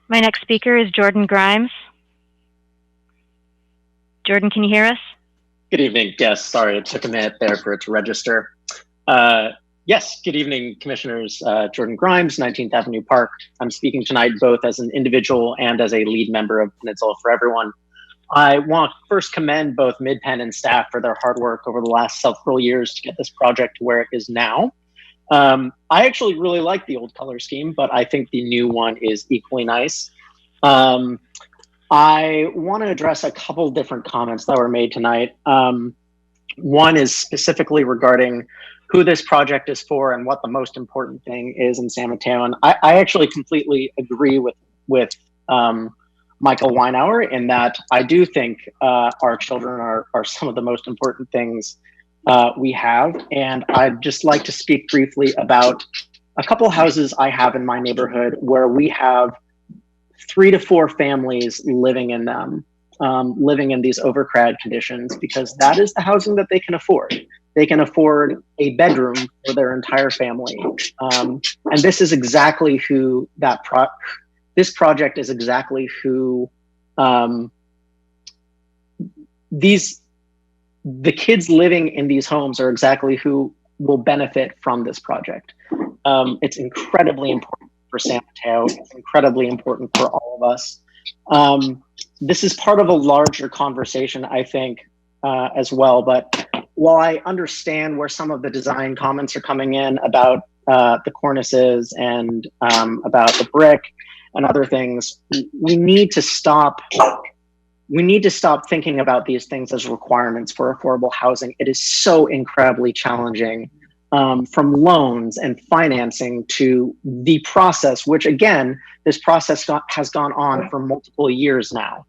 My next speaker is Jordan Grimes. Jordan, can you hear us? Good evening. Yes, sorry, it took a minute there for it to register. Yes, good evening, Commissioners. Jordan Grimes, 19th Avenue Park. I'm speaking tonight both as an individual and as a lead member of Peninsula for Everyone. I want to first commend both MidPen and staff for their hard work over the last several years to get this project to where it is now. I actually really like the old color scheme, but I think the new one is equally nice. I want to address a couple different comments that were made tonight. One is specifically regarding who this project is for and what the most important thing is in San Mateo. And I actually completely agree with Michael Weinauer in that I do think our children are some of the most important things we have. And I'd just like to speak briefly about a couple houses I have in my neighborhood where we have 3 to 4 families living in them, living in these overcrowded conditions, because that is the housing that they can afford. They can afford a bedroom for their entire family. And this is exactly who this project is exactly who the kids living in these homes are exactly who will benefit from this project. It's incredibly important for San Mateo. It's incredibly important for all of us. This is part of a larger conversation, I think, as well. But while I understand where some of the design comments are coming in about the cornices and about the brick and other things, we need to stop thinking about these things as requirements for affordable housing. It is so incredibly challenging, from loans and financing to the process, which again, this process has gone on for multiple years now.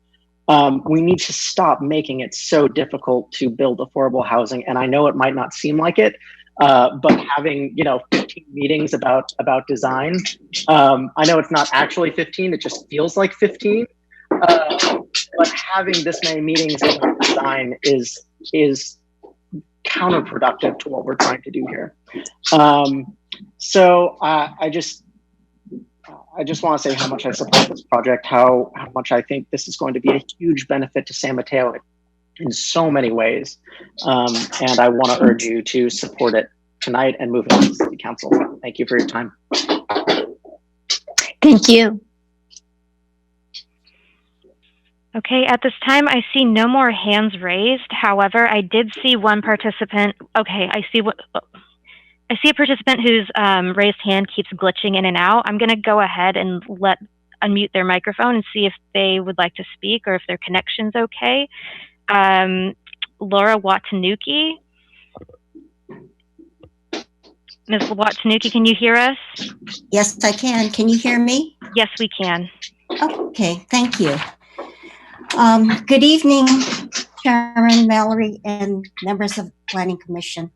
We need to stop making it so difficult to build affordable housing. And I know it might not seem like it, but having 15 meetings about design, I know it's not actually 15, it just feels like 15. But having this many meetings about design is counterproductive to what we're trying to do here. So I just want to say how much I support this project, how much I think this is going to be a huge benefit to San Mateo in so many ways. And I want to urge you to support it tonight and move it to City Council. Thank you for your time. Thank you. Okay, at this time, I see no more hands raised. However, I did see one participant. Okay, I see a participant whose raised hand keeps glitching in and out. I'm going to go ahead and unmute their microphone and see if they would like to speak or if their connection's okay. Laura Watanuki. Ms. Watanuki, can you hear us? Yes, I can. Can you hear me? Yes, we can. Okay, thank you. Good evening, Chairman, Mallory, and members of the Planning Commission.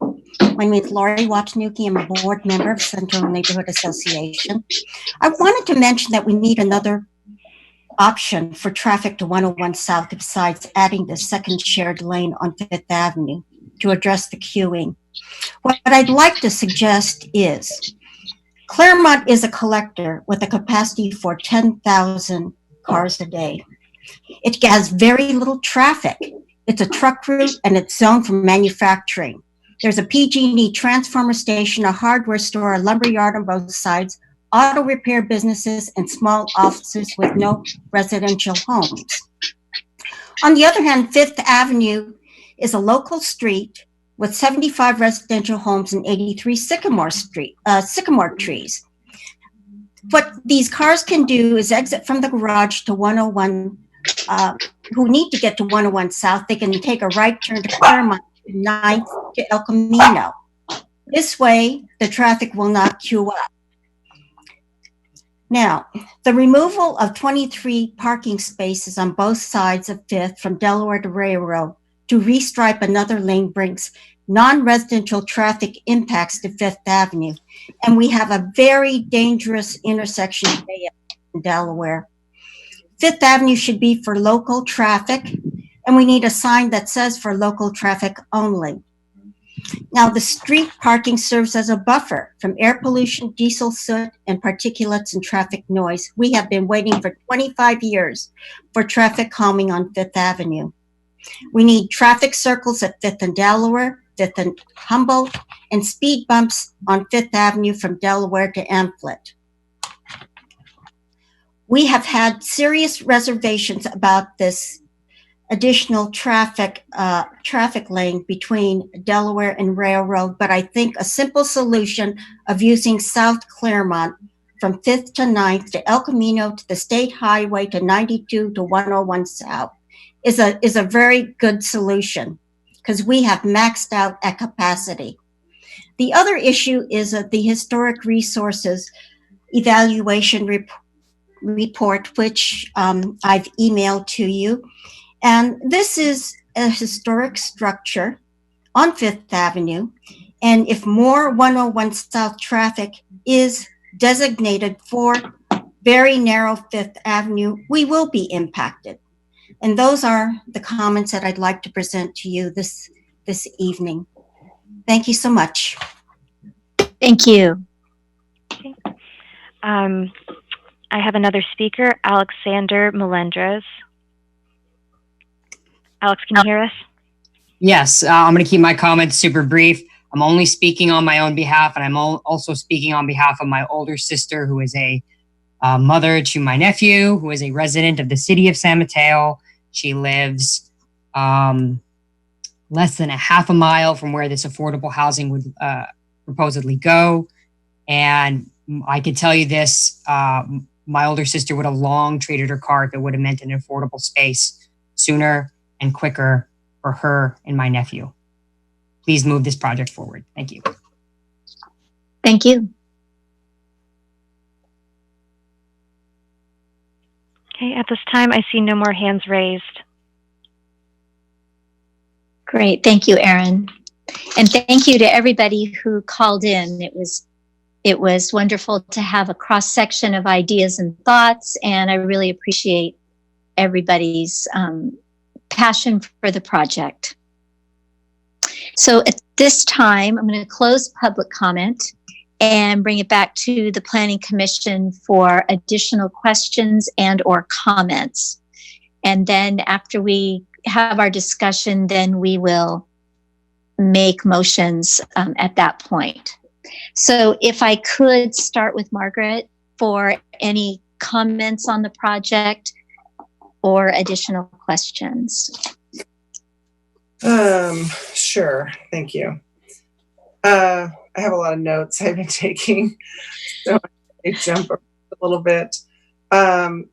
My name is Laurie Watanuki. I'm a board member of Central Neighborhood Association. I wanted to mention that we need another option for traffic to 101 South besides adding the second shared lane on 5th Avenue to address the queuing. What I'd like to suggest is Claremont is a collector with a capacity for 10,000 cars a day. It has very little traffic. It's a truck route and it's zoned for manufacturing. There's a PG&E transformer station, a hardware store, a lumber yard on both sides, auto repair businesses, and small offices with no residential homes. On the other hand, 5th Avenue is a local street with 75 residential homes and 83 sycamore trees. What these cars can do is exit from the garage to 101, who need to get to 101 South, they can take a right turn to Claremont, 9th to El Camino. This way, the traffic will not queue up. Now, the removal of 23 parking spaces on both sides of 5th from Delaware to Railroad to restripe another lane brings non-residential traffic impacts to 5th Avenue. And we have a very dangerous intersection today in Delaware. 5th Avenue should be for local traffic, and we need a sign that says for local traffic only. Now, the street parking serves as a buffer from air pollution, diesel soot, and particulates and traffic noise. We have been waiting for 25 years for traffic calming on 5th Avenue. We need traffic circles at 5th and Delaware, 5th and Humboldt, and speed bumps on 5th Avenue from Delaware to Amplet. We have had serious reservations about this additional traffic lane between Delaware and Railroad, but I think a simple solution of using South Claremont from 5th to 9th to El Camino to the State Highway to 92 to 101 South is a very good solution, because we have maxed out at capacity. The other issue is the historic resources evaluation report, which I've emailed to you. And this is a historic structure on 5th Avenue. And if more 101 South traffic is designated for very narrow 5th Avenue, we will be impacted. And those are the comments that I'd like to present to you this evening. Thank you so much. Thank you. Okay. I have another speaker, Alexander Melendres. Alex, can you hear us? Yes, I'm going to keep my comments super brief. I'm only speaking on my own behalf, and I'm also speaking on behalf of my older sister, who is a mother to my nephew, who is a resident of the city of San Mateo. She lives less than a half a mile from where this affordable housing would supposedly go. And I can tell you this, my older sister would have long traded her car if it would have meant an affordable space sooner and quicker for her and my nephew. Please move this project forward. Thank you. Thank you. Okay, at this time, I see no more hands raised. Great. Thank you, Erin. And thank you to everybody who called in. It was wonderful to have a cross-section of ideas and thoughts, and I really appreciate everybody's passion for the project. So at this time, I'm going to close public comment and bring it back to the Planning Commission for additional questions and or comments. And then after we have our discussion, then we will make motions at that point. So if I could start with Margaret for any comments on the project or additional questions. Sure. Thank you. I have a lot of notes I've been taking, so I jump a little bit.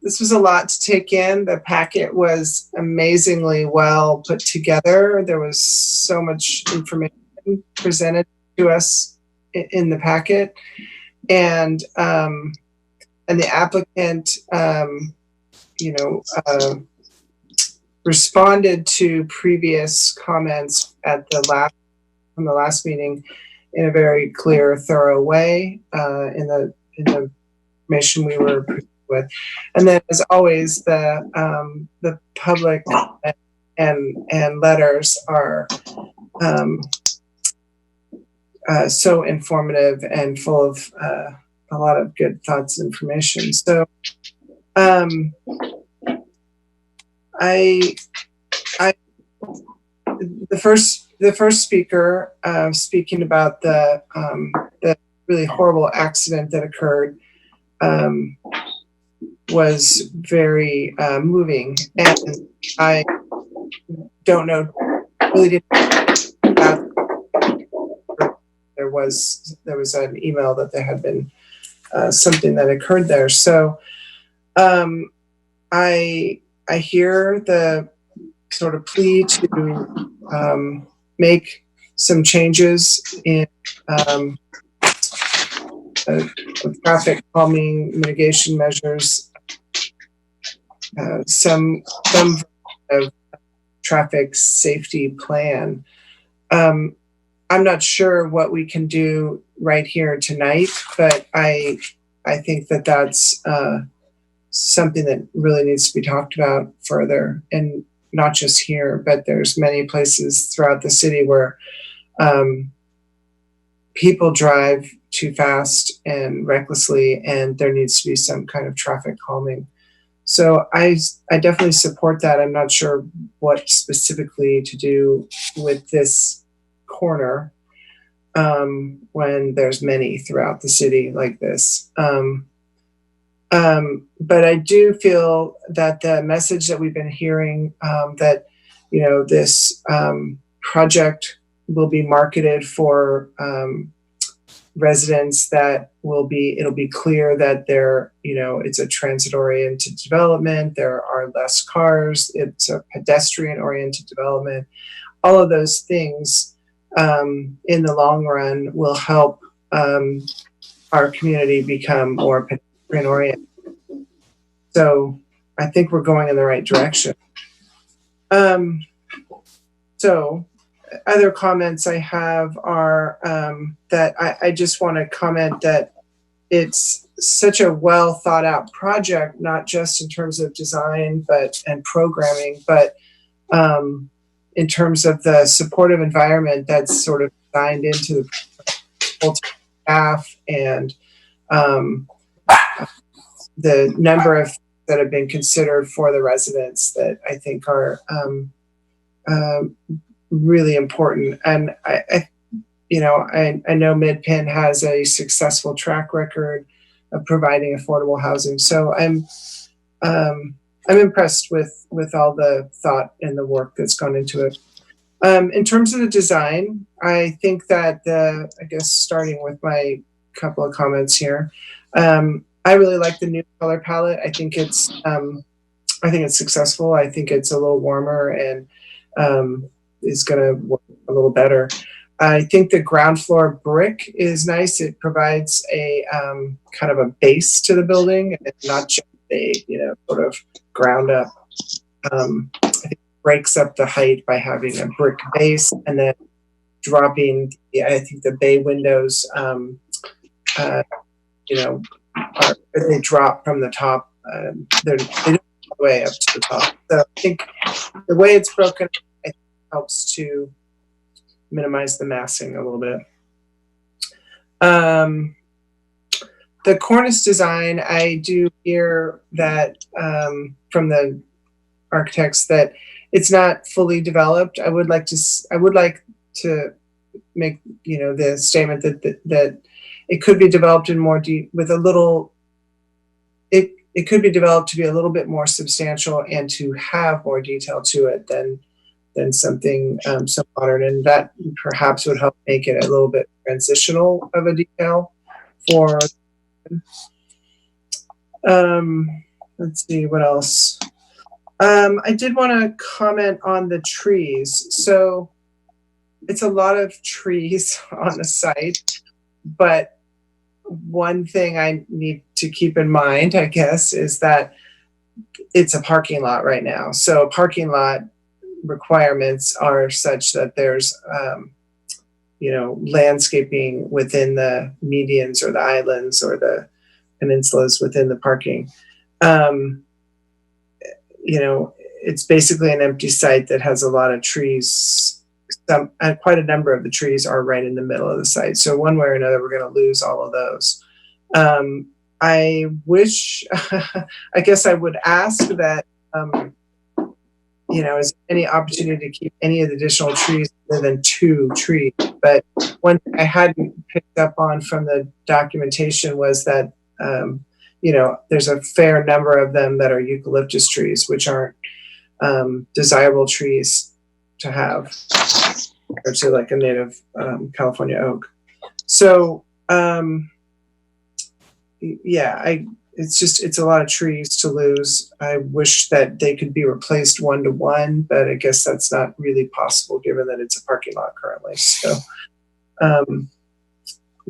This was a lot to take in. The packet was amazingly well put together. There was so much information presented to us in the packet, and the applicant, responded to previous comments from the last meeting in a very clear, thorough way in the information we were presented with. And then, as always, the public and letters are so informative and full of a lot of good thoughts and information. So the first speaker speaking about the really horrible accident that occurred was very moving, and I don't know, really didn't there was an email that there had been something that occurred there. So I hear the sort of plea to make some changes in traffic calming mitigation measures, some of traffic safety plan. I'm not sure what we can do right here tonight, but I think that that's something that really needs to be talked about further, and not just here, but there's many places throughout the city where people drive too fast and recklessly, and there needs to be some kind of traffic calming. So I definitely support that. I'm not sure what specifically to do with this corner when there's many throughout the city like this. But I do feel that the message that we've been hearing, that, you know, this project will be marketed for residents, that it'll be clear that it's a transit oriented development. There are less cars. It's a pedestrian oriented development. All of those things in the long run will help our community become more pedestrian oriented. So I think we're going in the right direction. So other comments I have are that I just want to comment that it's such a well thought out project, not just in terms of design and programming, but in terms of the supportive environment that's sort of designed into the staff, and the number of that have been considered for the residents that I think are really important. And I know Mid-Penn has a successful track record of providing affordable housing. So I'm impressed with all the thought and the work that's gone into it. In terms of the design, I think that I guess starting with my couple of comments here, I really like the new color palette. I think it's successful. I think it's a little warmer and is going to work a little better. I think the ground floor brick is nice. It provides a kind of a base to the building, and not just a sort of ground up. I think it breaks up the height by having a brick base and then dropping. I think the bay windows, they drop from the top. They don't go all the way up to the top. So I think the way it's broken, I think, helps to minimize the massing a little bit. The cornice design, I do hear that from the architects that it's not fully developed. I would like to make the statement that it could be developed in more deep with a little. It could be developed to be a little bit more substantial and to have more detail to it than something so modern, and that perhaps would help make it a little bit transitional of a detail for. Let's see what else. I did want to comment on the trees. So it's a lot of trees on the site, but one thing I need to keep in mind, I guess, is that it's a parking lot right now. So parking lot requirements are such that there's, landscaping within the medians or the islands or the peninsulas within the parking. It's basically an empty site that has a lot of trees. Quite a number of the trees are right in the middle of the site. So one way or another, we're going to lose all of those. I wish, I guess I would ask that, is any opportunity to keep any of the additional trees other than 2 trees. But one thing I hadn't picked up on from the documentation was that, there's a fair number of them that are eucalyptus trees, which aren't desirable trees to have, or to like a native California oak. So, it's a lot of trees to lose. I wish that they could be replaced 1-to-1, but I guess that's not really possible given that it's a parking lot currently. So I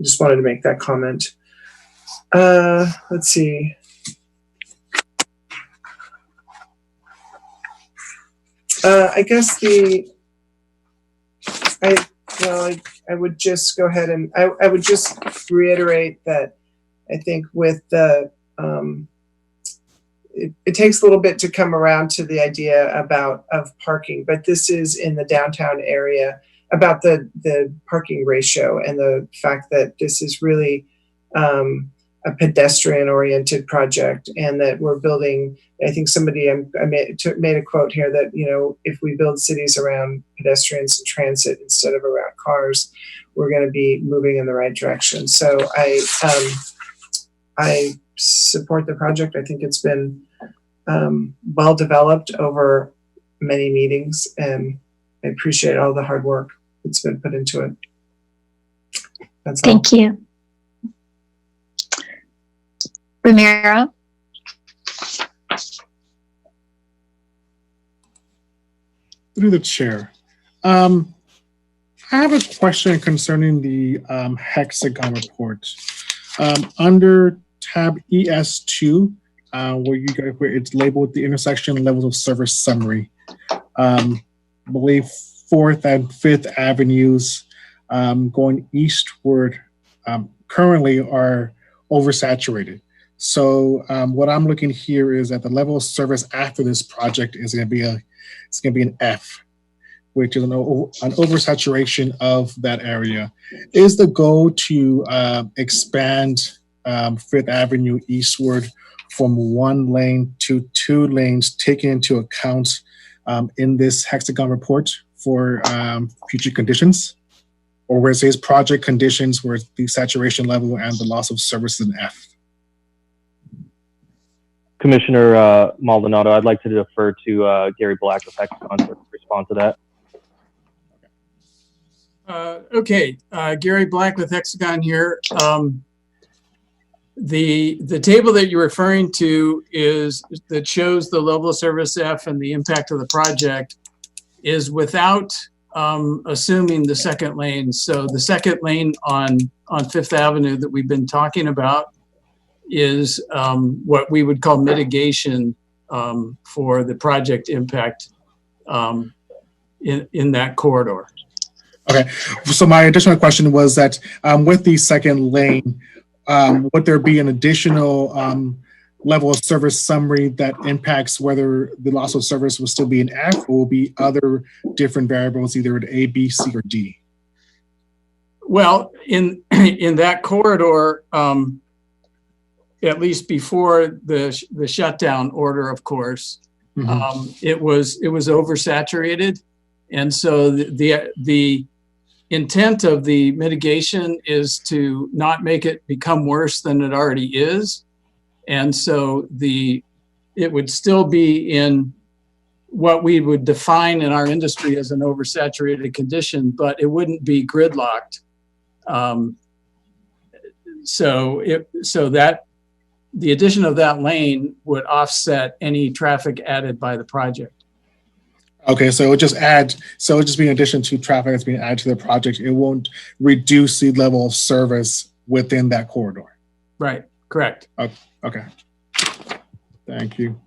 just wanted to make that comment. Let's see. I guess I would just go ahead and I would just reiterate that I think with the it takes a little bit to come around to the idea of parking, but this is in the downtown area about the parking ratio and the fact that this is really a pedestrian oriented project, and that we're building, I think somebody I made a quote here that, you know, if we build cities around pedestrians and transit instead of around cars, we're going to be moving in the right direction. So I support the project. I think it's been well developed over many meetings, and I appreciate all the hard work that's been put into it. That's all. Thank you. Ramiro? Through the chair. I have a question concerning the hexagon report. Under tab ES2, where it's labeled the intersection levels of service summary. I believe 4th and 5th Avenues going eastward currently are oversaturated. So what I'm looking here is that the level of service after this project is going to be an F, which is an oversaturation of that area. Is the goal to expand 5th Avenue eastward from 1 lane to 2 lanes, taking into account in this hexagon report for future conditions? Or where it says project conditions where the saturation level and the loss of service is an F? Commissioner Maldonado, I'd like to defer to Gary Black of Hexagon to respond to that. Okay, Gary Black with Hexagon here. The table that you're referring to that shows the level of service F and the impact of the project is without assuming the 2nd lane. So the 2nd lane on 5th Avenue that we've been talking about is what we would call mitigation for the project impact in that corridor. Okay, so my additional question was that with the 2nd lane, would there be an additional level of service summary that impacts whether the loss of service will still be an F, or will be other different variables, either an A, B, C, or D? Well, in that corridor, at least before the shutdown order, of course, it was oversaturated, and so the intent of the mitigation is to not make it become worse than it already is, and so it would still be in what we would define in our industry as an oversaturated condition, but it wouldn't be gridlocked. So that the addition of that lane would offset any traffic added by the project. Okay, so it would just be in addition to traffic that's being added to the project. It won't reduce the level of service within that corridor. Right, correct. Okay, thank you.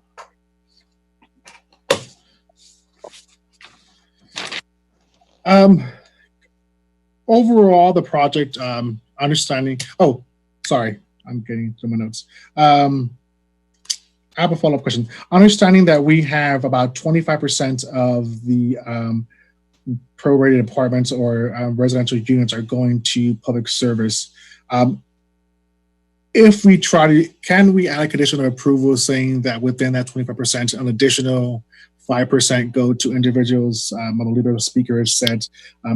Overall, the project, understanding, oh, sorry, I'm getting to my notes. I have a follow-up question. Understanding that we have about 25% of the prorated apartments or residential units are going to public service. If we can we add a condition of approval saying that within that 25%, an additional 5% go to individuals, I believe the speaker has said,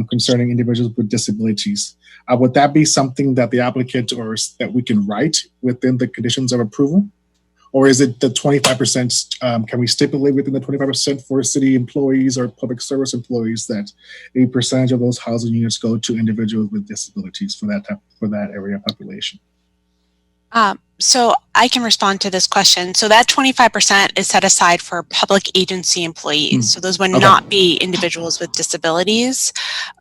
concerning individuals with disabilities. Would that be something that the applicant or that we can write within the conditions of approval? Or is it the 25%, can we stipulate within the 25% for city employees or public service employees that a percentage of those housing units go to individuals with disabilities for that area population? So I can respond to this question. So that 25% is set aside for public agency employees. So those would not be individuals with disabilities.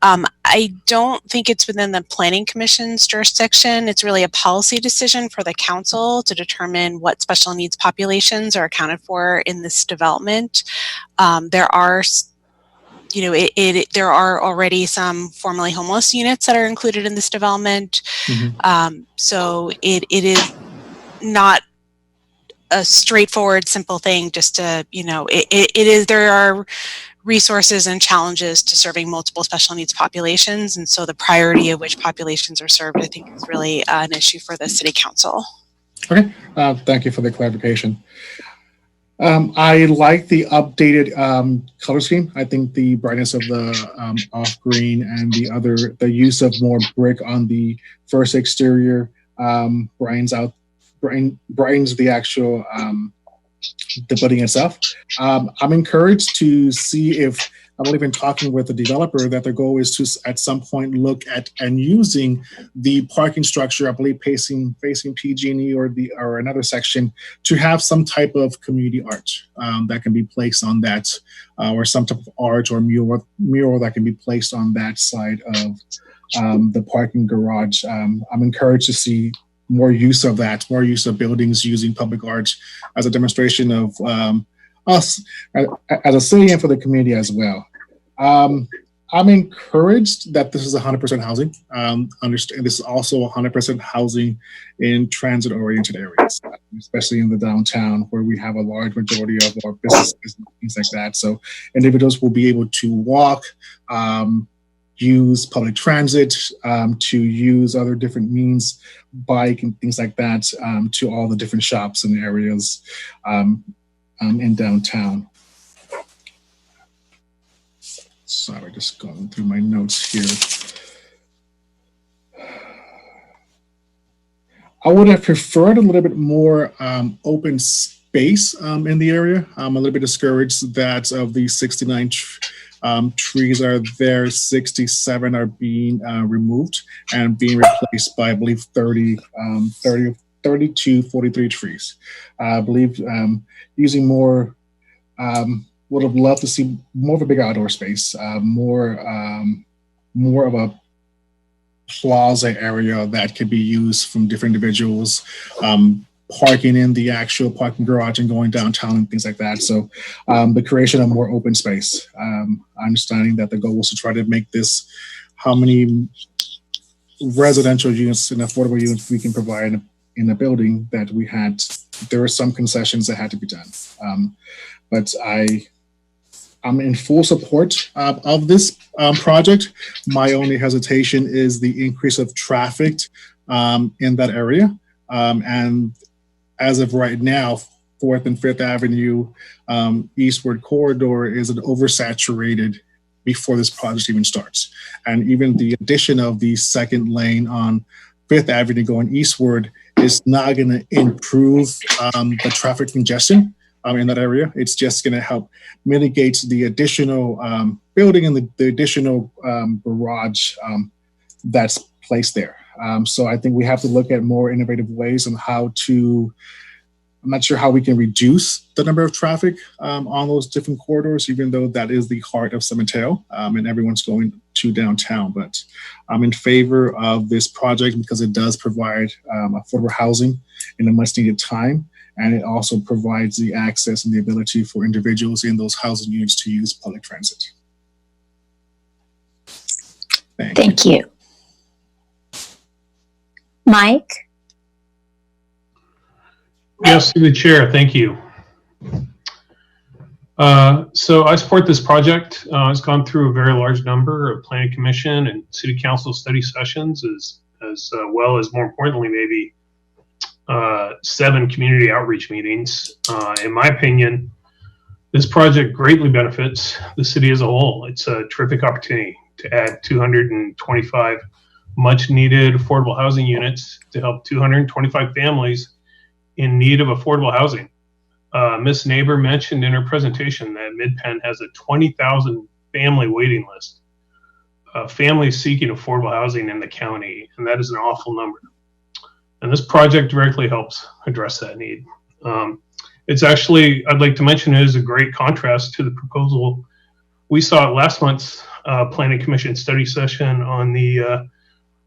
I don't think it's within the Planning Commission's jurisdiction. It's really a policy decision for the council to determine what special needs populations are accounted for in this development. There are there are already some formerly homeless units that are included in this development. So it is not a straightforward, simple thing just to, it is, there are resources and challenges to serving multiple special needs populations. And so the priority of which populations are served, I think, is really an issue for the city council. Okay, thank you for the clarification. I like the updated color scheme. I think the brightness of the off green and the use of more brick on the first exterior brightens the actual the building itself. I'm encouraged to see if, I believe in talking with the developer, that the goal is to at some point look at and using the parking structure, I believe facing PG&E or another section, to have some type of community art that can be placed on that, or some type of art or mural that can be placed on that side of the parking garage. I'm encouraged to see more use of that, more use of buildings using public art as a demonstration of us as a city and for the community as well. I'm encouraged that this is 100% housing. Understand this is also 100% housing in transit-oriented areas, especially in the downtown, where we have a large majority of our businesses and things like that. So individuals will be able to walk, use public transit, to use other different means, bike and things like that, to all the different shops and areas in downtown. Sorry, just going through my notes here. I would have preferred a little bit more open space in the area. I'm a little bit discouraged that of the 69 trees are there, 67 are being removed and being replaced by, I believe, 32, 43 trees. I believe using more, would have loved to see more of a big outdoor space, more of a plaza area that could be used from different individuals, parking in the actual parking garage and going downtown and things like that. So the creation of more open space. Understanding that the goal was to try to make this how many residential units and affordable units we can provide in a building that we had. There were some concessions that had to be done. But I'm in full support of this project. My only hesitation is the increase of traffic in that area. And as of right now, 4th and 5th Avenue eastward corridor is an oversaturated before this project even starts. And even the addition of the second lane on 5th Avenue going eastward is not going to improve the traffic congestion in that area. It's just going to help mitigate the additional building and the additional garage that's placed there. So I think we have to look at more innovative ways on how to, I'm not sure how we can reduce the number of traffic on those different corridors, even though that is the heart of San Mateo and everyone's going to downtown. But I'm in favor of this project because it does provide affordable housing in a much needed time. And it also provides the access and the ability for individuals in those housing units to use public transit. Thank you. Mike? Yes, through the chair, thank you. So I support this project. It's gone through a very large number of planning commission and city council study sessions, as well as, more importantly, maybe 7 community outreach meetings. In my opinion, this project greatly benefits the city as a whole. It's a terrific opportunity to add 225 much needed affordable housing units to help 225 families in need of affordable housing. Ms. Neighbor mentioned in her presentation that Mid-Penn has a 20,000 family waiting list, families seeking affordable housing in the county, and that is an awful number. And this project directly helps address that need. It's actually, I'd like to mention, it is a great contrast to the proposal we saw at last month's Planning Commission study session on the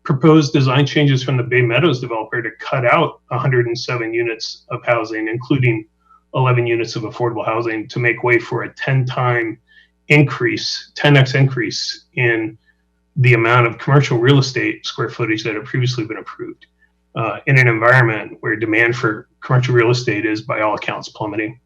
proposed design changes from the Bay Meadows developer to cut out 107 units of housing, including 11 units of affordable housing, to make way for a 10x increase in the amount of commercial real estate square footage that had previously been approved in an environment where demand for commercial real estate is, by all accounts, plummeting.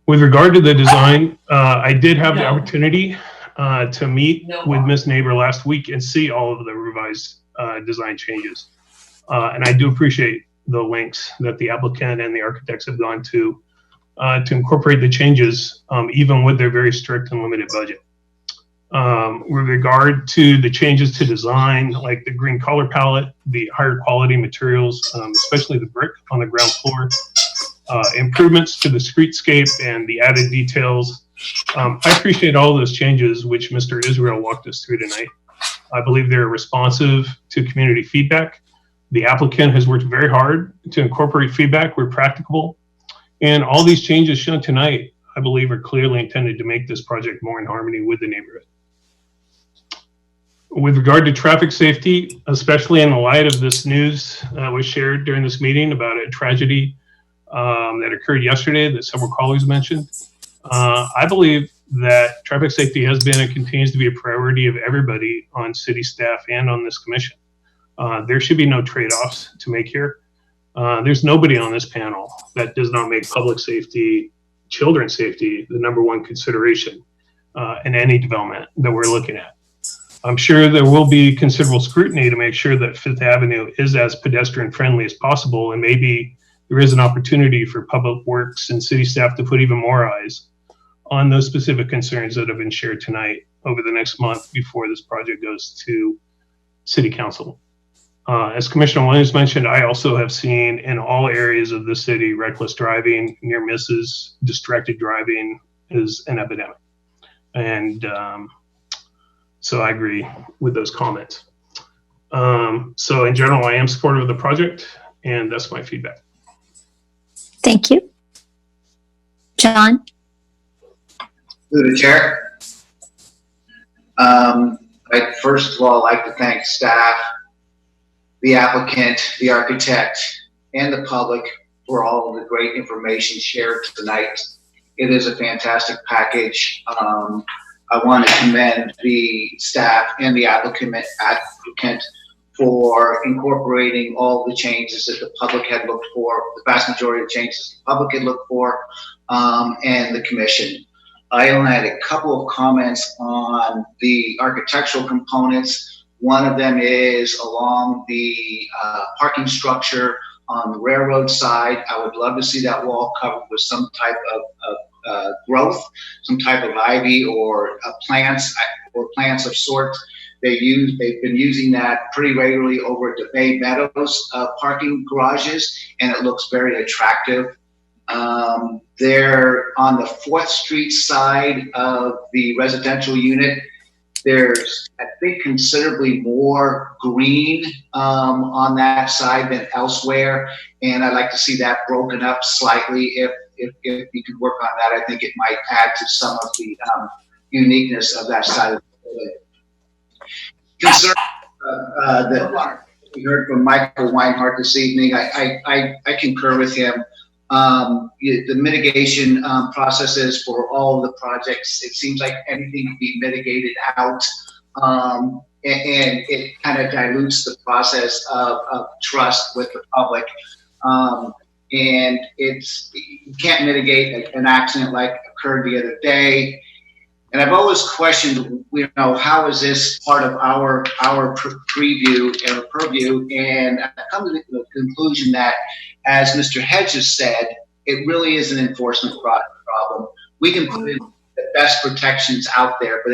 With regard to the design, I did have the opportunity to meet with Ms. Neighbor last week and see all of the revised design changes. And I do appreciate the lengths that the applicant and the architects have gone to incorporate the changes, even with their very strict and limited budget. With regard to the changes to design, like the green color palette, the higher quality materials, especially the brick on the ground floor, improvements to the streetscape and the added details. I appreciate all those changes which Mr. Israel walked us through tonight. I believe they're responsive to community feedback. The applicant has worked very hard to incorporate feedback where practicable. And all these changes shown tonight, I believe, are clearly intended to make this project more in harmony with the neighborhood. With regard to traffic safety, especially in the light of this news that was shared during this meeting about a tragedy that occurred yesterday that several colleagues mentioned, I believe that traffic safety has been and continues to be a priority of everybody on city staff and on this commission. There should be no trade-offs to make here. There's nobody on this panel that does not make public safety, children's safety, the #1 consideration in any development that we're looking at. I'm sure there will be considerable scrutiny to make sure that Fifth Avenue is as pedestrian friendly as possible, and maybe there is an opportunity for public works and city staff to put even more eyes on those specific concerns that have been shared tonight over the next month before this project goes to City Council. As Commissioner Williams mentioned, I also have seen in all areas of the city, reckless driving, near misses, distracted driving is an epidemic. And so I agree with those comments. So in general, I am supportive of the project, and that's my feedback. Thank you. John? Through the chair. I'd first of all like to thank staff, the applicant, the architect, and the public for all of the great information shared tonight. It is a fantastic package. I want to commend the staff and the applicant for incorporating all the changes that the public had looked for, the vast majority of changes the public had looked for, and the commission. I only had a couple of comments on the architectural components. One of them is along the parking structure on the railroad side. I would love to see that wall covered with some type of growth, some type of ivy or plants of sorts. They've been using that pretty regularly over at the Bay Meadows parking garages, and it looks very attractive. There on the 4th Street side of the residential unit, there's, I think, considerably more green on that side than elsewhere, and I'd like to see that broken up slightly. If you could work on that, I think it might add to some of the uniqueness of that side of the building. Concern that we heard from Michael Weinhardt this evening, I concur with him. The mitigation processes for all of the projects, it seems like everything can be mitigated out, and it kind of dilutes the process of trust with the public. And you can't mitigate an accident like occurred the other day. And I've always questioned, how is this part of our preview and purview? And I've come to the conclusion that, as Mr. Hedges said, it really is an enforcement problem. We can put in the best protections out there, but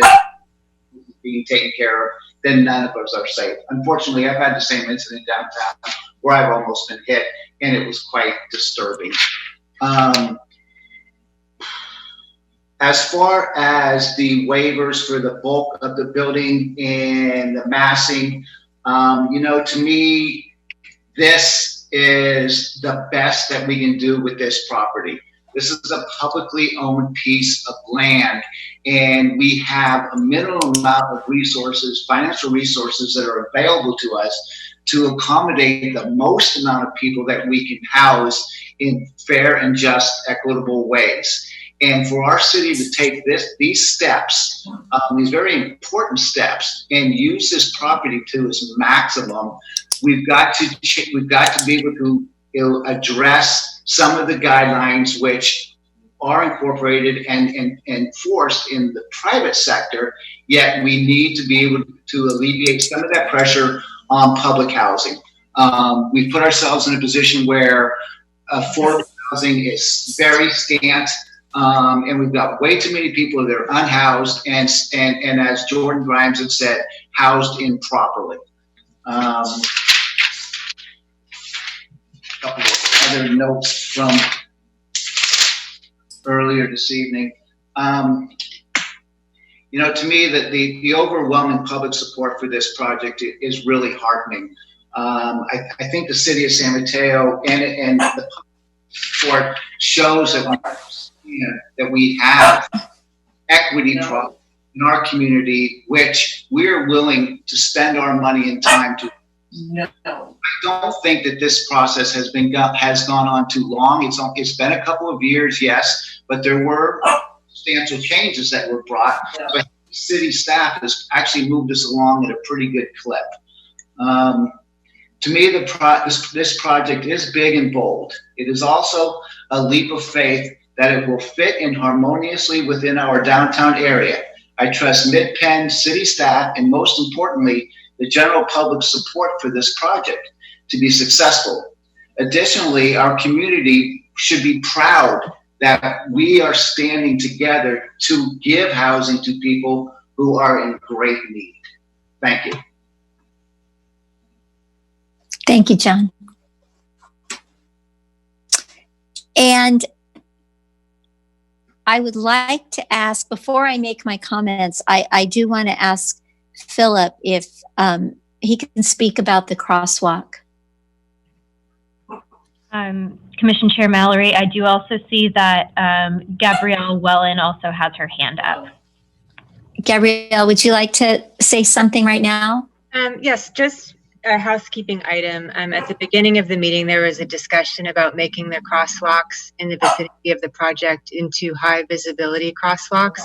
if it's being taken care of, then none of us are safe. Unfortunately, I've had the same incident downtown where I've almost been hit, and it was quite disturbing. As far as the waivers for the bulk of the building and the massing, to me, this is the best that we can do with this property. This is a publicly owned piece of land, and we have a minimum amount of resources, financial resources that are available to us to accommodate the most amount of people that we can house in fair and just, equitable ways. And for our city to take these steps, these very important steps, and use this property to its maximum, we've got to be able to address some of the guidelines which are incorporated and enforced in the private sector. Yet we need to be able to alleviate some of that pressure on public housing. We've put ourselves in a position where affordable housing is very scant. And we've got way too many people that are unhoused and as Jordan Grimes had said, housed improperly. A couple of other notes from earlier this evening. You know, to me, that the overwhelming public support for this project is really heartening. I think the city of San Mateo and the public support shows that we have equity problems in our community, which we're willing to spend our money and time to. No. I don't think that this process has gone on too long. It's been a couple of years, yes, but there were substantial changes that were brought. But city staff has actually moved us along at a pretty good clip. To me, this project is big and bold. It is also a leap of faith that it will fit in harmoniously within our downtown area. I trust Mid-Penn city staff and, most importantly, the general public support for this project to be successful. Additionally, our community should be proud that we are standing together to give housing to people who are in great need. Thank you. Thank you, John. And I would like to ask, before I make my comments, I do want to ask Philip if he can speak about the crosswalk. Commission Chair Mallory, I do also see that Gabrielle Wellen also has her hand up. Gabrielle, would you like to say something right now? Yes, just a housekeeping item. At the beginning of the meeting, there was a discussion about making the crosswalks in the vicinity of the project into high visibility crosswalks.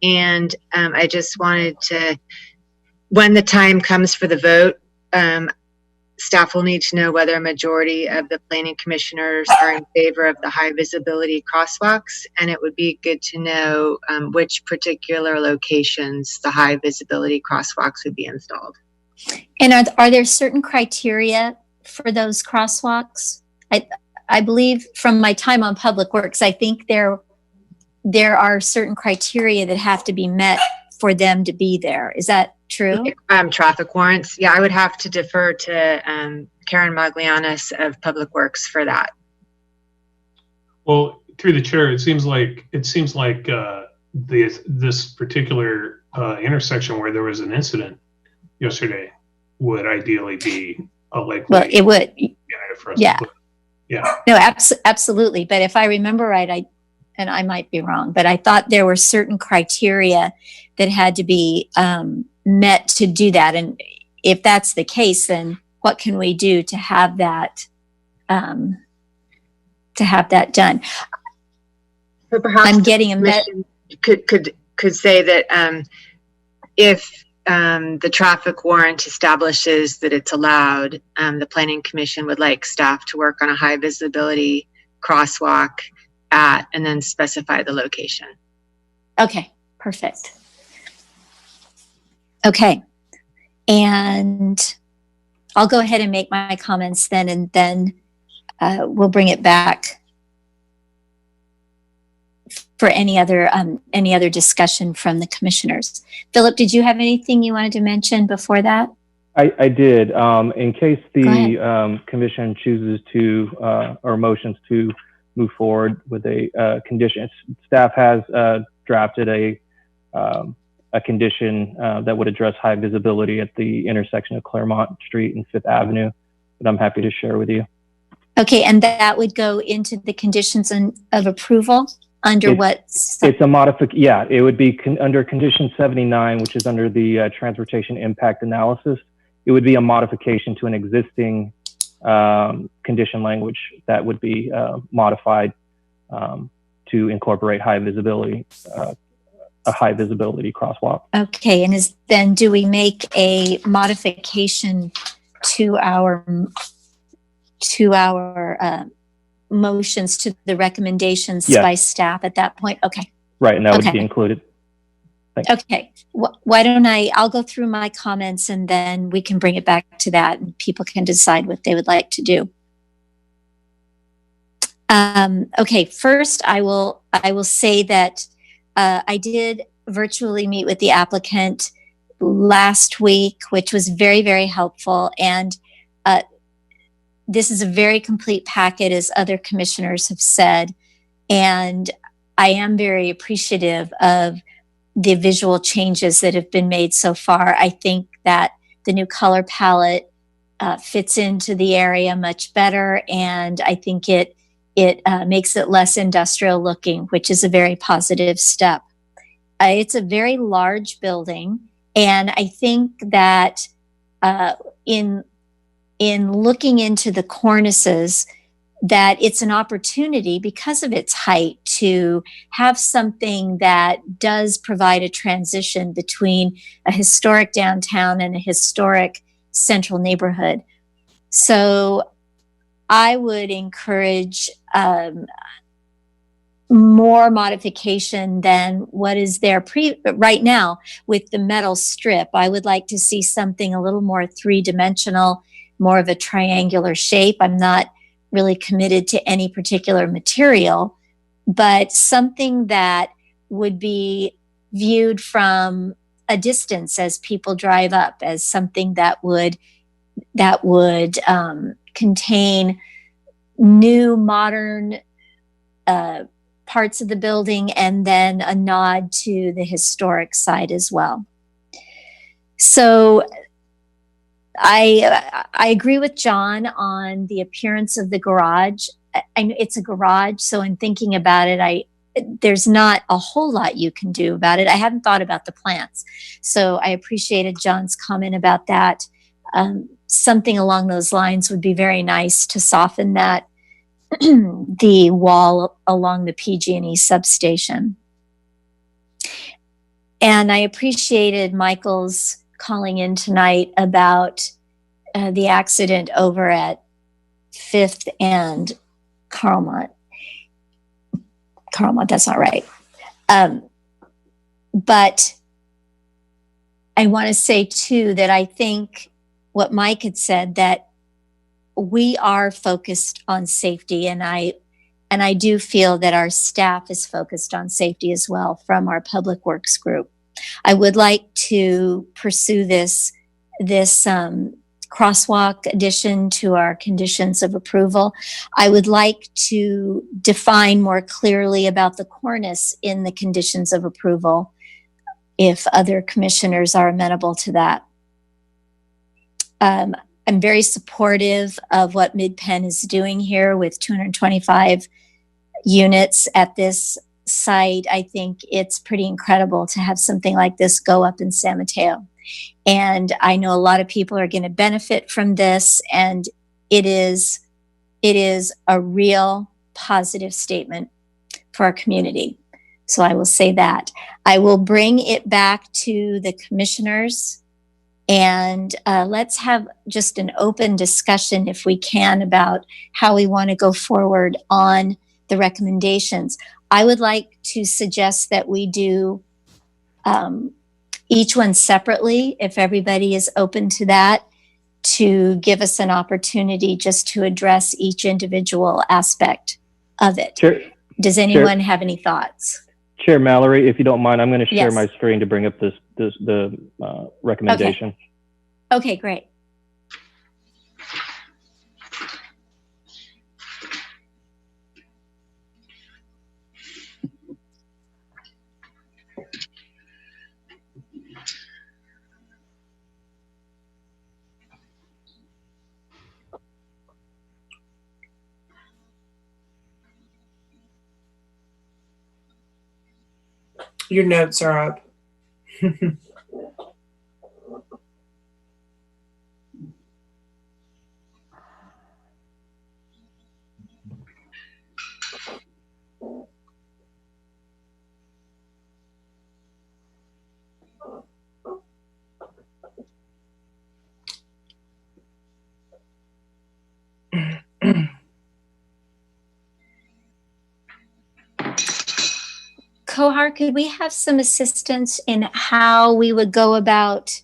And I just wanted to, when the time comes for the vote, staff will need to know whether a majority of the planning commissioners are in favor of the high visibility crosswalks. And it would be good to know which particular locations the high visibility crosswalks would be installed. And are there certain criteria for those crosswalks? I believe from my time on Public Works, I think there are certain criteria that have to be met for them to be there. Is that true? Traffic warrants. Yeah, I would have to defer to Karen Maglianis of Public Works for that. Well, through the chair, it seems like this particular intersection where there was an incident yesterday would ideally be a likely. Well, it would. For us Yeah. to put. Yeah. No, absolutely. But if I remember right, and I might be wrong, but I thought there were certain criteria that had to be met to do that. And if that's the case, then what can we do to have that done? So perhaps I'm getting a could say that if the traffic warrant establishes that it's allowed, the Planning Commission would like staff to work on a high visibility crosswalk at, and then specify the location. Okay, perfect. Okay, and I'll go ahead and make my comments then, and then we'll bring it back for any other discussion from the commissioners. Philip, did you have anything you wanted to mention before that? I did. In case the commission chooses to, or motions to move forward with a condition, staff has drafted a condition that would address high visibility at the intersection of Claremont Street and Fifth Avenue. that I'm happy to share with you. Okay, and that would go into the conditions of approval under what? It's a modification. Yeah, it would be under condition 79, which is under the transportation impact analysis. It would be a modification to an existing condition language that would be modified to incorporate high visibility, a high visibility crosswalk. Okay, and then do we make a modification to our motions, to the recommendations Yes. by staff at that point? Okay. Right, and that would Okay. be included. Thanks. Okay. Why don't I'll go through my comments and then we can bring it back to that and people can decide what they would like to do. Okay, first I will say that I did virtually meet with the applicant last week, which was very, very helpful. And this is a very complete packet, as other commissioners have said. And I am very appreciative of the visual changes that have been made so far. I think that the new color palette fits into the area much better. And I think it makes it less industrial looking, which is a very positive step. It's a very large building. And I think that in looking into the cornices, that it's an opportunity because of its height to have something that does provide a transition between a historic downtown and a historic central neighborhood. So I would encourage more modification than what is there right now with the metal strip. I would like to see something a little more three-dimensional, more of a triangular shape. I'm not really committed to any particular material, but something that would be viewed from a distance as people drive up, as something that would contain new modern parts of the building and then a nod to the historic side as well. So I agree with John on the appearance of the garage. It's a garage, so in thinking about it, there's not a whole lot you can do about it. I hadn't thought about the plants, so I appreciated John's comment about that. Something along those lines would be very nice to soften that the wall along the PG&E substation. And I appreciated Michael's calling in tonight about the accident over at 5th and Carlmont. Carlmont, that's not right. But I want to say too that I think what Mike had said, that we are focused on safety, and I do feel that our staff is focused on safety as well from our public works group. I would like to pursue this crosswalk addition to our conditions of approval. I would like to define more clearly about the cornice in the conditions of approval, if other commissioners are amenable to that. I'm very supportive of what MidPenn is doing here with 225 units at this site. I think it's pretty incredible to have something like this go up in San Mateo. And I know a lot of people are going to benefit from this, and it is a real positive statement for our community. So I will say that. I will bring it back to the commissioners, and let's have just an open discussion, if we can, about how we want to go forward on the recommendations. I would like to suggest that we do each one separately, if everybody is open to that, to give us an opportunity just to address each individual aspect of it. Sure. Does anyone have any thoughts? Chair Mallory, if you don't mind, I'm going to share Yes. my screen to bring up the recommendation. Okay, great. Your notes are up. Kohar, could we have some assistance in how we would go about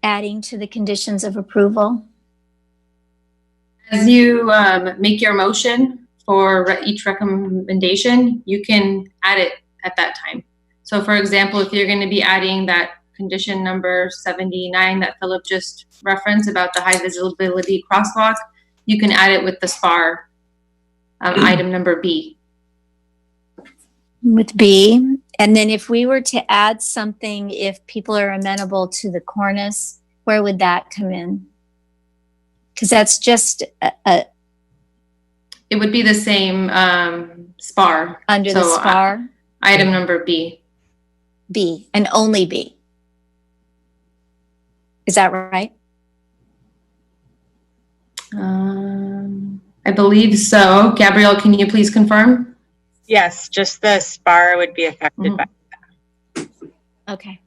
adding to the conditions of approval? As you make your motion for each recommendation, you can add it at that time. So for example, if you're going to be adding that condition number 79 that Philip just referenced about the high visibility crosswalk, you can add it with the SPAR item number B. With B. And then if we were to add something, if people are amenable to the cornice, where would that come in? Because that's just it would be the same SPAR. Under the SPAR? Item number B. B, and only B. Is that right? I believe so. Gabrielle, can you please confirm? Yes, just the SPAR would be affected by that. Okay.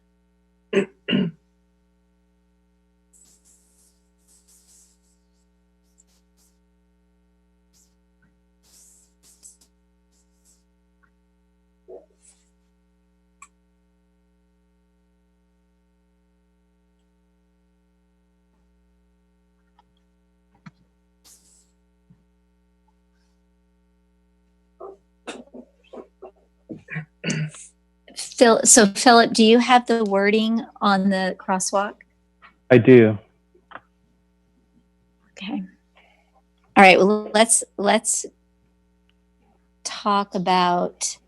So Philip, do you have the wording on the crosswalk? I do. Okay. All right. Well, let's talk about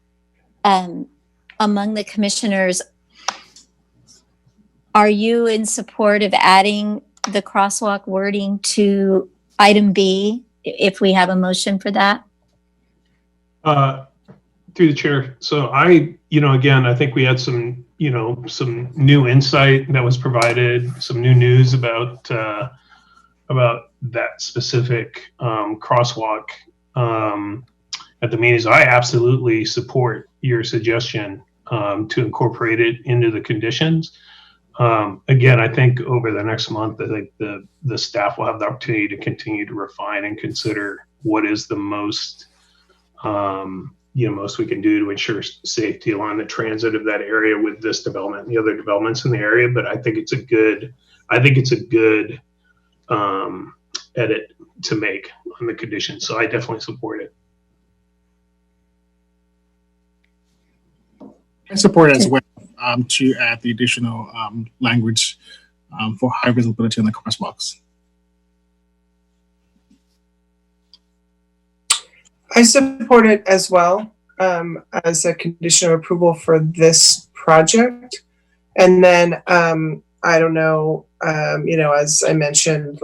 among the commissioners. Are you in support of adding the crosswalk wording to item B if we have a motion for that? Through the chair. So again, I think we had some new insight that was provided, some new news about that specific crosswalk at the meetings. I absolutely support your suggestion to incorporate it into the conditions. Again, I think over the next month, I think the staff will have the opportunity to continue to refine and consider what is the most most we can do to ensure safety along the transit of that area with this development and the other developments in the area. But I think it's a good edit to make on the conditions. So I definitely support it. I support it as well to add the additional language for high visibility on the crosswalks. I support it as well as a condition of approval for this project. And then, I don't know, as I mentioned,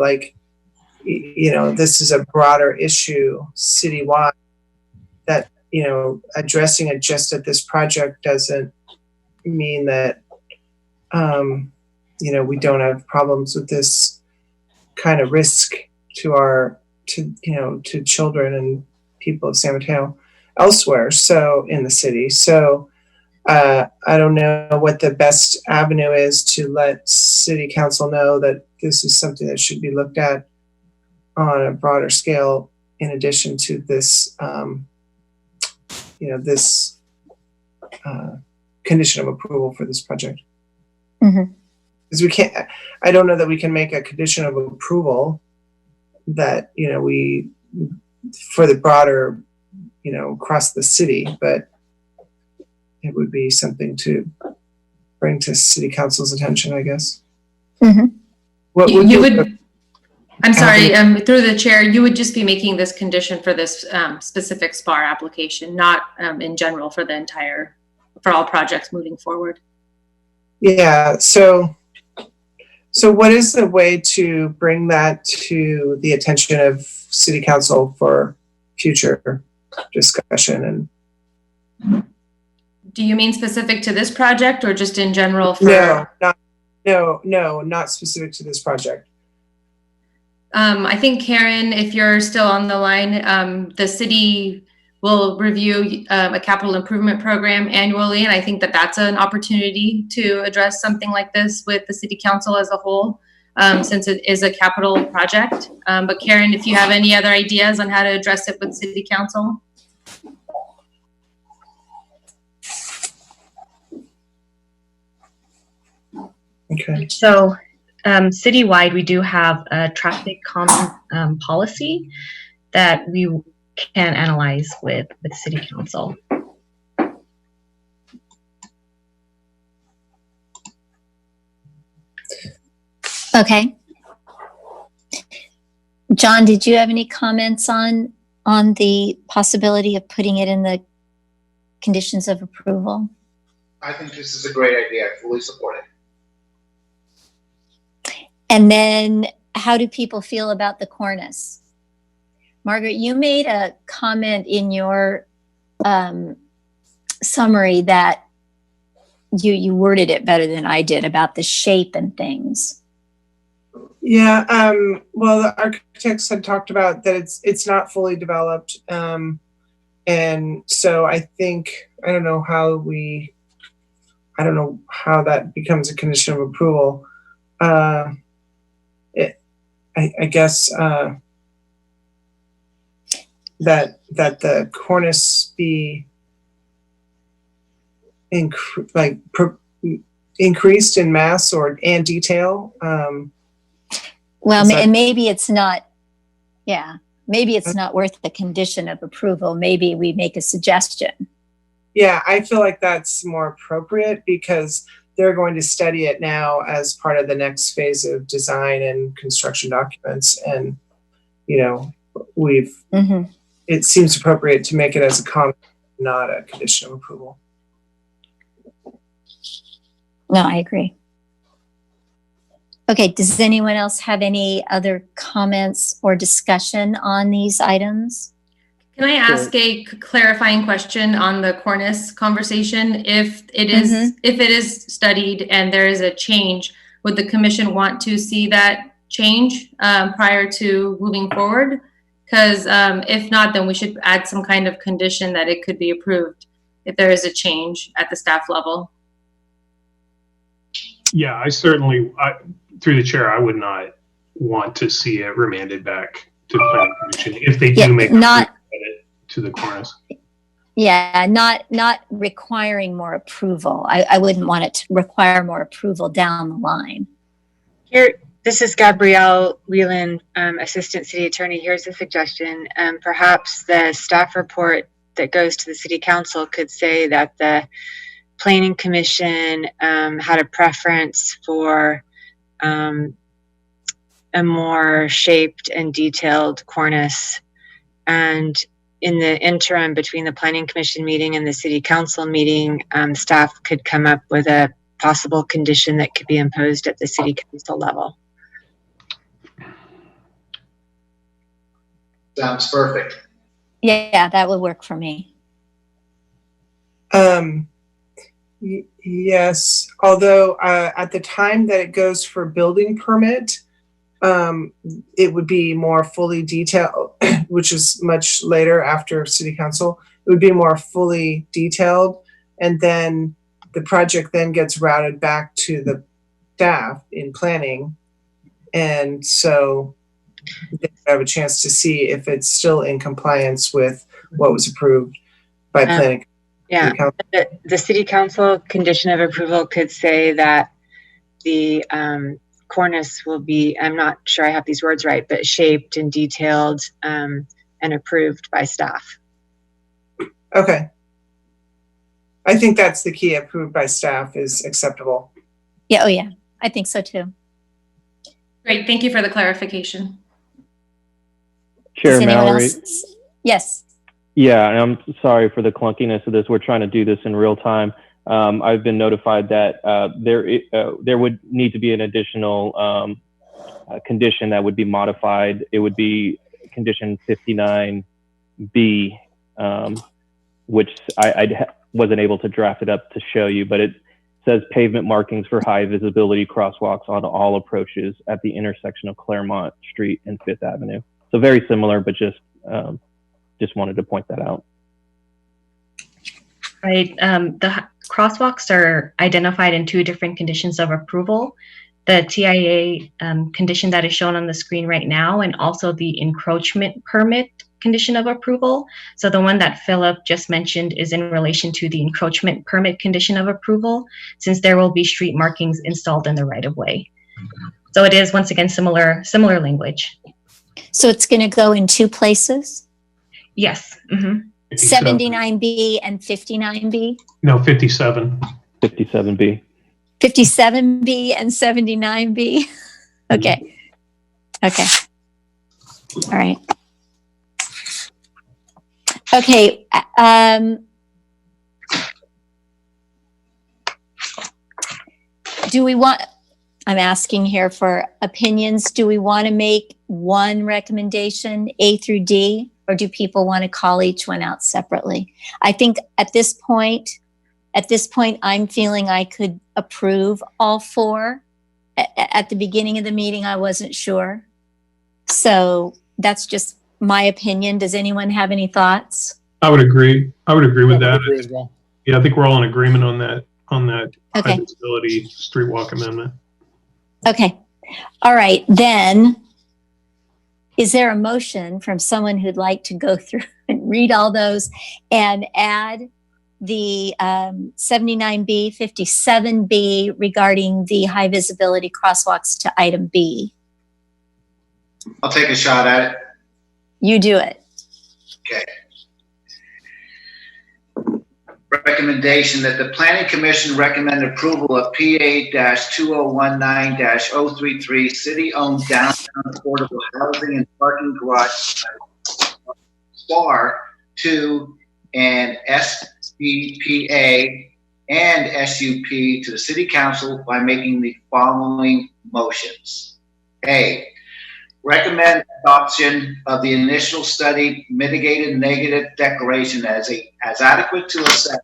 this is a broader issue citywide that, addressing it just at this project doesn't mean that, we don't have problems with this kind of risk to children and people of San Mateo elsewhere, so in the city. So I don't know what the best avenue is to let city council know that this is something that should be looked at on a broader scale in addition to this this condition of approval for this project. Because we can't, I don't know that we can make a condition of approval that we for the broader, across the city, but it would be something to bring to city council's attention, I guess. What would you would? I'm sorry. Through the chair, you would just be making this condition for this specific SPAR application, not in general for all projects moving forward. Yeah. So what is the way to bring that to the attention of city council for future discussion? And Do you mean specific to this project or just in general for? No, not specific to this project. I think, Karen, if you're still on the line, the city will review a capital improvement program annually. And I think that that's an opportunity to address something like this with the city council as a whole, since it is a capital project. But Karen, if you have any other ideas on how to address it with city council. Okay. So citywide, we do have a traffic calming policy that we can analyze with city council. Okay. John, did you have any comments on the possibility of putting it in the conditions of approval? I think this is a great idea. I fully support it. And then how do people feel about the cornice? Margaret, you made a comment in your summary that you worded it better than I did about the shape and things. Yeah, well, the architects had talked about that it's not fully developed. And so I think, I don't know how that becomes a condition of approval. I guess that the cornice be increased in mass and detail. Well, and maybe it's not. Yeah, maybe it's not worth the condition of approval. Maybe we make a suggestion. Yeah, I feel like that's more appropriate because they're going to study it now as part of the next phase of design and construction documents. And, it seems appropriate to make it as a comment, not a condition of approval. No, I agree. Okay, does anyone else have any other comments or discussion on these items? Can I ask a clarifying question on the cornice conversation? If it is studied and there is a change, would the commission want to see that change prior to moving forward? Because if not, then we should add some kind of condition that it could be approved if there is a change at the staff level. Yeah, I certainly, through the chair, I would not want to see it remanded back to the planning commission if they do make not credit to the cornice. Yeah, not requiring more approval. I wouldn't want it to require more approval down the line. Here, this is Gabrielle Whelan, Assistant City Attorney. Here's a suggestion. Perhaps the staff report that goes to the City Council could say that the Planning Commission had a preference for a more shaped and detailed cornice. And in the interim between the Planning Commission meeting and the City Council meeting, staff could come up with a possible condition that could be imposed at the City Council level. Sounds perfect. Yeah, that would work for me. Yes, although at the time that it goes for building permit, it would be more fully detailed, which is much later after City Council. It would be more fully detailed, and then the project then gets routed back to the staff in planning, and so they have a chance to see if it's still in compliance with what was approved by planning. Yeah, the City Council condition of approval could say that the cornice will be, I'm not sure I have these words right, but shaped and detailed and approved by staff. Okay. I think that's the key. Approved by staff is acceptable. Yeah, oh yeah, I think so too. Great, thank you for the clarification. Chair Mallory. Yes. Yeah, and I'm sorry for the clunkiness of this. We're trying to do this in real time. I've been notified that there would need to be an additional condition that would be modified. It would be condition 59B, which wasn't able to draft it up to show you, but it says pavement markings for high visibility crosswalks on all approaches at the intersection of Claremont Street and Fifth Avenue. So very similar, but just wanted to point that out. Right. The crosswalks are identified in 2 different conditions of approval. The TIA condition that is shown on the screen right now, and also the encroachment permit condition of approval. So the one that Philip just mentioned is in relation to the encroachment permit condition of approval, since there will be street markings installed in the right of way. So it is, once again, similar language. So it's going to go in 2 places? Yes. 79B and 59B? No, 57. 57B. 57B and 79B? Okay. Okay. All right. Okay. Do we want, I'm asking here for opinions. Do we want to make one recommendation, A through D, or do people want to call each one out separately? I think at this point, I'm feeling I could approve all 4. At the beginning of the meeting, I wasn't sure. So that's just my opinion. Does anyone have any thoughts? I would agree. I would agree with that. Agree as well. Yeah, I think we're all in agreement on that Okay. high visibility street walk amendment. Okay. All right. Then, is there a motion from someone who'd like to go through and read all those and add the 79B, 57B regarding the high visibility crosswalks to item B? I'll take a shot at it. You do it. Okay. Recommendation that the Planning Commission recommend approval of PA-2019-033 city-owned downtown affordable housing and parking garage SPAR 2 and SBPA and SUP to the City Council by making the following motions. A, recommend adoption of the initial study mitigated negative declaration as adequate to assess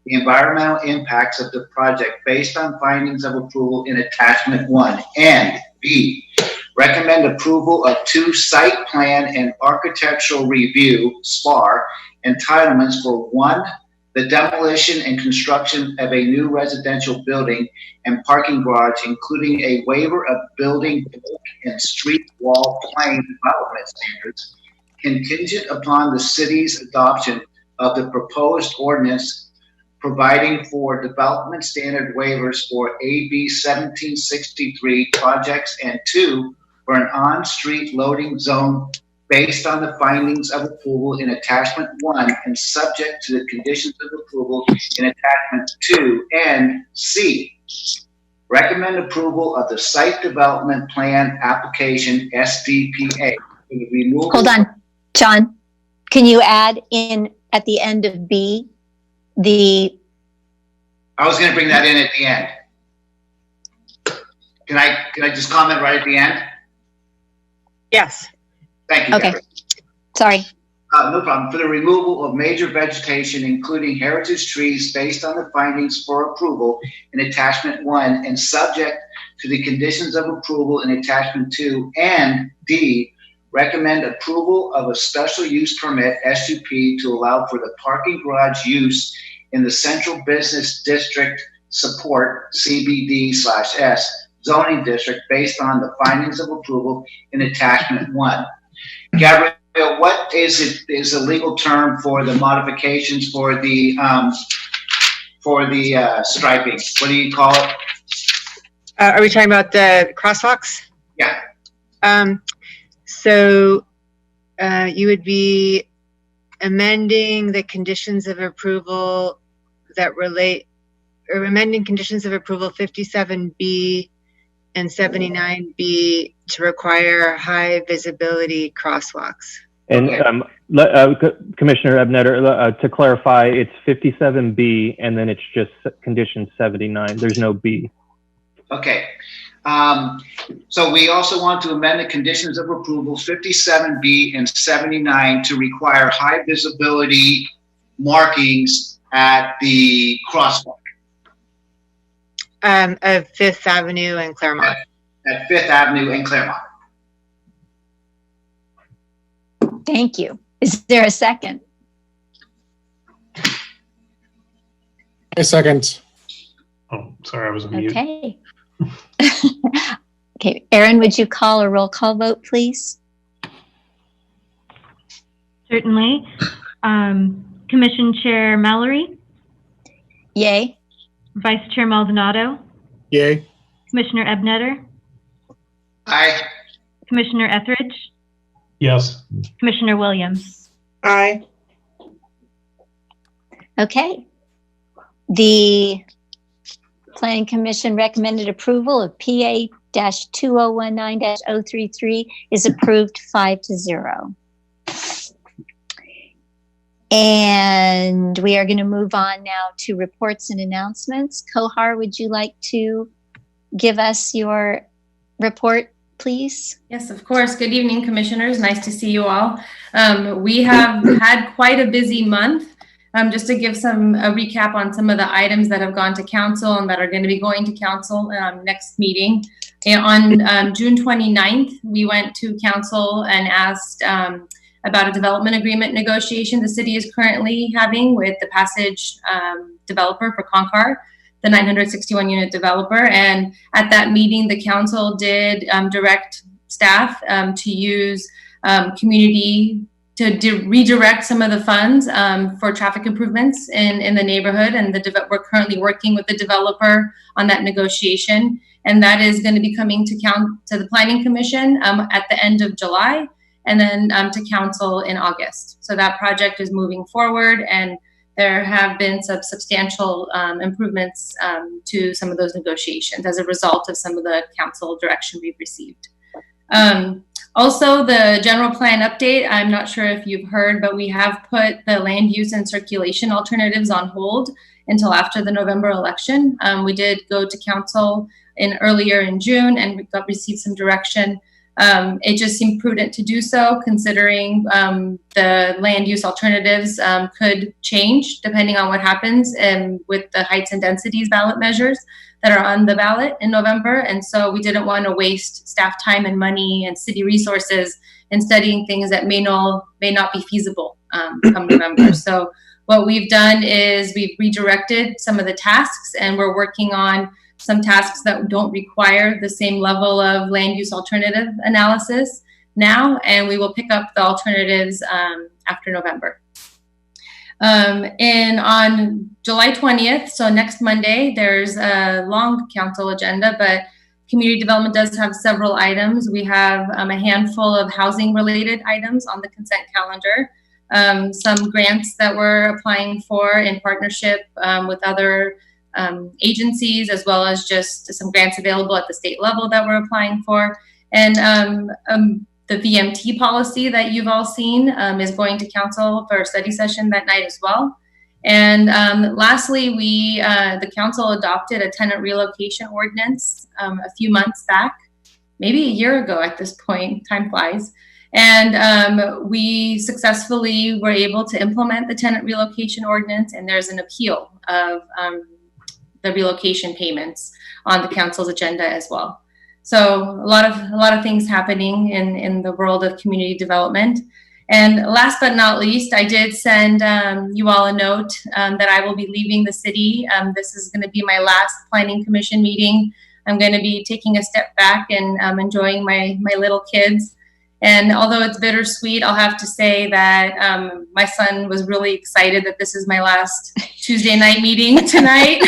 the environmental impacts of the project based on findings of approval in attachment 1. And B, recommend approval of 2 site plan and architectural review SPAR entitlements for 1, the demolition and construction of a new residential building and parking garage, including a waiver of building and street wall plane development standards, contingent upon the city's adoption of the proposed ordinance providing for development standard waivers for AB 1763 projects, and 2, for an on-street loading zone based on the findings of approval in attachment 1 and subject to the conditions of approval in attachment 2. And C, recommend approval of the site development plan application SDPA. Hold on, John. Can you add in at the end of B the? I was going to bring that in at the end. Can I just comment right at the end? Yes. Thank you. Okay. Deborah. Sorry. No problem. For the removal of major vegetation, including heritage trees, based on the findings for approval in attachment 1 and subject to the conditions of approval in attachment 2. And D, recommend approval of a special use permit SUP to allow for the parking garage use in the Central Business District Support CBD/S zoning district based on the findings of approval in attachment 1. Gabrielle, what is a legal term for the modifications for the striping? What do you call it? Are we talking about the crosswalks? Yeah. So you would be amending the conditions of approval that relate, or amending conditions of approval 57B and 79B to require high visibility crosswalks. And Commissioner Ebnetter, to clarify, it's 57B and then it's just condition 79. There's no B. Okay. So we also want to amend the conditions of approval 57B and 79 to require high visibility markings at the crosswalk? Of Fifth Avenue and Claremont. At Fifth Avenue and Claremont. Thank you. Is there a second? A second. Oh, sorry, I was on mute. Okay. Okay, Erin, would you call a roll call vote, please? Certainly. Commission Chair Mallory, Yay. Vice Chair Maldonado, Yay. Commissioner Ebnetter, Aye. Commissioner Etheridge, Yes. Commissioner Williams. Aye. Okay. The Planning Commission recommended approval of PA-2019-033 is approved 5-0. And we are going to move on now to reports and announcements. Kohar, would you like to give us your report, please? Yes, of course. Good evening, commissioners. Nice to see you all. We have had quite a busy month. Just to give a recap on some of the items that have gone to council and that are going to be going to council next meeting. On June 29th, we went to council and asked about a development agreement negotiation the city is currently having with the Passage developer for Concar, the 961 unit developer. And at that meeting, the council did direct staff to use community to redirect some of the funds for traffic improvements in the neighborhood. And we're currently working with the developer on that negotiation. And that is going to be coming to the Planning Commission at the end of July, and then to council in August. So that project is moving forward, and there have been some substantial improvements to some of those negotiations as a result of some of the council direction we've received. Also, the general plan update, I'm not sure if you've heard, but we have put the land use and circulation alternatives on hold until after the November election. We did go to council earlier in June and we received some direction. It just seemed prudent to do so, considering the land use alternatives could change depending on what happens with the heights and densities ballot measures that are on the ballot in November. And so we didn't want to waste staff time and money and city resources in studying things that may not be feasible come November. So what we've done is we've redirected some of the tasks, and we're working on some tasks that don't require the same level of land use alternative analysis now, and we will pick up the alternatives after November. And on July 20th, so next Monday, there's a long council agenda, but community development does have several items. We have a handful of housing related items on the consent calendar, some grants that we're applying for in partnership with other agencies, as well as just some grants available at the state level that we're applying for. And the VMT policy that you've all seen is going to council for a study session that night as well. And lastly, the council adopted a tenant relocation ordinance a few months back, maybe a year ago at this point, time flies. And we successfully were able to implement the tenant relocation ordinance, and there's an appeal of the relocation payments on the council's agenda as well. So a lot of things happening in the world of community development. And last but not least, I did send you all a note that I will be leaving the city. This is going to be my last planning commission meeting. I'm going to be taking a step back and enjoying my little kids. And although it's bittersweet, I'll have to say that my son was really excited that this is my last Tuesday night meeting tonight.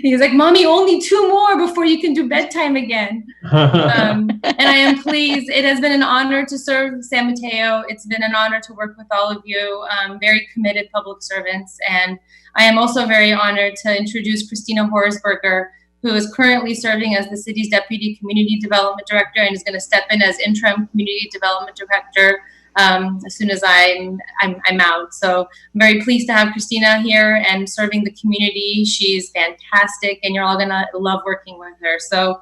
He's like, "Mommy, only 2 more before you can do bedtime again." And I am pleased. It has been an honor to serve San Mateo. It's been an honor to work with all of you, very committed public servants. And I am also very honored to introduce Christina Horsberger, who is currently serving as the city's Deputy Community Development Director and is going to step in as Interim Community Development Director as soon as I'm out. So I'm very pleased to have Christina here and serving the community. She's fantastic, and you're all going to love working with her. So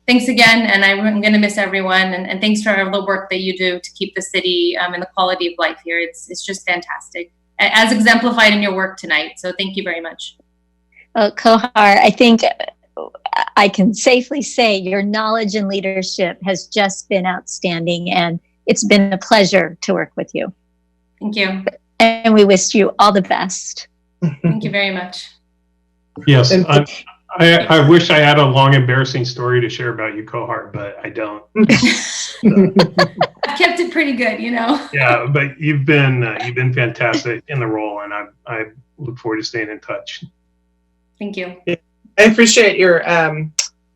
thanks again, and I'm going to miss everyone. And thanks for all the work that you do to keep the city and the quality of life here. It's just fantastic. as exemplified in your work tonight. So thank you very much. Well, Kohar, I think I can safely say your knowledge and leadership has just been outstanding, and it's been a pleasure to work with you. Thank you. And we wish you all the best. Thank you very much. Yes, I wish I had a long, embarrassing story to share about you, Kohar, but I don't. I've kept it pretty good, you know. Yeah, but you've been fantastic in the role, and I look forward to staying in touch. Thank you. I appreciate your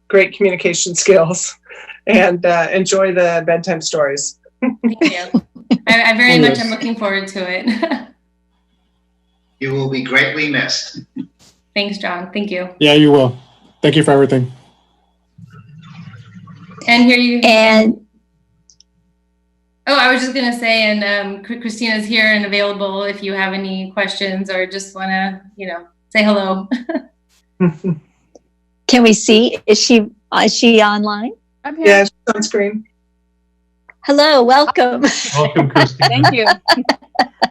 great communication skills, and enjoy the bedtime stories. Thank you. I very much am looking forward to it. You will be greatly missed. Thanks, John. Thank you. Yeah, you will. Thank you for everything. And here you. And oh, I was just gonna say, and Christina's here and available if you have any questions or just wanna, say hello. can we see? Is she online? I'm here. Yeah, she's on screen. Hello, welcome. Welcome, Christina. Thank you.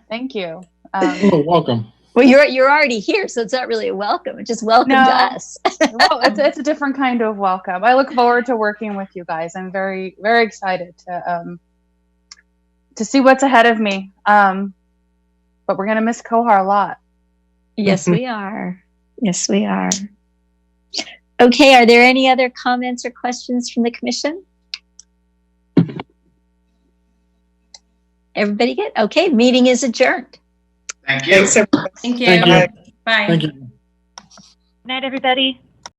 Thank you. Oh, welcome. Well, you're already here, so it's not really a welcome. It's just welcome to us. Well, it's a different kind of welcome. I look forward to working with you guys. I'm very, very excited to see what's ahead of me. But we're gonna miss Kohar a lot. Yes, we are. Yes, we are. Okay, are there any other comments or questions from the commission? Everybody good? Okay, meeting is adjourned. Thank you. Thank you. Thank you. Bye. Thank you. Good night, everybody.